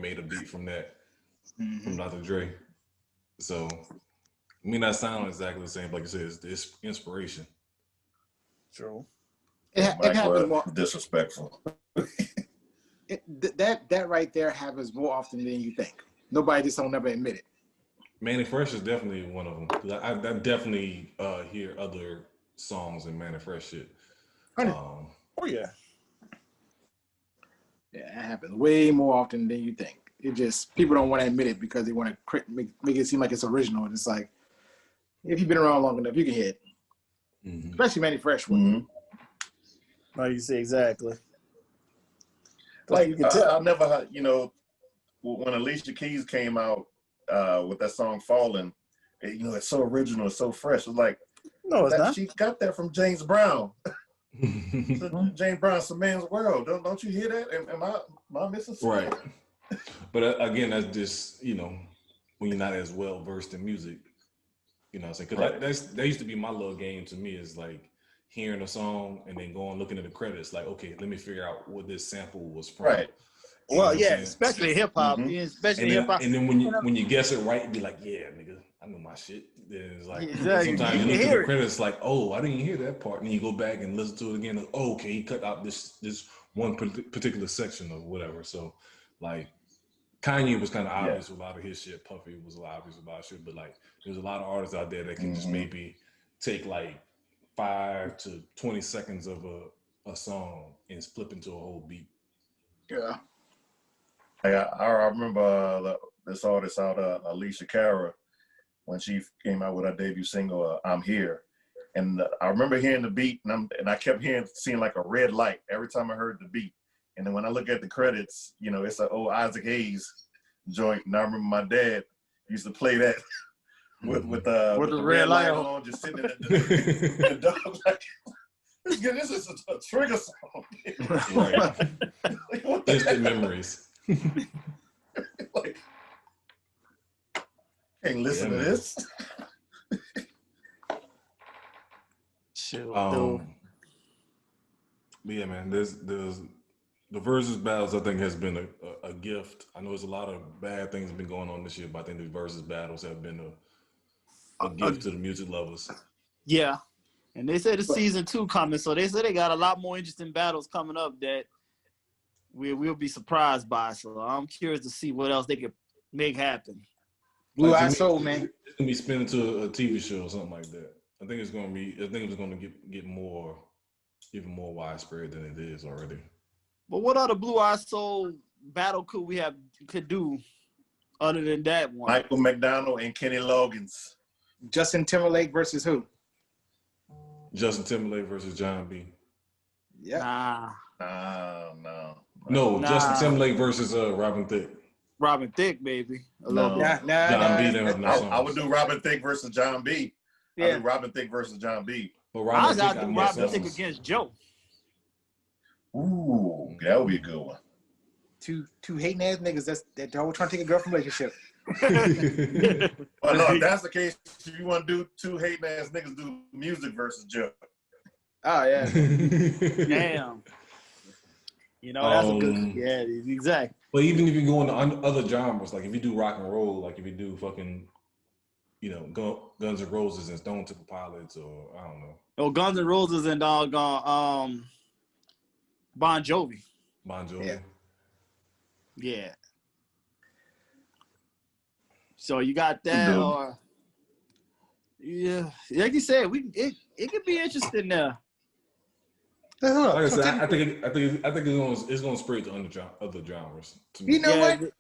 made a beat from that from Dr. Dre. So I mean that sound exactly the same, like you said, it's inspiration. True. It happens Michael more. disrespectful. That right there happens more often than you think. Nobody just don't never admit it. Manny Fresh is definitely one of them. 'Cause I definitely hear other songs in Manny Fresh shit. Oh yeah. Yeah, that happens way more often than you think. It just people don't want to admit it because they want to make it seem like it's original. And it's like if you've been around long enough, you can hear it. Mm-hmm. Especially Manny Fresh. No, you see exactly. Like You can tell. I never had, when Alicia Keys came out with that song "Falling," it's so original, it's so fresh. It's like No, it's not. she got that from James Brown. James Brown, "Some Man's World." Don't you hear that? Am I missing something? Right. But again, that's just when you're not as well versed in music, you know what I'm saying? Because that used to be my little game to me, is like hearing a song and then going looking at the credits, like, okay, let me figure out what this sample was from. Right. You know Well, what yeah, I'm saying? especially hip hop. Mhm. Yeah, especially And then, hip hop. and then when you guess it right, be like, yeah, nigga, I know my shit. Then it's like Exactly. sometimes You you look can at hear the it. credits, like, oh, I didn't hear that part, and then you go back and listen to it again. Like, oh, okay, he cut out this one particular section or whatever. So, like, Kanye was kind of obvious with a lot of his shit. Puffy was a lot obvious about shit, but like, there's a lot of artists out there that can just maybe take like 5 to 20 seconds of a song and flip into a whole beat. Yeah. I remember this artist out, Alicia Cara, when she came out with her debut single, "I'm Here," and I remember hearing the beat, and I kept seeing like a red light every time I heard the beat. And then when I look at the credits, it's an old Isaac Hayes joint, and I remember my dad used to play that with the red light on, just sitting in the dog like. This is a trigger song. Right. Instant memories. Like, can't listen to this. But yeah, man, there's the versus battles, I think, has been a gift. I know there's a lot of bad things been going on this year, but I think the versus battles have been a gift to the music lovers. Yeah. And they said the season 2 coming, so they said they got a lot more interesting battles coming up that we'll be surprised by. So I'm curious to see what else they could make happen. Blue Eye Soul, man. It's gonna be spin into a TV show or something like that. I think it's gonna get even more widespread than it is already. But what other Blue Eye Soul battle could do other than that one? Michael McDonald and Kenny Loggins. Justin Timberlake versus who? Justin Timberlake versus John B. Yeah. No, Justin Timberlake versus Robin Thicke. Robin Thicke, baby. John B. I would do Robin Thicke versus John B. Yeah. I do Robin Thicke versus John B. But I was out to Robin Thicke against Joe. Ooh, that would be a good one. Two hating ass niggas that always trying to take a girl from relationship. Well, no, if that's the case, if you want to do two hating ass niggas, do music versus Joe. Oh yeah. Damn. That's a good. Yeah, exactly. But even if you go into other genres, like if you do rock and roll, like if you do fucking, Guns N' Roses and Stone Temple Pilots, or I don't know. Oh, Guns N' Roses and doggone Bon Jovi. Bon Jovi. Yeah. So you got that, or like you said, it could be interesting now. Like I said, I think it's gonna spread to other genres. You know what?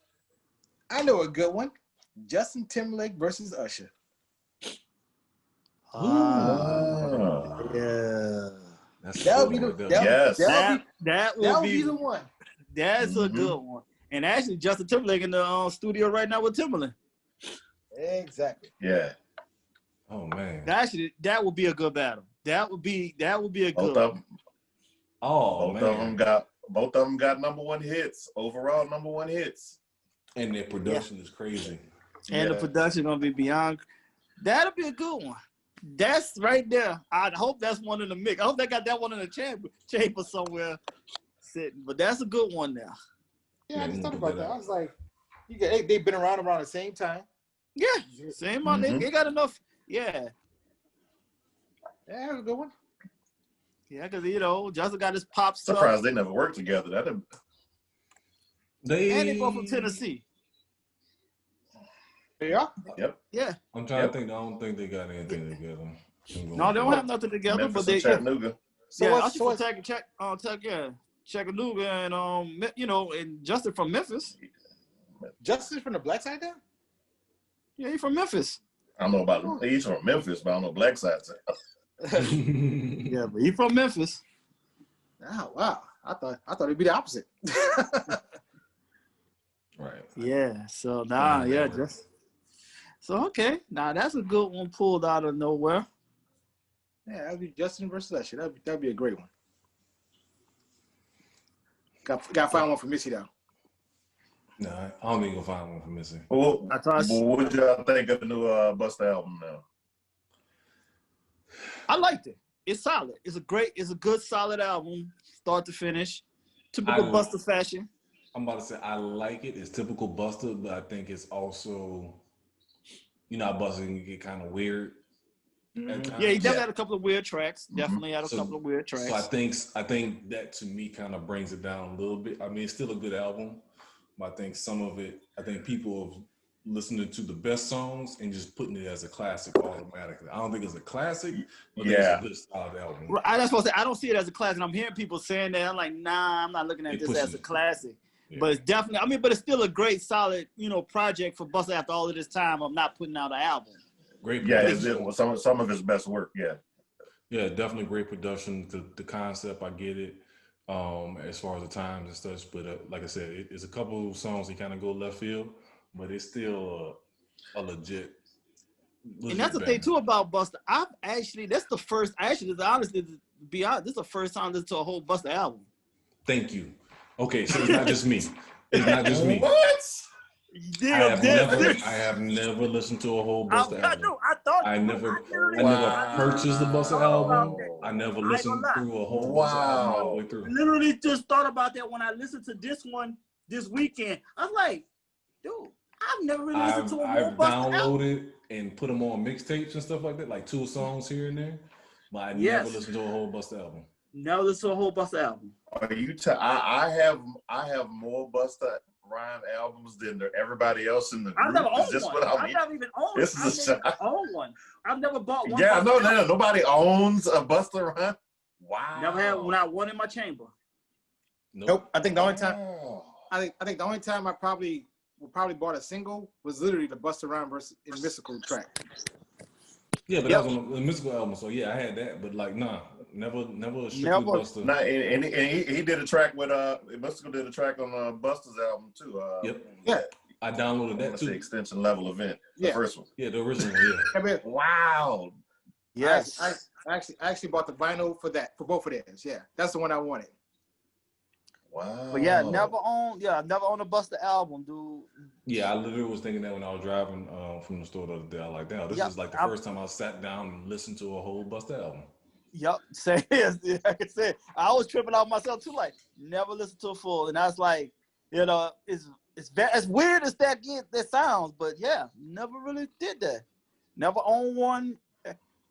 I know a good one. Justin Timberlake versus Usher. Yeah. That would be the one. That's a good one. And actually, Justin Timberlake in the studio right now with Timberland. Exactly. Yeah. Oh man. Actually, that would be a good battle. That would be a good one. Both of them got number one hits, overall number one hits. And their production is crazy. And the production gonna be beyond. That'll be a good one. That's right there. I hope that's one in the mix. I hope they got that one in the chamber somewhere sitting. But that's a good one now. Yeah, I just thought about that. I was like, they've been around the same time. Yeah, same amount. They got enough. Yeah. Yeah, that was a good one. Yeah, because you know, Justin got his pop stuff. Surprised they never worked together. And they both from Tennessee. Yeah. Yep. Yeah. I'm trying to think. I don't think they got anything together. No, they don't have nothing together. Memphis but they and Chattanooga. So yeah, what's Chattanooga and you know, and Justin from Memphis. Justin from the black side there? Yeah, he from Memphis. I don't know about he's from Memphis, but I don't know black side. Yeah, but he from Memphis. Oh wow. I thought it'd be the opposite. Right. Yeah. So so okay. Now that's a good one pulled out of nowhere. Yeah, that'd be Justin versus Usher. That'd be a great one. Got to find one for Missy though. No, I don't think you'll find one for Missy. Well, what y'all think of the new Busta album now? I liked it. It's solid. It's a good solid album, start to finish. Typical Busta fashion. I'm about to say I like it. It's typical Busta, but I think it's also, you know, how Busta can get kind of weird. Yeah, he definitely had a couple of weird tracks. Definitely had a couple of weird tracks. So I think that to me kind of brings it down a little bit. I mean, it's still a good album, but I think some of it, I think people have listening to the best songs and just putting it as a classic automatically. I don't think it's a classic, but it's a good solid album. That's what I say. I don't see it as a classic. I'm hearing people saying that. I'm like, nah, I'm not looking at this as a classic. Yeah. But it's definitely, I mean, but it's still a great, solid, you know, project for Busta after all of this time of not putting out an album. Great production. Yeah, some of his best work, yeah. Yeah, definitely great production. The concept, I get it, as far as the times and such. But like I said, it's a couple of songs that kind of go left field, but it's still a legit and that's the thing, too, about Busta. Honestly, this is the first time I listened to a whole Busta album. Thank you. Okay, so it's not just me. It's not just me. What? I have never listened to a whole Busta album. I never purchased the Busta album. I never listened through a whole Busta album all the way through. Literally just thought about that when I listened to this one this weekend. I was like, dude, I've never really listened to a whole Busta album. I've downloaded and put them on mixtapes and stuff like that, like 2 songs here and there. But I never listened to a whole Busta album. Never listened to a whole Busta album. Are you? I have more Busta Rhyme albums than everybody else in the group. I've never owned one. I've never even owned. This is a shot. Own one. I've never bought one. Yeah, no, nobody owns a Busta Rhyme. Wow. Never had one in my chamber. Nope. I think the only time I think the only time I probably bought a single was literally the Busta Rhyme versus in Mystical track. Yeah, but that was on the Mystical album, so yeah, I had that. But like, never strictly Busta. Nah, and he did a track with Mystical did a track on Busta's album too. Yeah, I downloaded that too. The extension level event, the first one. Yeah, the original one. Yeah. Wow. Yes, I actually bought the vinyl for both of theirs. Yeah, that's the one I wanted. Wow. But yeah, never owned a Busta album, dude. Yeah, I literally was thinking that when I was driving from the store the other day. I was like, damn, this is like the first time I sat down and listened to a whole Busta album. Yep, same. Like I said, I was tripping out myself too. Like, never listened to a full, and I was like, you know, it's as weird as that sounds, but yeah, never really did that. Never owned one,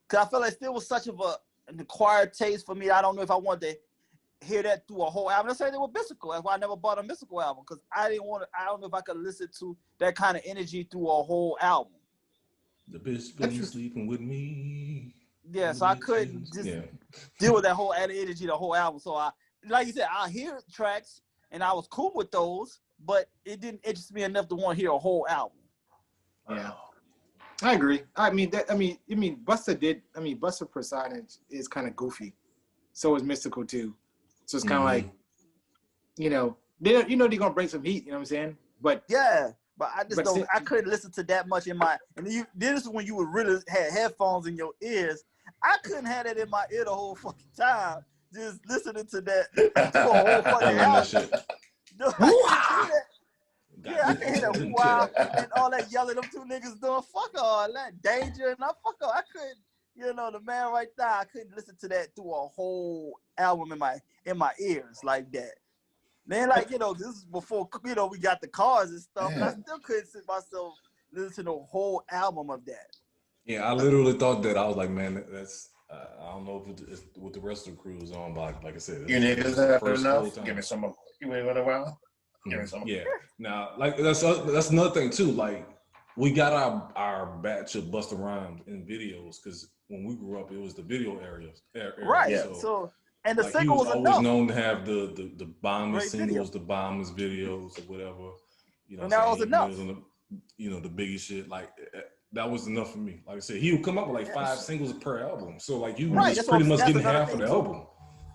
cause I felt like still was such of an acquired taste for me. I don't know if I wanted to hear that through a whole album. Let's say they were Mystical. That's why I never bought a Mystical album, because I didn't want to. I don't know if I could listen to that kind of energy through a whole album. The bitch been sleeping with me. Yeah, so I couldn't just deal with that whole energy, the whole album. So like you said, I hear tracks and I was cool with those, but it didn't interest me enough to want to hear a whole album. Yeah, I agree. Busta persona is kind of goofy. So is Mystical too. So it's kind of like, you know, they're gonna bring some heat. You know what I'm saying? But yeah. But I couldn't listen to that much in my, and this is when you would really have headphones in your ears. I couldn't have that in my ear the whole fucking time, just listening to that the whole fucking album. No, I can hear that wow and all that yelling them 2 niggas doing. Fuck all that danger and fuck all. I couldn't, you know, the man right there. I couldn't listen to that through a whole album in my ears like that. Then, like, you know, this is before, you know, we got the cars and stuff, and I still couldn't sit myself listen to the whole album of that. Yeah, I literally thought that. I was like, man, I don't know if it's what the rest of the crew is on, but like I said, You it's niggas the have first full enough. time. Give me some. You ain't went a while. Give me some. Yeah. Now, like that's another thing too. Like we got our batch of Busta Rhymes in videos because when we grew up, it was the video era. Right. Yeah. So and the Like he single was was always enough. known to have the bombest Great video. singles, the bombest videos, or whatever. You know, And that was even enough. when it was on the biggest shit. Like that was enough for me. Like I said, he would come up with like 5 singles per album. So like you Right, was that's pretty what- much that's getting another half of thing, the too. album.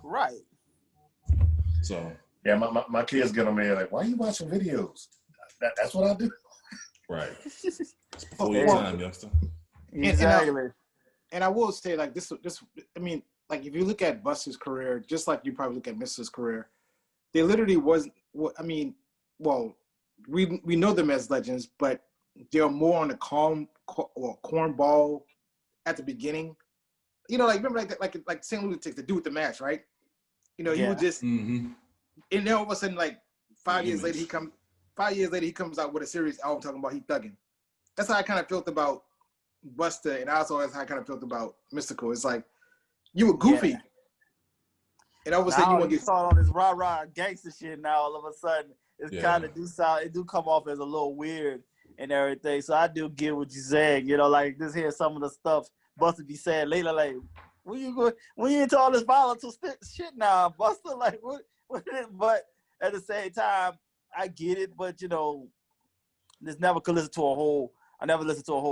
Right. So Yeah, my kids get on me like, why are you watching videos? That's what I do. right. It's before your time, youngster. Exactly. And I will say, like this. I mean, like if you look at Busta's career, just like you probably look at Mrs.'s career, they literally wasn't. I mean, well, we know them as legends, but they're more on the cornball at the beginning. You know, like remember like St. Lunatics, the dude with the mask, right? You know, he was just, and then all of a sudden, like 5 years later, he comes out with a serious album talking about he thugging. That's how I kind of felt about Busta, and also that's how I kind of felt about Mystical. It's like you were goofy, and all of a sudden you want to get on this rah gangster shit. Now all of a sudden it's Yeah. kind of it do come off as a little weird and everything. So I do get what you're saying. You know, like this here some of the stuff Busta be saying later, like when you into all this volatile shit now, Busta, like what is, but at the same time I get it, but you know, I never listened to a whole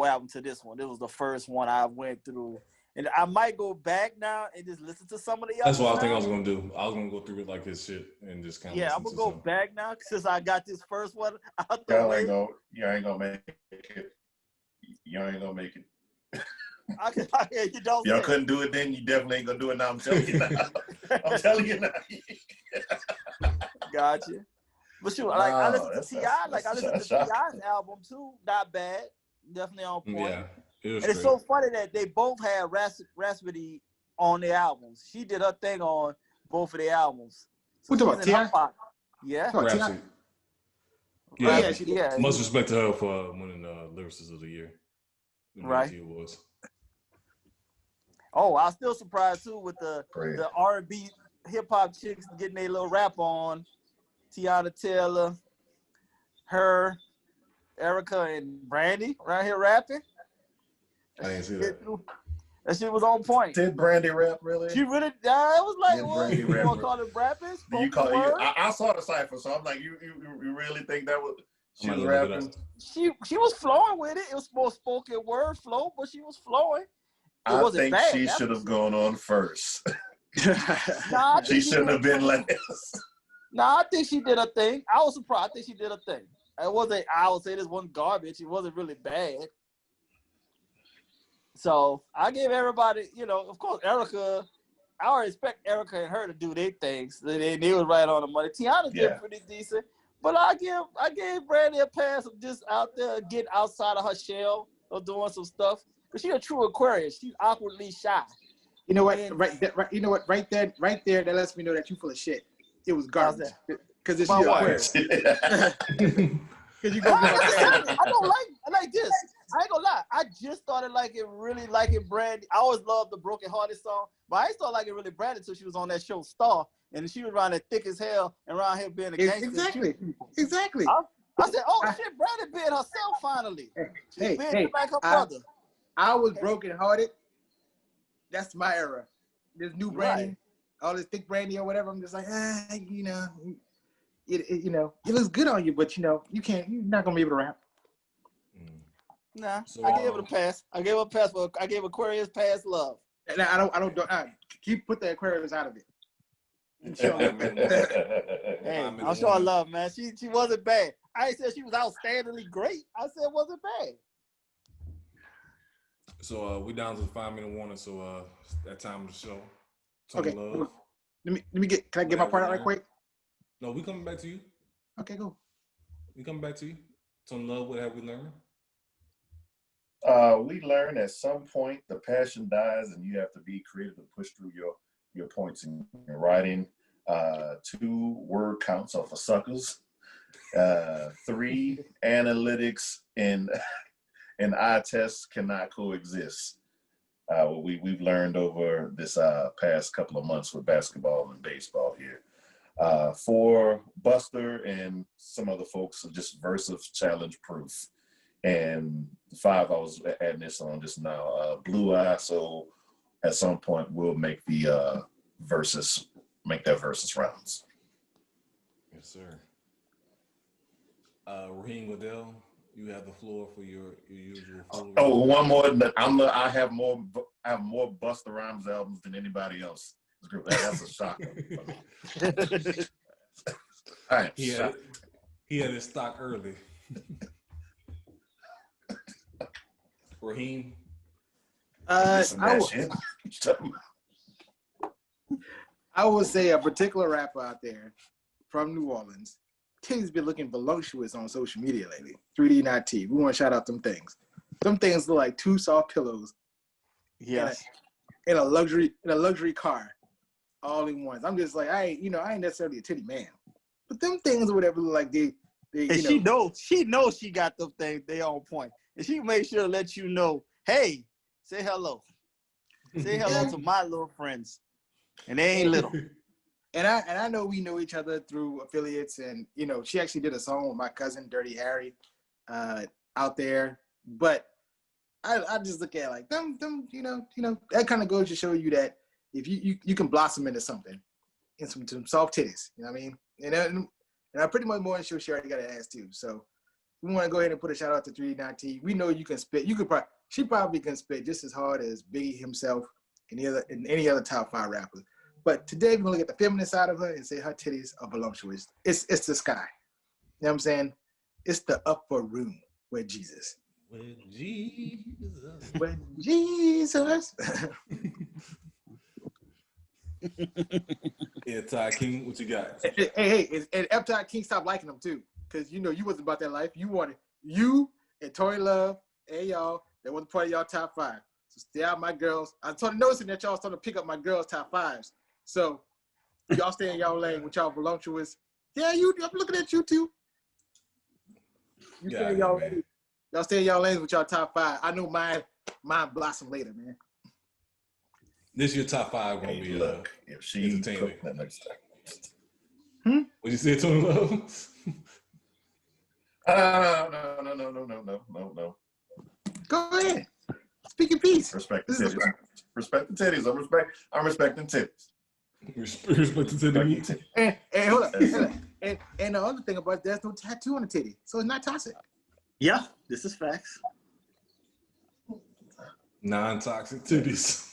album to this one. This was the first one I went through. And I might go back now and just listen to some of the That's others. what I think I was gonna do. I was gonna go through it like his shit and just kind of Yeah, I'm gonna go back now since I got this first one out the Y'all way. you ain't gonna make it. You ain't gonna make it. You don't Y'all say. couldn't do it then. You definitely ain't gonna do it now. I'm telling you now. I'm telling you now. Gotcha. But shoot, like I listen to that's- T.I. that's- Like I listen to that's shocking. T.I.'s album too. Not bad. Definitely on point. Yeah, it was And it's straight. so funny that they both had Rhapsody on their albums. She did her thing on both of their albums. So Who talking she's in about, her T.I.? pocket. Yeah. Oh, T.I. Rhapsody. Yeah, Yeah, she did. Yeah. much respect to her for winning Lyricist of the Year. Right. It was. Oh, I was still surprised too with the Great. R&B hip hop chicks getting their little rap on. Tiana Taylor, her, Erica, and Brandy around here rapping. I didn't see that. That shit was on point. Did Brandy rap really? She really, it was like, Did well, Brandy you rap? want to call it rapping? Do you Spoken call word? I saw the cipher, so I'm like, you really think that was she I was might look it rapping? up. She was flowing with it. It was more spoken word flow, but she was flowing. It I wasn't think bad. she That's should for have sure. gone on first. Nah, I She think shouldn't have been last. Nah, I think she did her thing. I was surprised. I think she did her thing. It wasn't, I would say this wasn't garbage. It wasn't really bad. So I gave everybody, you know, of course, Erica, I would expect Erica and her to do their things. They was right on the money. Tiana did pretty decent. But I gave Brandy a pass of just out there getting outside of her shell or doing some stuff. Because she's a true Aquarius. She's awkwardly shy. You know what? You know what? Right there, that lets me know that you full of shit. It was garbage. Because it's About your what? Aquarius. Because you go I like this. I ain't gonna lie. I just started really liking Brandy. I always loved the Broken Hearted song, but I ain't started liking really Brandy until she was on that show Star, and she was around there thick as hell and around here being a gangster. Exactly. I said, oh shit, Brandy being herself finally. She's being like her brother. I was broken hearted. That's my era. This new Brandy, all this thick Brandy or whatever. I'm just like, you know, it looks good on you, but you know, you're not gonna be able to rap. Nah, So, I gave it a pass. I gave Aquarius pass love. And I don't put the Aquarius out of it. Hey, I'm showing love, man. She wasn't bad. I ain't said she was outstandingly great. I said it wasn't bad. So we down to the 5-minute warning. So it's that time of the show. Okay. Love. Let me can I get my part out right quick? No, we coming back to you. Okay, go. We coming back to you. Tone Love, what have we learned? We learned at some point the passion dies and you have to be creative to push through your points in your writing. 2 word counts are for suckers. 3 analytics and eye tests cannot coexist. what we've learned over this past couple of months with basketball and baseball here. For Buster and some other folks, just Versus challenge proof. And 5, I was adding this on just now. Blue Eye, so at some point we'll make the make that Versus rounds. Yes, sir. Raheem Waddell, you have the floor for your usual floor. Oh, one more. I have more Busta Rhymes albums than anybody else. That's a shock. He had his stock early. Raheem. I would say a particular rapper out there from New Orleans. Titty's been looking voluptuous on social media lately. 3D Not T. We want to shout out them things. Them things look like 2 soft pillows. Yes. In a luxury car, all in ones. I'm just like, I ain't necessarily a titty man, but them things or whatever look like they. And she knows she got them things. They on point, and she made sure to let you know, hey, say hello, to my little friends, and they ain't little. And I know we know each other through affiliates, and she actually did a song with my cousin Dirty Harry, out there. But I just look at it like them, that kind of goes to show you that if you can blossom into something, and some soft titties, you know what I mean? And I'm pretty much more than sure she already got an ass too. So we want to go ahead and put a shout out to 3D9T. We know you can spit. She probably can spit just as hard as Biggie himself and any other top 5 rappers. But today we're gonna look at the feminine side of her and say her titties are voluptuous. It's the sky. You know what I'm saying? It's the upper room where Jesus. With Jesus. With Jesus. Yeah, Ty King, what you got? Hey, and F. King stopped liking them too, because you wasn't about that life. You wanted you and Tory Love and y'all that wasn't part of y'all top 5. So stay out my girls. I started noticing that y'all started to pick up my girls' top 5s. So y'all stay in y'all lane with y'all voluptuous. Yeah, I'm looking at you too. Y'all stay in y'all lanes with y'all top 5. I know mine blossom later, man. This your top 5 gonna be look. If she entertaining. that next time. What you say, Tony Love? No. Go ahead. Speak in peace. Respect the titties. Respect the titties. I'm respecting titties. Respect the titties. And hold up. And the other thing about there's no tattoo on the titty, so it's not toxic. Yeah, this is facts. Non-toxic titties.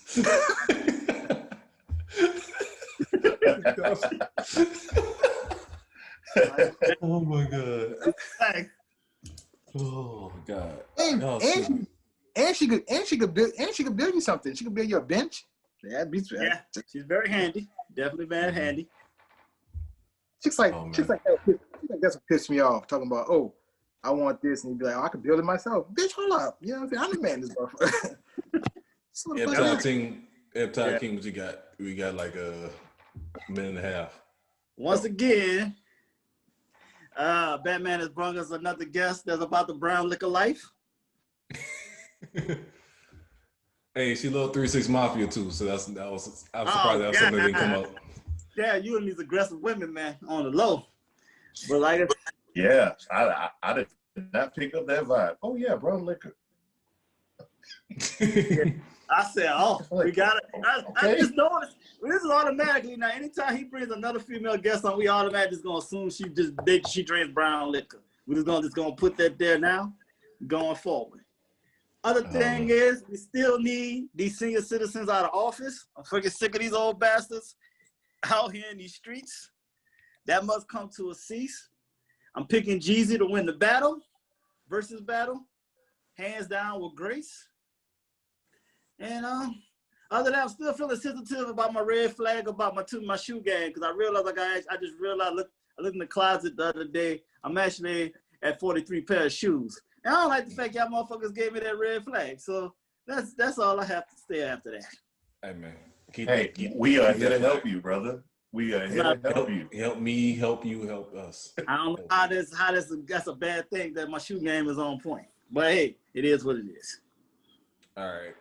Oh my god. Thanks. Oh god. And she could build you something. She could build you a bench. Yeah, she's very handy. Definitely very handy. Chicks like that's what pissed me off. Talking about, oh, I want this, and you'd be like, oh, I can build it myself. Bitch, hold up. You know what I'm saying? I'm the man this motherfucker. Ty King, what you got? We got like a minute and a half. Once again, Batman has brought us another guest that's about the brown liquor life. Hey, she loved 3 6 Mafia too, so I'm surprised that was something that didn't come up. Yeah, you and these aggressive women, man, on the low. But like, yeah, I did not pick up that vibe. Oh yeah, brown liquor. I said, oh, we got it. I just noticed. This is automatically now. Anytime he brings another female guest on, we automatically just gonna assume she drinks brown liquor. We're just gonna put that there now, going forward. Other thing is, we still need these senior citizens out of office. I'm freaking sick of these old bastards out here in these streets. That must come to a cease. I'm picking Jeezy to win the versus battle, hands down with grace. And other than that, I'm still feeling sensitive about my red flag about my shoe game, because I realized I just realized I looked in the closet the other day. I'm actually at 43 pair of shoes. And I don't like the fact y'all motherfuckers gave me that red flag. So that's all I have to say after that. Hey man. We are here to help you, brother. We are here to help you. Help me, help you, help us. I don't know how that's a bad thing that my shoe game is on point. But hey, it is what it is. All right.